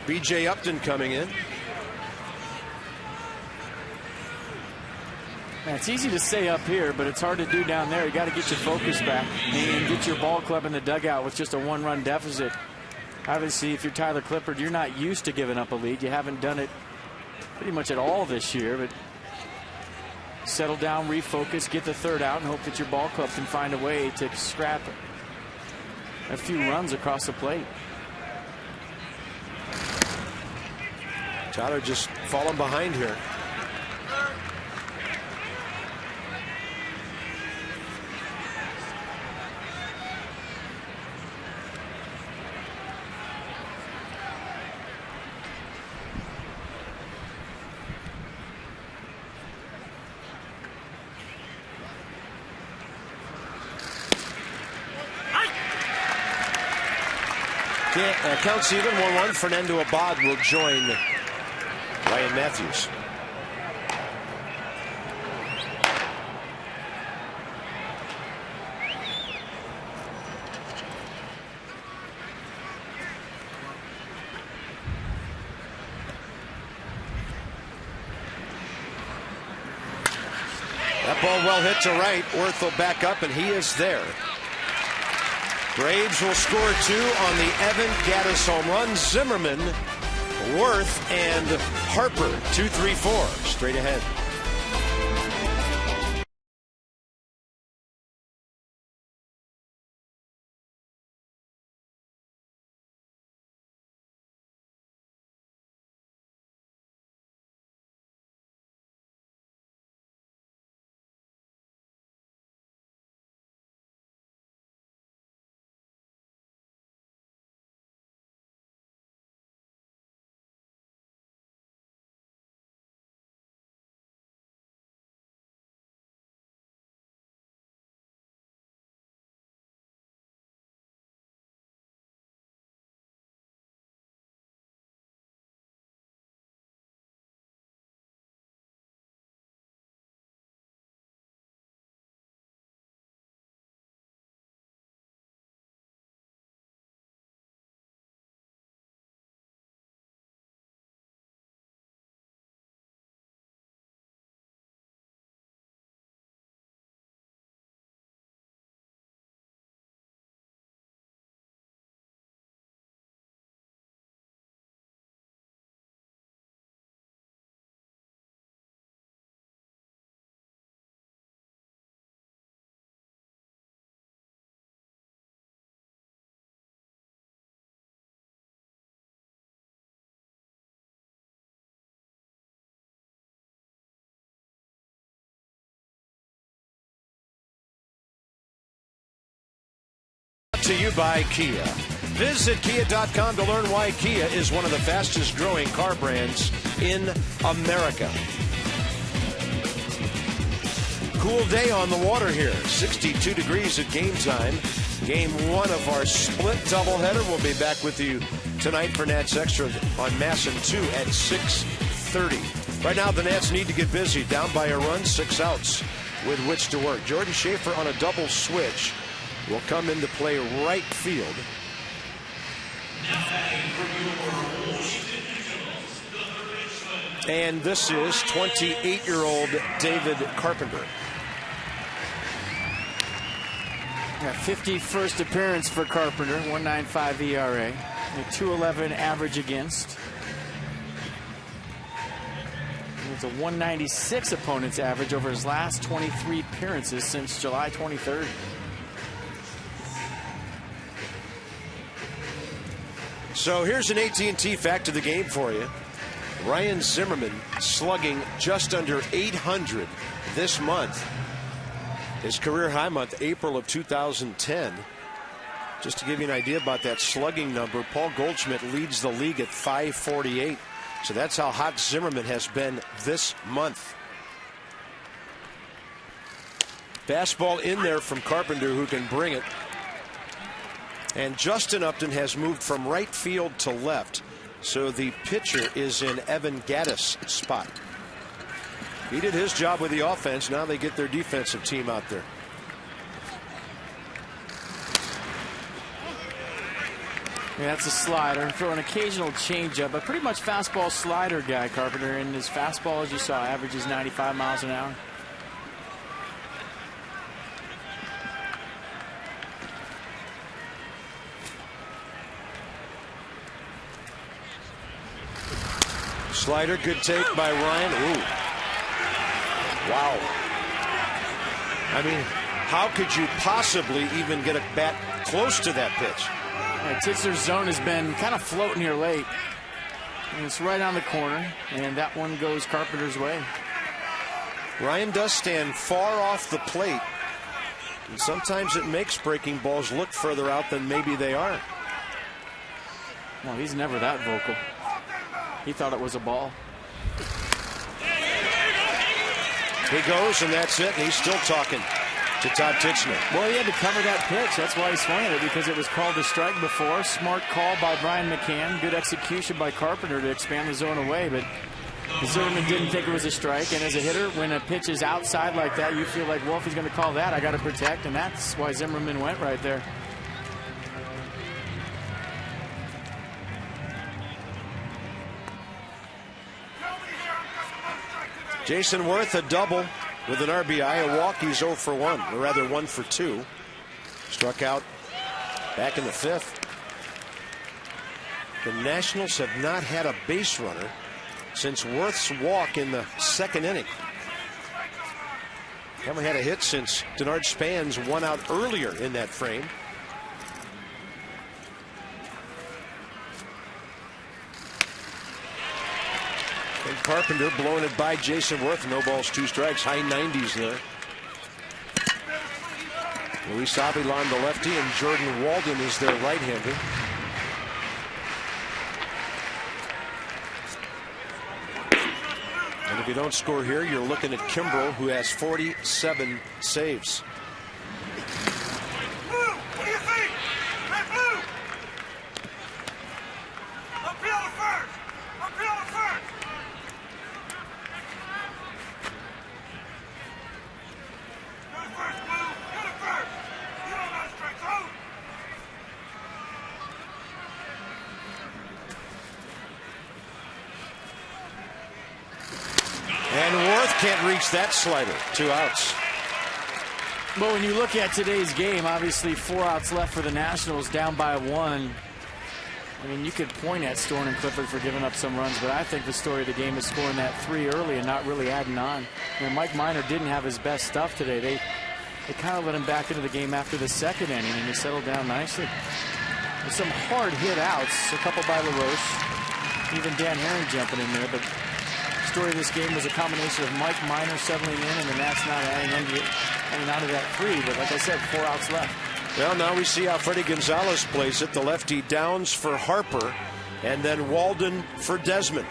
Speaker 1: B.J. Upton coming in.
Speaker 2: Man, it's easy to say up here, but it's hard to do down there. You got to get your focus back and get your ball club in the dugout with just a 1-run deficit. Obviously, if you're Tyler Clippard, you're not used to giving up a lead. You haven't done it pretty much at all this year, but settle down, refocus, get the 3rd out, and hope that your ball club can find a way to scrap a few runs across the plate.
Speaker 1: Tyler just falling behind here. Counts even, 1-1. Fernando Abad will join Ryan Matthews. That ball well hit to right. Worth will back up, and he is there. Braves will score 2 on the Evan Gattis home run. Zimmerman, Worth, and Harper. 2, 3, 4. Straight ahead. To you by Kia. Visit Kia.com to learn why Kia is one of the fastest growing car brands in America. Cool day on the water here. 62 degrees at game time. Game 1 of our split doubleheader. We'll be back with you tonight for Nats Extra on Masson 2 at 6:30. Right now, the Nats need to get busy. Down by a run, 6 outs with which to work. Jordan Schaefer on a double switch will come into play right field. And this is 28-year-old David Carpenter.
Speaker 2: Yeah, 51st appearance for Carpenter, 1.95 ERA, a 2.11 average against. It's a 196 opponent's average over his last 23 appearances since July 23rd.
Speaker 1: So here's an AT&T fact of the game for you. Ryan Zimmerman slugging just under 800 this month. His career high month, April of 2010. Just to give you an idea about that slugging number, Paul Goldschmidt leads the league at 548. So that's how hot Zimmerman has been this month. Fastball in there from Carpenter, who can bring it. And Justin Upton has moved from right field to left. So the pitcher is in Evan Gaddis' spot. He did his job with the offense. Now they get their defensive team out there.
Speaker 2: Yeah, that's a slider. Throw an occasional changeup, but pretty much fastball slider guy, Carpenter. And his fastball, as you saw, averages 95 miles an hour.
Speaker 1: Slider, good take by Ryan. Ooh. Wow. I mean, how could you possibly even get a bat close to that pitch?
Speaker 2: Yeah, Titzler's zone has been kind of floating here late. And it's right on the corner, and that one goes Carpenter's way.
Speaker 1: Ryan does stand far off the plate, and sometimes it makes breaking balls look further out than maybe they are.
Speaker 2: Well, he's never that vocal. He thought it was a ball.
Speaker 1: He goes, and that's it. And he's still talking to Todd Titzner.
Speaker 2: Well, he had to cover that pitch. That's why he swung at it, because it was called a strike before. Smart call by Brian McCann. Good execution by Carpenter to expand the zone away. But Zimmerman didn't think it was a strike. And as a hitter, when a pitch is outside like that, you feel like, well, if he's going to call that, I got to protect. And that's why Zimmerman went right there.
Speaker 1: Jason Worth, a double with an RBI, a walk. He's 0 for 1, or rather 1 for 2. Struck out back in the 5th. The Nationals have not had a base runner since Worth's walk in the 2nd inning. Haven't had a hit since Denard Span's won out earlier in that frame. And Carpenter blowing it by Jason Worth. No balls, 2 strikes. High 90s there. Luis Avilan, the lefty, and Jordan Walden is their right-hander. And if you don't score here, you're looking at Kimbrel, who has 47 saves. Can't reach that slider. 2 outs.
Speaker 2: But when you look at today's game, obviously 4 outs left for the Nationals, down by 1. I mean, you could point at Storn and Clifford for giving up some runs, but I think the story of the game is scoring that 3 early and not really adding on. I mean, Mike Minor didn't have his best stuff today. They kind of let him back into the game after the 2nd inning, and he settled down nicely. There's some hard hit outs, a couple by LaRoche, even Dan Herring jumping in there, but the story of this game was a combination of Mike Minor settling in and the Nats not adding on to that 3. But like I said, 4 outs left.
Speaker 1: Well, now we see how Freddie Gonzalez plays it. The lefty Downs for Harper, and then Walden for Desmond.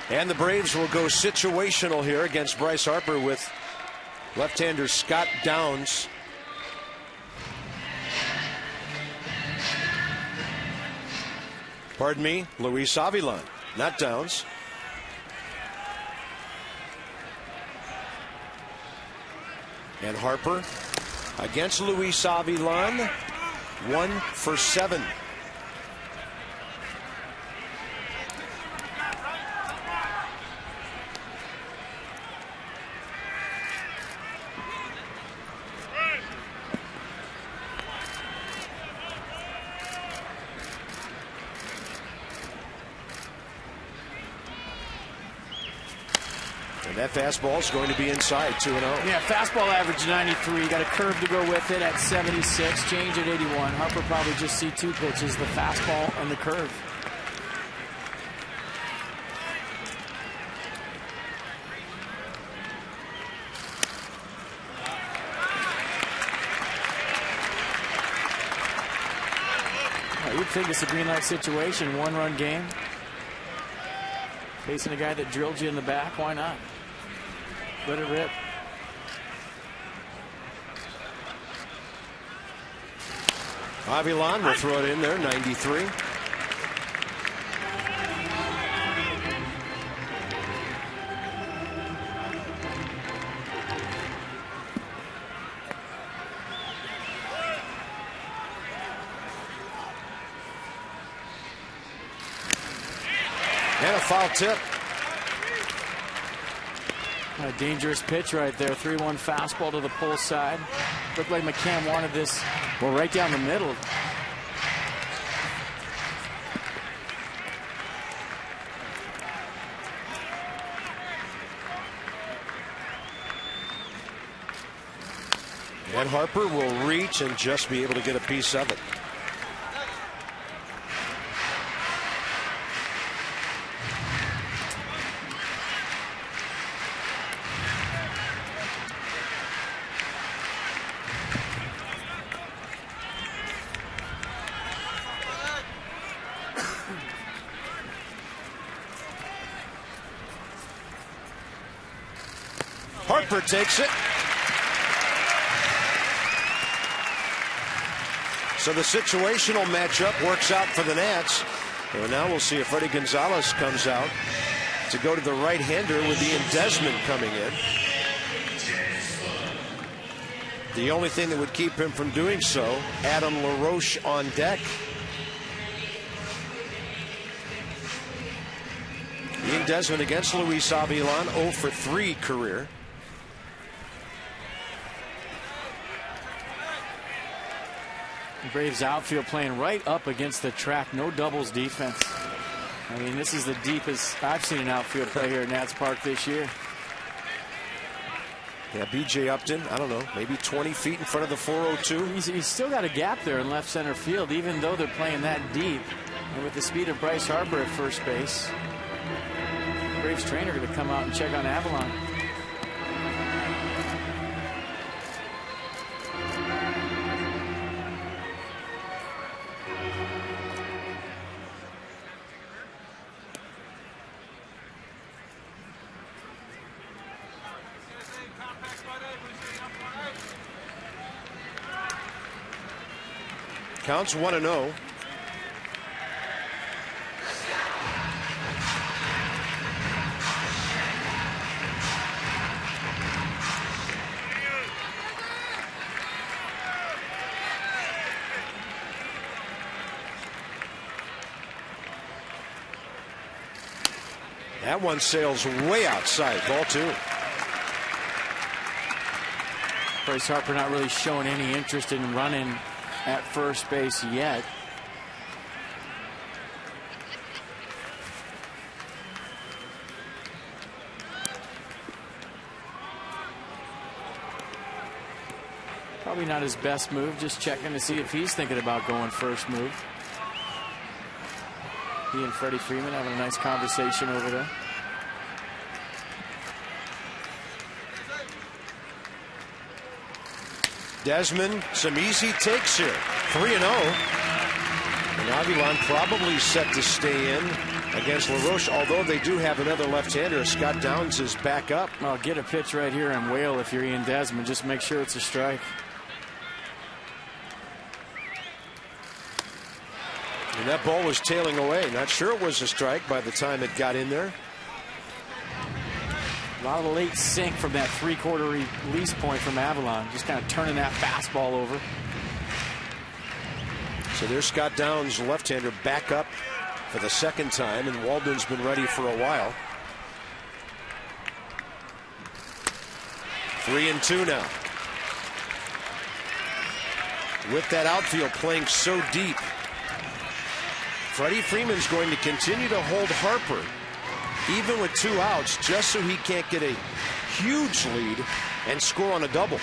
Speaker 1: And the Braves will go situational here against Bryce Harper with left-hander Scott Downs. Pardon me, Luis Avilan, not Downs. And Harper against Luis Avilan, 1 for 7. That fastball is going to be inside, 2-0.
Speaker 2: Yeah, fastball average 93. Got a curve to go with it at 76. Change at 81. Harper probably just see 2 pitches, the fastball and the curve. You'd think it's a green light situation, 1-run game. Facing a guy that drilled you in the back, why not? Let it rip.
Speaker 1: Avilan will throw it in there, 93. And a foul tip.
Speaker 2: A dangerous pitch right there. 3-1 fastball to the pull side. Looked like McCann wanted this, well, right down the middle.
Speaker 1: And Harper will reach and just be able to get a piece of it. Harper takes it. So the situational matchup works out for the Nats. And now we'll see if Freddie Gonzalez comes out to go to the right-hander with Ian Desmond coming in. The only thing that would keep him from doing so, Adam LaRoche on deck. Ian Desmond against Luis Avilan, 0 for 3 career.
Speaker 2: Braves outfield playing right up against the track. No doubles defense. I mean, this is the deepest I've seen an outfield play here at Nats Park this year.
Speaker 1: Yeah, B.J. Upton, I don't know, maybe 20 feet in front of the 402.
Speaker 2: He's still got a gap there in left center field, even though they're playing that deep. And with the speed of Bryce Harper at first base, Braves trainer going to come out and check on Avilan.
Speaker 1: Counts 1-0. That one sails way outside. Ball 2.
Speaker 2: Bryce Harper not really showing any interest in running at first base yet. Probably not his best move, just checking to see if he's thinking about going first move. He and Freddie Freeman having a nice conversation over there.
Speaker 1: Desmond, some easy takes here. 3-0. And Avilan probably set to stay in against LaRoche, although they do have another left-hander. Scott Downs is back up.
Speaker 2: Well, get a pitch right here and whale if you're Ian Desmond. Just make sure it's a strike.
Speaker 1: And that ball was tailing away. Not sure it was a strike by the time it got in there.
Speaker 2: A lot of late sink from that three-quarter release point from Avalon. Just kind of turning that fastball over.
Speaker 1: So there's Scott Downs, left-hander, back up for the second time, and Walden's been ready for a while. 3-2 now. With that outfield playing so deep, Freddie Freeman's going to continue to hold Harper, even with 2 outs, just so he can't get a huge lead and score on a double.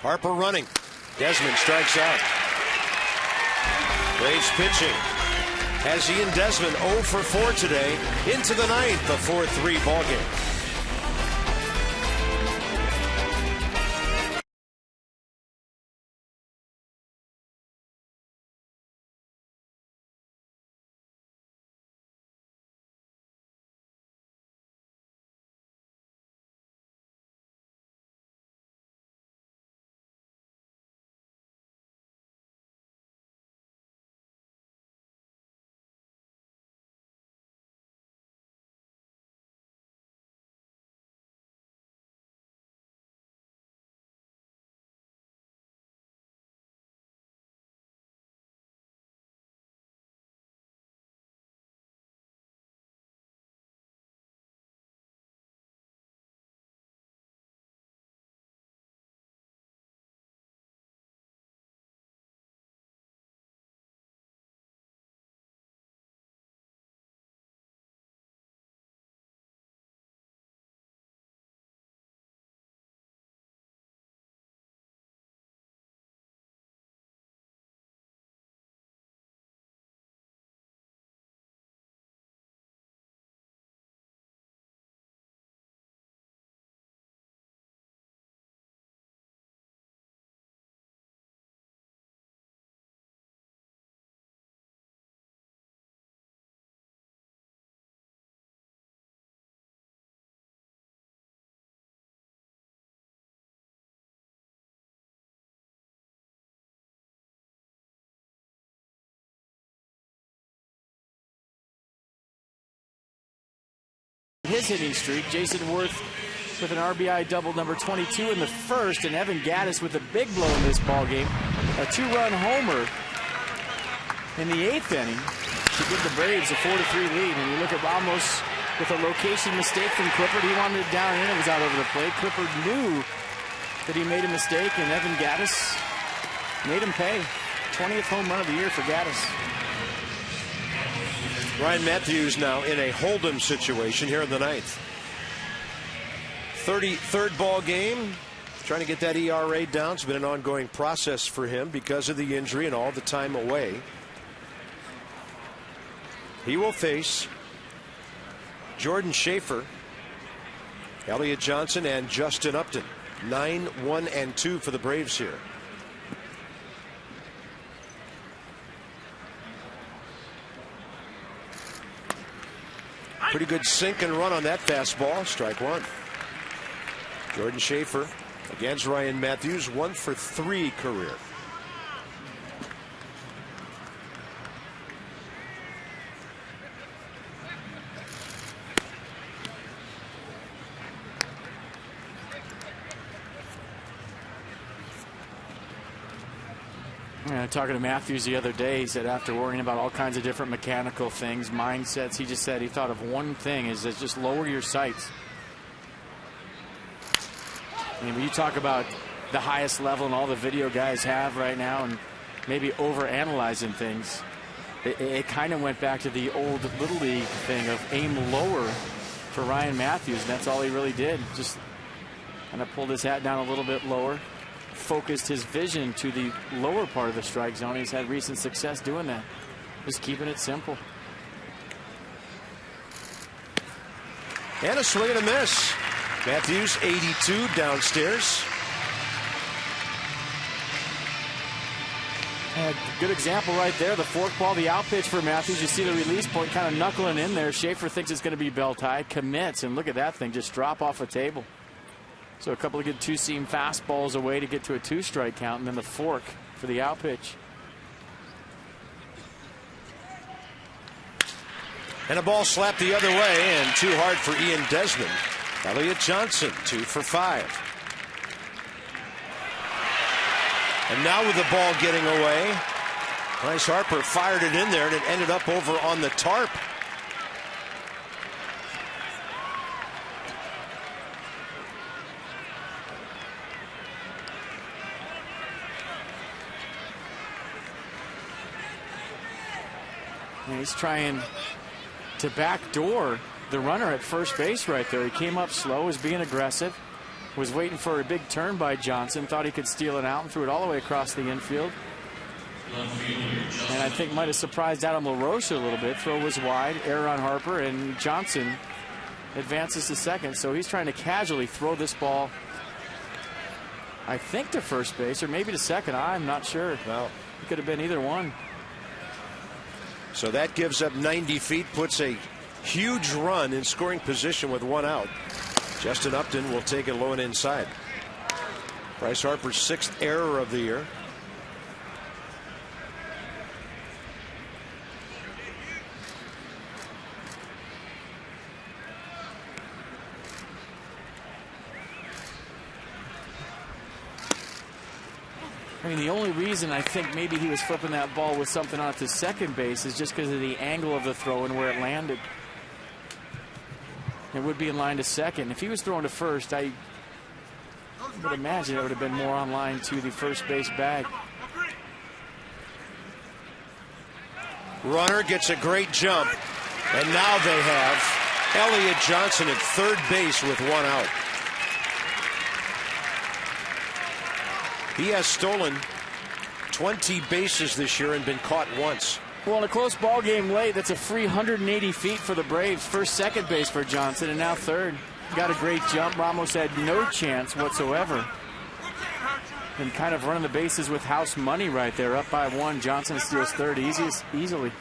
Speaker 1: Harper running. Desmond strikes out. Braves pitching has Ian Desmond 0 for 4 today into the 9th, a 4-3 ball game.
Speaker 2: His hitting streak. Jason Worth with an RBI double, number 22 in the first, and Evan Gaddis with a big blow in this ball game. A 2-run homer in the 8th inning to give the Braves a 4-3 lead. And you look at Ramos with a location mistake from Clippard. He wanted it down in, it was out over the plate. Clippard knew that he made a mistake, and Evan Gaddis made him pay. 20th home run of the year for Gaddis.
Speaker 1: Ryan Matthews now in a hold-'em situation here in the 9th. 33rd ball game. Trying to get that ERA down. It's been an ongoing process for him because of the injury and all the time away. He will face Jordan Schaefer, Elliott Johnson, and Justin Upton. 9-1-2 for the Braves here. Pretty good sink and run on that fastball. Strike one. Jordan Schaefer against Ryan Matthews, 1 for 3 career.
Speaker 2: Talking to Matthews the other day, he said after worrying about all kinds of different mechanical things, mindsets, he just said he thought of one thing, is that just lower your sights. I mean, when you talk about the highest level and all the video guys have right now and maybe over-analyzing things, it kind of went back to the old Little League thing of aim lower for Ryan Matthews, and that's all he really did. Just kind of pulled his hat down a little bit lower, focused his vision to the lower part of the strike zone. He's had recent success doing that. Just keeping it simple.
Speaker 1: And a swing and a miss. Matthews 82 downstairs.
Speaker 2: And good example right there. The fork ball, the out pitch for Matthews. You see the release point kind of knuckling in there. Schaefer thinks it's going to be belt high, commits, and look at that thing just drop off a table. So a couple of good two-seam fastballs away to get to a 2-strike count, and then the fork for the out pitch.
Speaker 1: And a ball slapped the other way, and too hard for Ian Desmond. Elliott Johnson, 2 for 5. And now with the ball getting away, Bryce Harper fired it in there, and it ended up over on the tarp.
Speaker 2: And he's trying to backdoor the runner at first base right there. He came up slow, was being aggressive. Was waiting for a big turn by Johnson, thought he could steal it out and threw it all the way across the infield. And I think might have surprised Adam LaRoche a little bit. Throw was wide, error on Harper, and Johnson advances to second. So he's trying to casually throw this ball, I think, to first base or maybe to second. I'm not sure.
Speaker 1: Well,
Speaker 2: it could have been either one.
Speaker 1: So that gives up 90 feet, puts a huge run in scoring position with 1 out. Justin Upton will take it low and inside. Bryce Harper's 6th error of the year.
Speaker 2: I mean, the only reason I think maybe he was flipping that ball with something out to second base is just because of the angle of the throw and where it landed. It would be in line to second. If he was throwing to first, I would imagine it would have been more on line to the first base bag.
Speaker 1: Runner gets a great jump, and now they have Elliott Johnson at third base with 1 out. He has stolen 20 bases this year and been caught once.
Speaker 2: Well, in a close ball game late, that's a free 180 feet for the Braves. First, second base for Johnson, and now third. Got a great jump. Ramos had no chance whatsoever. And kind of running the bases with house money right there. Up by 1. Johnson steals third easily.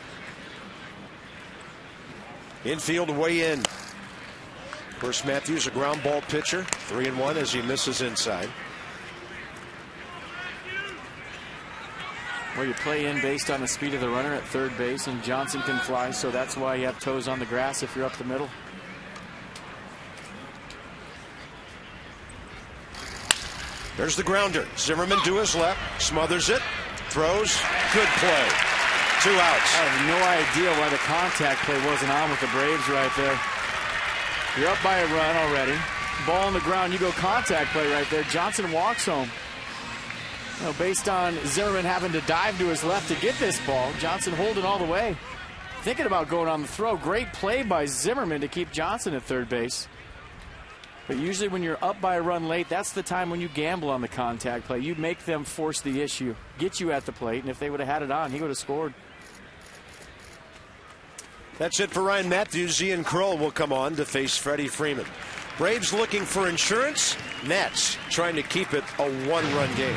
Speaker 1: Infield way in. Of course, Matthews, a ground ball pitcher. 3-1 as he misses inside.
Speaker 2: Well, you play in based on the speed of the runner at third base, and Johnson can fly, so that's why you have toes on the grass if you're up the middle.
Speaker 1: There's the grounder. Zimmerman to his left, smothers it, throws, good play. 2 outs.
Speaker 2: I have no idea why the contact play wasn't on with the Braves right there. You're up by a run already. Ball on the ground, you go contact play right there. Johnson walks home. You know, based on Zimmerman having to dive to his left to get this ball, Johnson holding all the way. Thinking about going on the throw. Great play by Zimmerman to keep Johnson at third base. But usually when you're up by a run late, that's the time when you gamble on the contact play. You make them force the issue, get you at the plate, and if they would have had it on, he would have scored.
Speaker 1: That's it for Ryan Matthews. Ian Kroll will come on to face Freddie Freeman. Braves looking for insurance. Nats trying to keep it a 1-run game.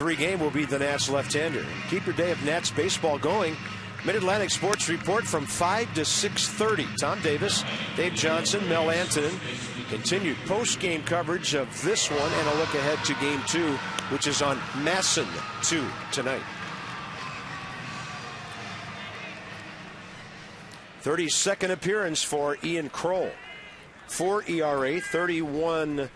Speaker 1: Game will be the Nats left-hander. Keep your day of Nats baseball going. Mid-Atlantic Sports Report from 5 to 6:30. Tom Davis, Dave Johnson, Mel Antonin. Continued post-game coverage of this one and a look ahead to Game 2, which is on Masson 2 tonight. 32nd appearance for Ian Kroll. 4 ERA, 31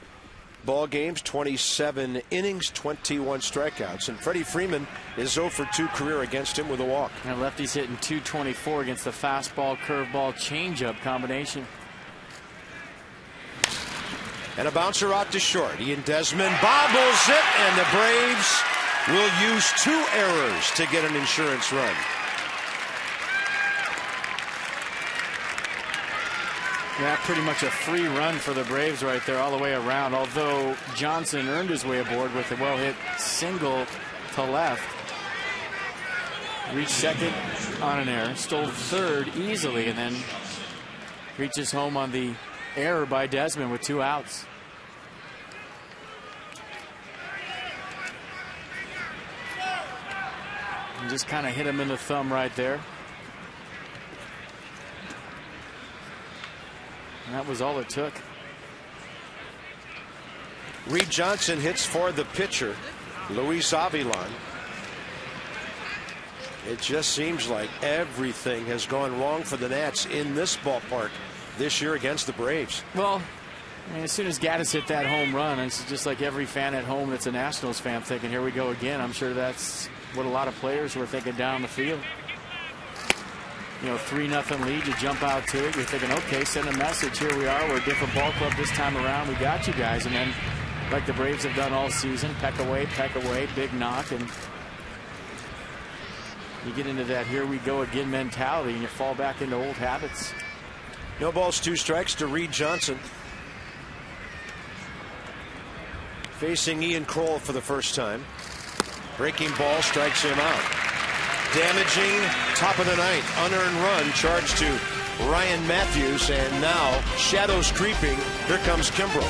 Speaker 1: ball games, 27 innings, 21 strikeouts. And Freddie Freeman is 0 for 2 career against him with a walk.
Speaker 2: And lefty's hitting .224 against the fastball, curveball, changeup combination.
Speaker 1: And a bouncer out to short. Ian Desmond bobbles it, and the Braves will use 2 errors to get an insurance run.
Speaker 2: Yeah, pretty much a free run for the Braves right there all the way around, although Johnson earned his way aboard with a well-hit single to left. Reached second on an error, stole third easily, and then reaches home on the error by Desmond with 2 outs. And just kind of hit him in the thumb right there. And that was all it took.
Speaker 1: Reed Johnson hits for the pitcher, Luis Avilan. It just seems like everything has gone wrong for the Nats in this ballpark this year against the Braves.
Speaker 2: Well, I mean, as soon as Gaddis hit that home run, it's just like every fan at home that's a Nationals fan thinking, here we go again. I'm sure that's what a lot of players were thinking down the field. You know, 3-0 lead, you jump out to it, you're thinking, okay, send a message, here we are, we're a different ball club this time around, we got you guys. And then, like the Braves have done all season, peck away, big knock, and you get into that here we go again mentality, and you fall back into old habits.
Speaker 1: No balls, 2 strikes to Reed Johnson. Facing Ian Kroll for the first time. Breaking ball strikes him out. Damaging top of the 9th, unearned run charged to Ryan Matthews, and now shadows creeping. Here comes Kimbrel.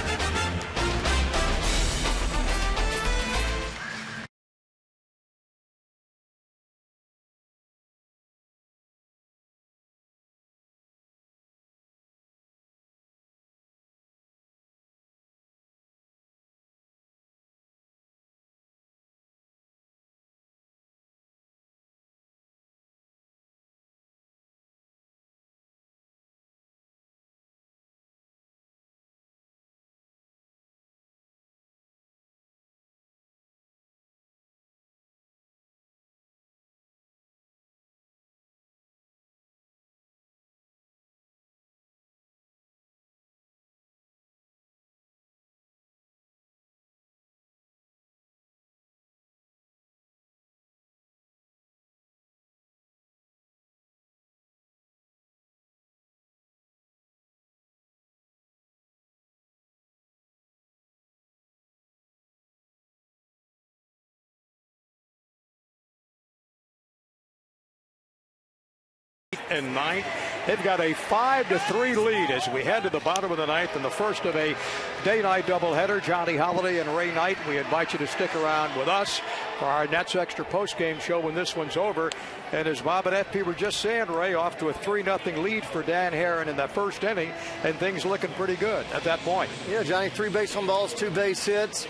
Speaker 4: And 9th. They've got a 5-3 lead as we head to the bottom of the 9th and the first of a day-night doubleheader. Johnny Holiday and Ray Knight. We invite you to stick around with us for our Nets Extra postgame show when this one's over. And as Bob and FP were just saying, Ray, off to a 3-0 lead for Dan Herron in that first inning, and things looking pretty good at that point.
Speaker 5: Yeah, Johnny, 3 base on balls, 2 base hits,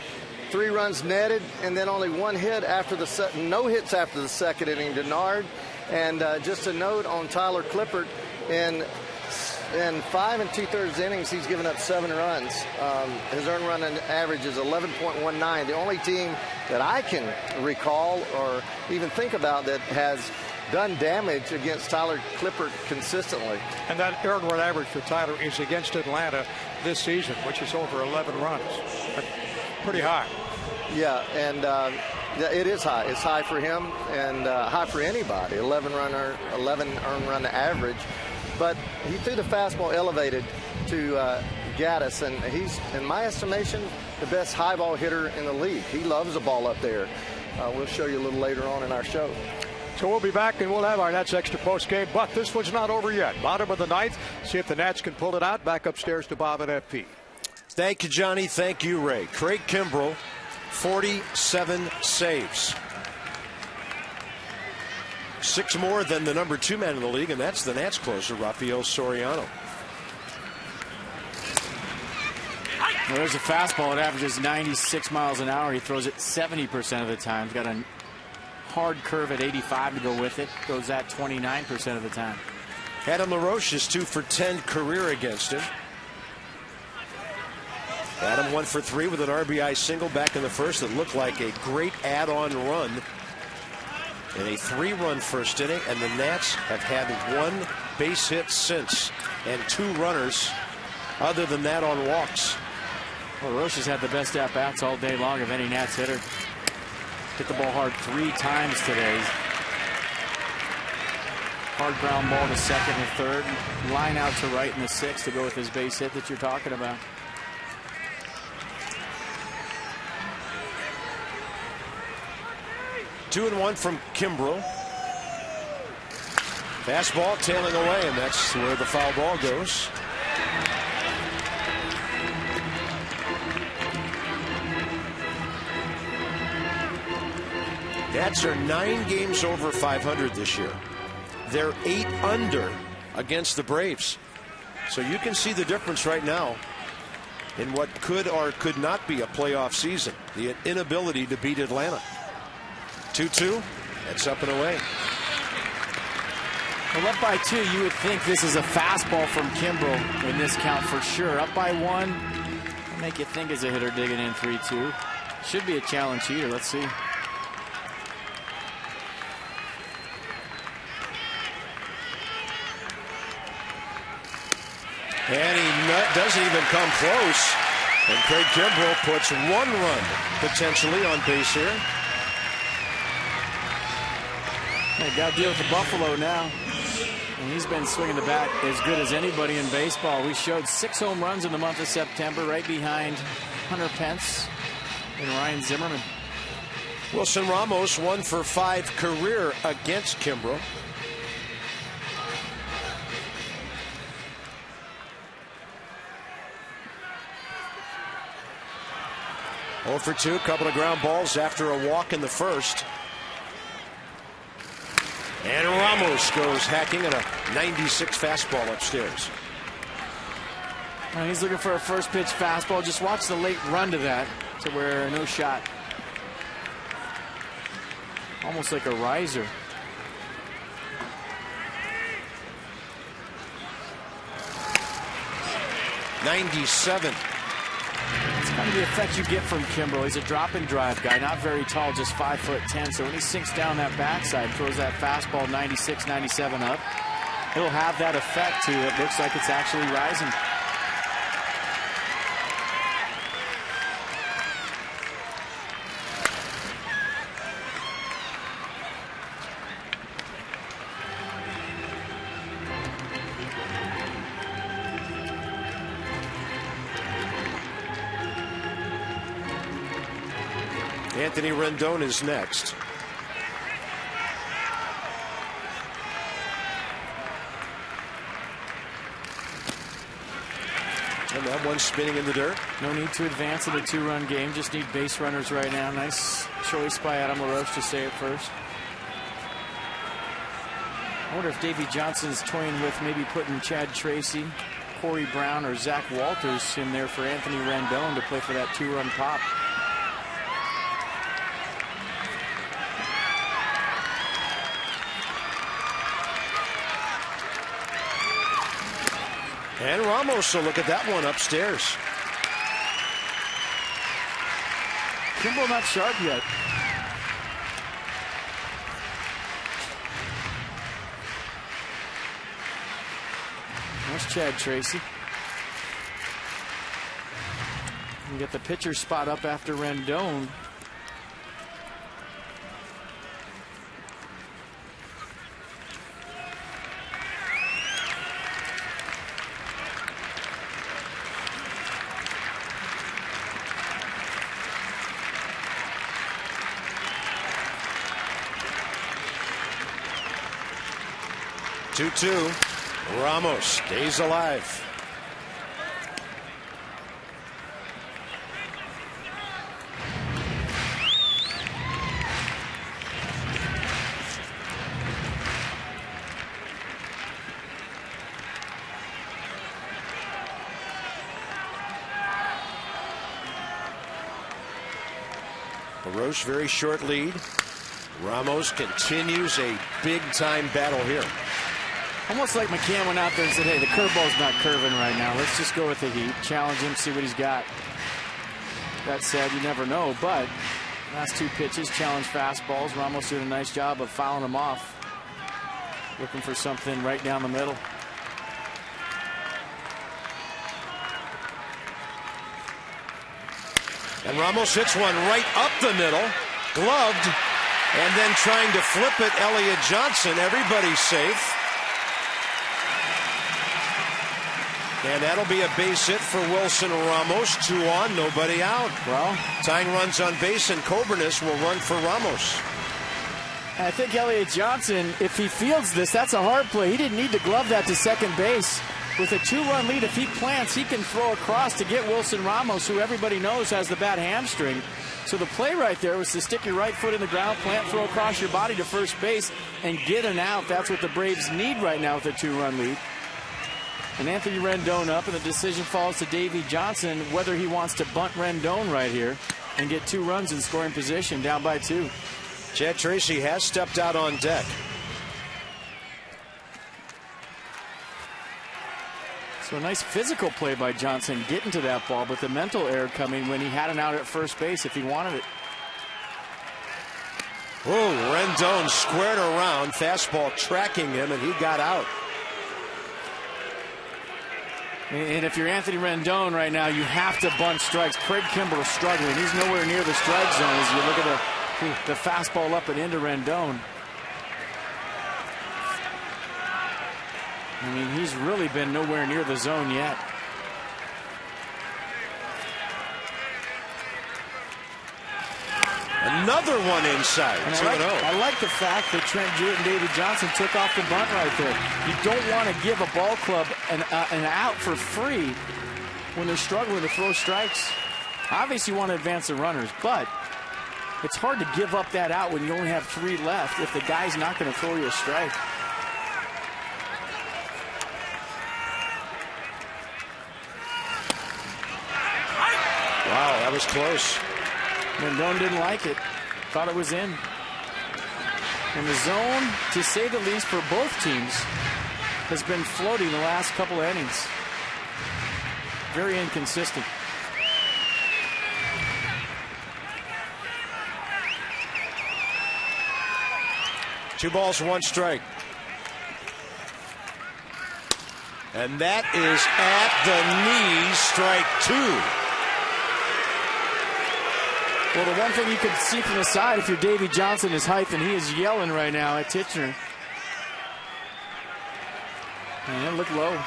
Speaker 5: 3 runs netted, and then only 1 hit after the no hits after the second inning. Denard. And just a note on Tyler Clippert, in 5 2/3 innings, he's given up 7 runs. His earned run average is 11.19. The only team that I can recall or even think about that has done damage against Tyler Clippert consistently.
Speaker 4: And that earned run average for Tyler is against Atlanta this season, which is over 11 runs. Pretty high.
Speaker 5: Yeah, and it is high. It's high for him and high for anybody. 11 earned run average. But he threw the fastball elevated to Gaddis, and he's, in my estimation, the best high ball hitter in the league. He loves the ball up there. We'll show you a little later on in our show.
Speaker 4: So we'll be back and we'll have our Nets Extra post game, but this one's not over yet. Bottom of the 9th. See if the Nats can pull it out. Back upstairs to Bob and FP.
Speaker 1: Thank you, Johnny. Thank you, Ray. Craig Kimbrel 47 saves. 6 more than the number 2 man in the league, and that's the Nats closer, Rafael Soriano.
Speaker 2: Well, there's a fastball. It averages 96 miles an hour. He throws it 70% of the time. He's got a hard curve at 85 to go with it. Goes at 29% of the time.
Speaker 1: Adam LaRoche is 2 for 10 career against him. Adam 1 for 3 with an RBI single back in the first that looked like a great add-on run in a 3-run first inning, and the Nats have had 1 base hit since and 2 runners other than that on walks.
Speaker 2: Well, LaRoche has had the best at-bats all day long of any Nats hitter. Hit the ball hard 3 times today. Hard ground ball to second and third. Line out to right in the 6th to go with his base hit that you're talking about.
Speaker 1: Two and 1 from Kimbrel. Fastball tailing away, and that's where the foul ball goes. Nats are 9 games over 500 this year. They're 8 under against the Braves. So you can see the difference right now in what could or could not be a playoff season. The inability to beat Atlanta. 2-2. That's up and away.
Speaker 2: Well, up by 2, you would think this is a fastball from Kimbrel in this count for sure. Up by 1, it'll make you think as a hitter digging in 3-2. Should be a challenge here. Let's see.
Speaker 1: And he doesn't even come close. And Craig Kimbrel puts 1 run potentially on base here.
Speaker 2: Got to deal with the Buffalo now. And he's been swinging the bat as good as anybody in baseball. We showed 6 home runs in the month of September, right behind Hunter Pence and Ryan Zimmerman.
Speaker 1: Wilson Ramos 1 for 5 career against Kimbrel. Oh for 2, couple of ground balls after a walk in the first. And Ramos goes hacking at a 96 fastball upstairs.
Speaker 2: Well, he's looking for a first pitch fastball. Just watch the late run to that, to where no shot. Almost like a riser.
Speaker 1: '97.
Speaker 2: It's kind of the effect you get from Kimbrel. He's a drop and drive guy, not very tall, just 5'10". So when he sinks down that backside, throws that fastball 96, 97 up, he'll have that effect to it. Looks like it's actually rising.
Speaker 1: Anthony Rendon is next. And that one spinning in the dirt.
Speaker 2: No need to advance in a 2-run game. Just need base runners right now. Nice choice by Adam LaRoche to say it first. I wonder if Davey Johnson's toying with maybe putting Chad Tracy, Corey Brown, or Zach Walters in there for Anthony Rendon to play for that 2-run pop.
Speaker 1: And Ramos will look at that one upstairs.
Speaker 2: Kimbrel not sharp yet. There's Chad Tracy. You get the pitcher spot up after Rendon.
Speaker 1: Two. Ramos stays alive. Roche, very short lead. Ramos continues a big-time battle here.
Speaker 2: Almost like McCann went out there and said, hey, the curveball's not curving right now. Let's just go with the heat. Challenge him, see what he's got. That said, you never know, but last 2 pitches, challenge fastballs. Ramos did a nice job of fouling them off. Looking for something right down the middle.
Speaker 1: And Ramos hits one right up the middle, gloved, and then trying to flip it, Elliott Johnson. Everybody's safe. And that'll be a base hit for Wilson Ramos. 2 on, nobody out.
Speaker 2: Well,
Speaker 1: tying runs on base, and Coburnis will run for Ramos.
Speaker 2: I think Elliott Johnson, if he fields this, that's a hard play. He didn't need to glove that to second base. With a 2-run lead, if he plants, he can throw across to get Wilson Ramos, who everybody knows has the bad hamstring. So the play right there was to stick your right foot in the ground, plant, throw across your body to first base, and get an out. That's what the Braves need right now with a 2-run lead. And Anthony Rendon up, and the decision falls to Davey Johnson whether he wants to bunt Rendon right here and get 2 runs in scoring position, down by 2.
Speaker 1: Chad Tracy has stepped out on deck.
Speaker 2: So a nice physical play by Johnson getting to that ball, but the mental error coming when he had an out at first base if he wanted it.
Speaker 1: Oh, Rendon squared around, fastball tracking him, and he got out.
Speaker 2: And if you're Anthony Rendon right now, you have to bunt strikes. Craig Kimbrell's struggling. He's nowhere near the strike zone as you look at the fastball up and into Rendon. I mean, he's really been nowhere near the zone yet.
Speaker 1: Another one inside.
Speaker 2: I like the fact that Trent Jewett and David Johnson took off the bunt right there. You don't want to give a ball club an out for free when they're struggling to throw strikes. Obviously, you want to advance the runners, but it's hard to give up that out when you only have 3 left if the guy's not going to throw you a strike.
Speaker 1: Wow, that was close.
Speaker 2: Rendon didn't like it. Thought it was in. And the zone, to say the least, for both teams, has been floating the last couple of innings. Very inconsistent.
Speaker 1: Two balls, 1 strike. And that is at the knees, strike 2.
Speaker 2: Well, the one thing you can see from the side, if you're Davey Johnson, is height, and he is yelling right now at Titchener. And it looked low.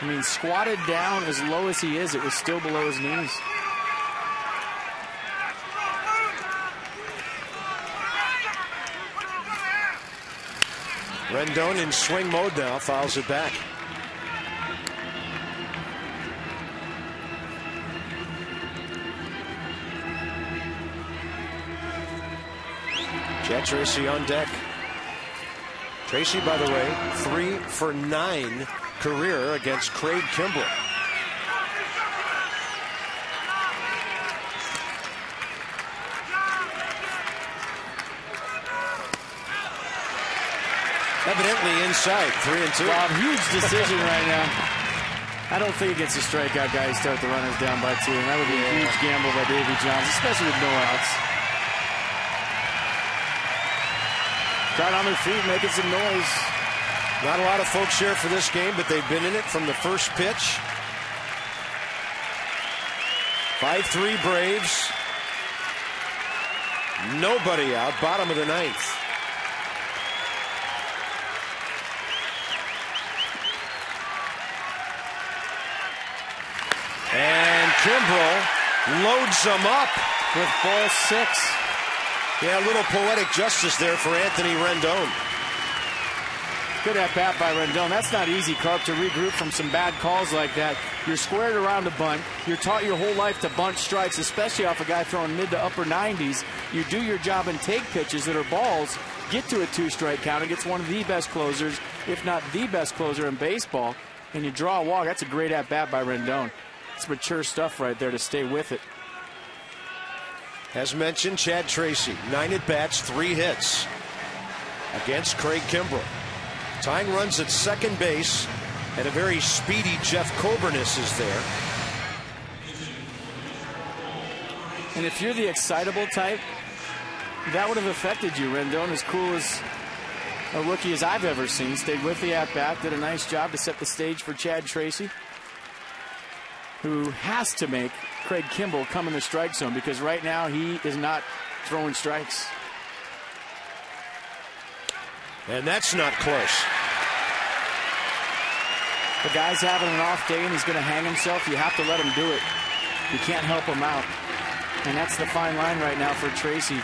Speaker 2: I mean, squatted down as low as he is, it was still below his knees.
Speaker 1: Rendon in swing mode now, fouls it back. Chad Tracy on deck. Tracy, by the way, 3 for 9 career against Craig Kimbrell. Evidently inside, 3-2.
Speaker 2: Rob, huge decision right now. I don't think he gets a strikeout guy. Start the runners down by 2, and that would be a huge gamble by Davey Johnson, especially with no outs. Got on their feet, making some noise.
Speaker 1: Not a lot of folks here for this game, but they've been in it from the first pitch. 5-3 Braves. Nobody out, bottom of the 9th. And Kimbrell loads them up
Speaker 2: with ball 6.
Speaker 1: Yeah, a little poetic justice there for Anthony Rendon.
Speaker 2: Good at bat by Rendon. That's not easy, Carp, to regroup from some bad calls like that. You're squared around a bunt. You're taught your whole life to bunt strikes, especially off a guy throwing mid to upper 90s. You do your job and take pitches that are balls, get to a 2-strike count against one of the best closers, if not the best closer in baseball, and you draw a walk. That's a great at bat by Rendon. It's mature stuff right there to stay with it.
Speaker 1: As mentioned, Chad Tracy, 9 at-bats, 3 hits against Craig Kimbrell. Tying runs at second base, and a very speedy Jeff Coburnis is there.
Speaker 2: And if you're the excitable type, that would have affected you. Rendon, as cool as a rookie as I've ever seen, stayed with the at-bat, did a nice job to set the stage for Chad Tracy, who has to make Craig Kimbrell come in the strike zone, because right now he is not throwing strikes.
Speaker 1: And that's not close.
Speaker 2: The guy's having an off day and he's going to hang himself. You have to let him do it. You can't help him out. And that's the fine line right now for Tracy.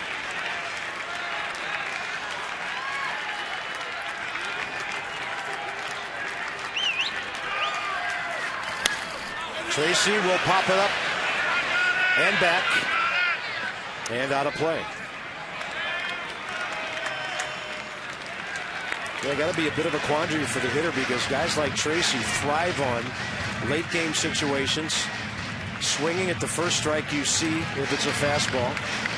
Speaker 1: Tracy will pop it up and back and out of play. Yeah, got to be a bit of a quandary for the hitter, because guys like Tracy thrive on late game situations. Swinging at the first strike you see if it's a fastball.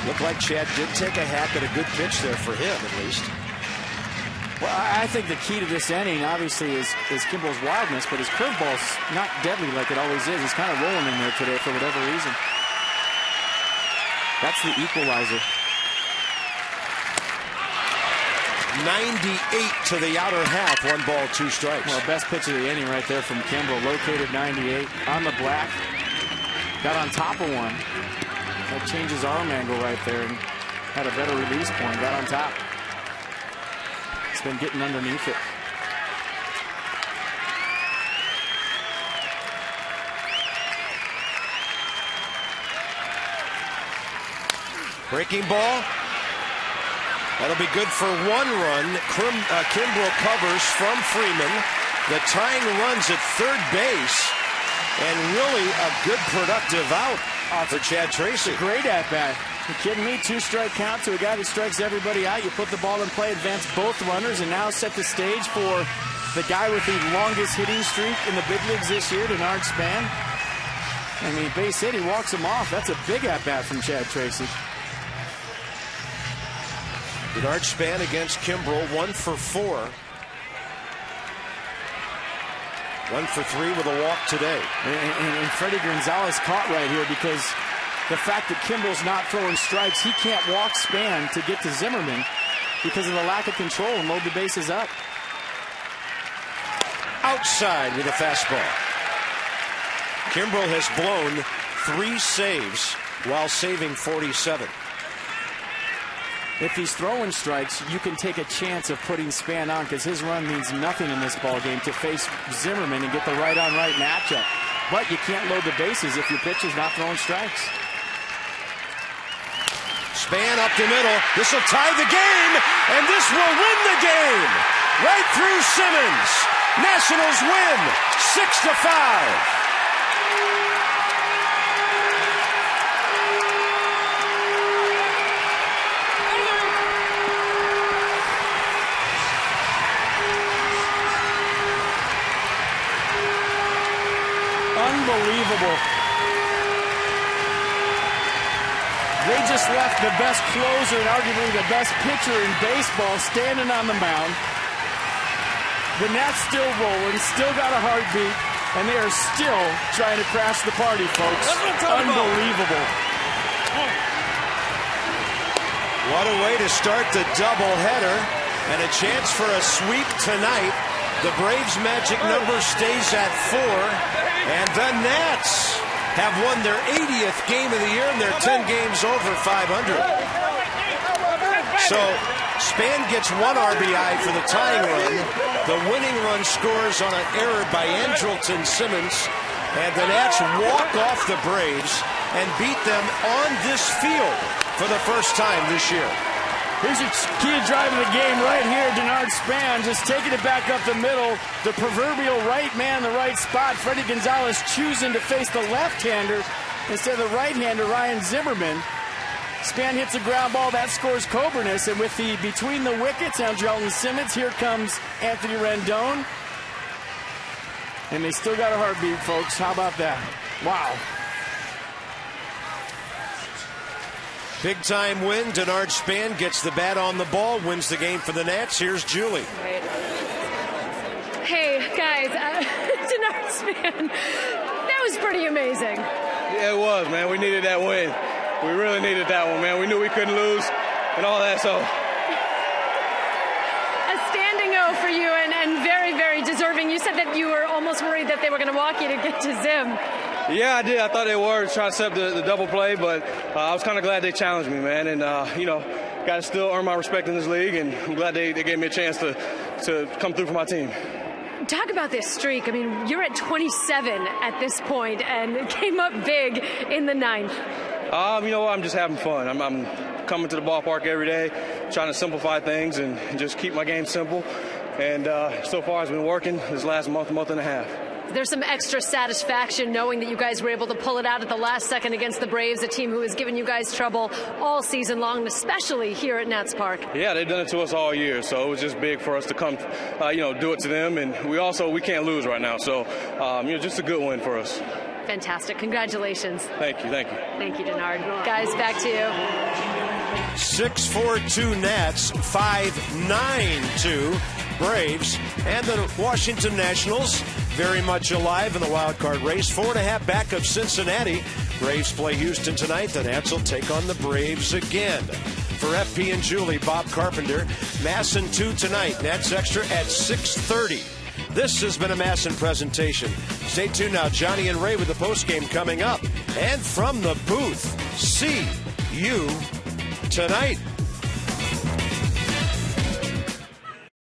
Speaker 1: Looked like Chad did take a hack at a good pitch there for him, at least.
Speaker 2: Well, I think the key to this inning, obviously, is Kimbrell's wildness, but his curveball's not deadly like it always is. He's kind of rolling in there today for whatever reason. That's the equalizer.
Speaker 1: 98 to the outer half, 1 ball, 2 strikes.
Speaker 2: Well, best pitch of the inning right there from Kimbrell. Located 98 on the black. Got on top of one. That changes arm angle right there and had a better release point. Got on top. It's been getting underneath it.
Speaker 1: Breaking ball. That'll be good for 1 run. Kimbrell covers from Freeman. The tying runs at third base. And really a good productive out for Chad Tracy.
Speaker 2: Great at-bat. You kidding me? 2-strike count to a guy that strikes everybody out. You put the ball in play, advance both runners, and now set the stage for the guy with the longest hitting streak in the big leagues this year, Denard Span. I mean, base hit, he walks him off. That's a big at-bat from Chad Tracy.
Speaker 1: Denard Span against Kimbrell, 1 for 4. 1 for 3 with a walk today.
Speaker 2: And Freddie Gonzalez caught right here, because the fact that Kimbrell's not throwing strikes, he can't walk Span to get to Zimmerman because of the lack of control and load the bases up.
Speaker 1: Outside with a fastball. Kimbrell has blown 3 saves while saving 47.
Speaker 2: If he's throwing strikes, you can take a chance of putting Span on, because his run means nothing in this ball game to face Zimmerman and get the right-on-right matchup. But you can't load the bases if your pitch is not throwing strikes.
Speaker 1: Span up the middle. This will tie the game, and this will win the game. Right through Simmons. Nationals win 6-5.
Speaker 2: Unbelievable. They just left the best closer and arguably the best pitcher in baseball standing on the mound. The Nats still rolling, still got a heartbeat, and they are still trying to crash the party, folks. Unbelievable.
Speaker 1: What a way to start the doubleheader, and a chance for a sweep tonight. The Braves' magic number stays at 4, and the Nats have won their 80th game of the year, and they're 10 games over 500. So Span gets 1 RBI for the tying run. The winning run scores on an error by Andrelton Simmons, and the Nats walk off the Braves and beat them on this field for the first time this year.
Speaker 2: Here's your key drive of the game right here. Denard Span just taking it back up the middle. The proverbial right man in the right spot. Freddie Gonzalez choosing to face the left-hander instead of the right-hander, Ryan Zimmerman. Span hits a ground ball. That scores Coburnis. And with the between the wickets, Andrelton Simmons, here comes Anthony Rendon. And they still got a heartbeat, folks. How about that? Wow.
Speaker 1: Big time win. Denard Spann gets the bat on the ball, wins the game for the Nats. Here's Julie.
Speaker 3: Right. Hey, guys, Denard Spann, that was pretty amazing.
Speaker 6: Yeah, it was, man. We needed that win. We really needed that one, man. We knew we couldn't lose and all that, so.
Speaker 3: A standing O for you and very, very deserving. You said that you were almost worried that they were going to walk you to get to Zim.
Speaker 6: Yeah, I did. I thought they were trying to set up the double play, but I was kind of glad they challenged me, man. And, got to still earn my respect in this league, and I'm glad they gave me a chance to come through for my team.
Speaker 3: Talk about this streak. I mean, you're at 27 at this point, and it came up big in the ninth.
Speaker 6: You know what? I'm just having fun. I'm coming to the ballpark every day, trying to simplify things and just keep my game simple. And so far, it's been working this last month and a half.
Speaker 3: There's some extra satisfaction knowing that you guys were able to pull it out at the last second against the Braves, a team who has given you guys trouble all season long, especially here at Nats Park. Yeah,
Speaker 6: they've done it to us all year, so it was just big for us to come, do it to them. And we can't lose right now, so just a good win for us.
Speaker 3: Fantastic. Congratulations.
Speaker 6: Thank you.
Speaker 3: Thank you, Denard. Guys, back to you.
Speaker 1: 6-4-2 Nats, 5-9-2 Braves, and the Washington Nationals very much alive in the wild card race. 4.5 back of Cincinnati. Braves play Houston tonight. The Nats will take on the Braves again. For FP and Julie, Bob Carpenter. Masson 2 tonight. Nats Extra at 6:30. This has been a Masson presentation. Stay tuned now. Johnny and Ray with the postgame coming up. And from the booth, see you tonight.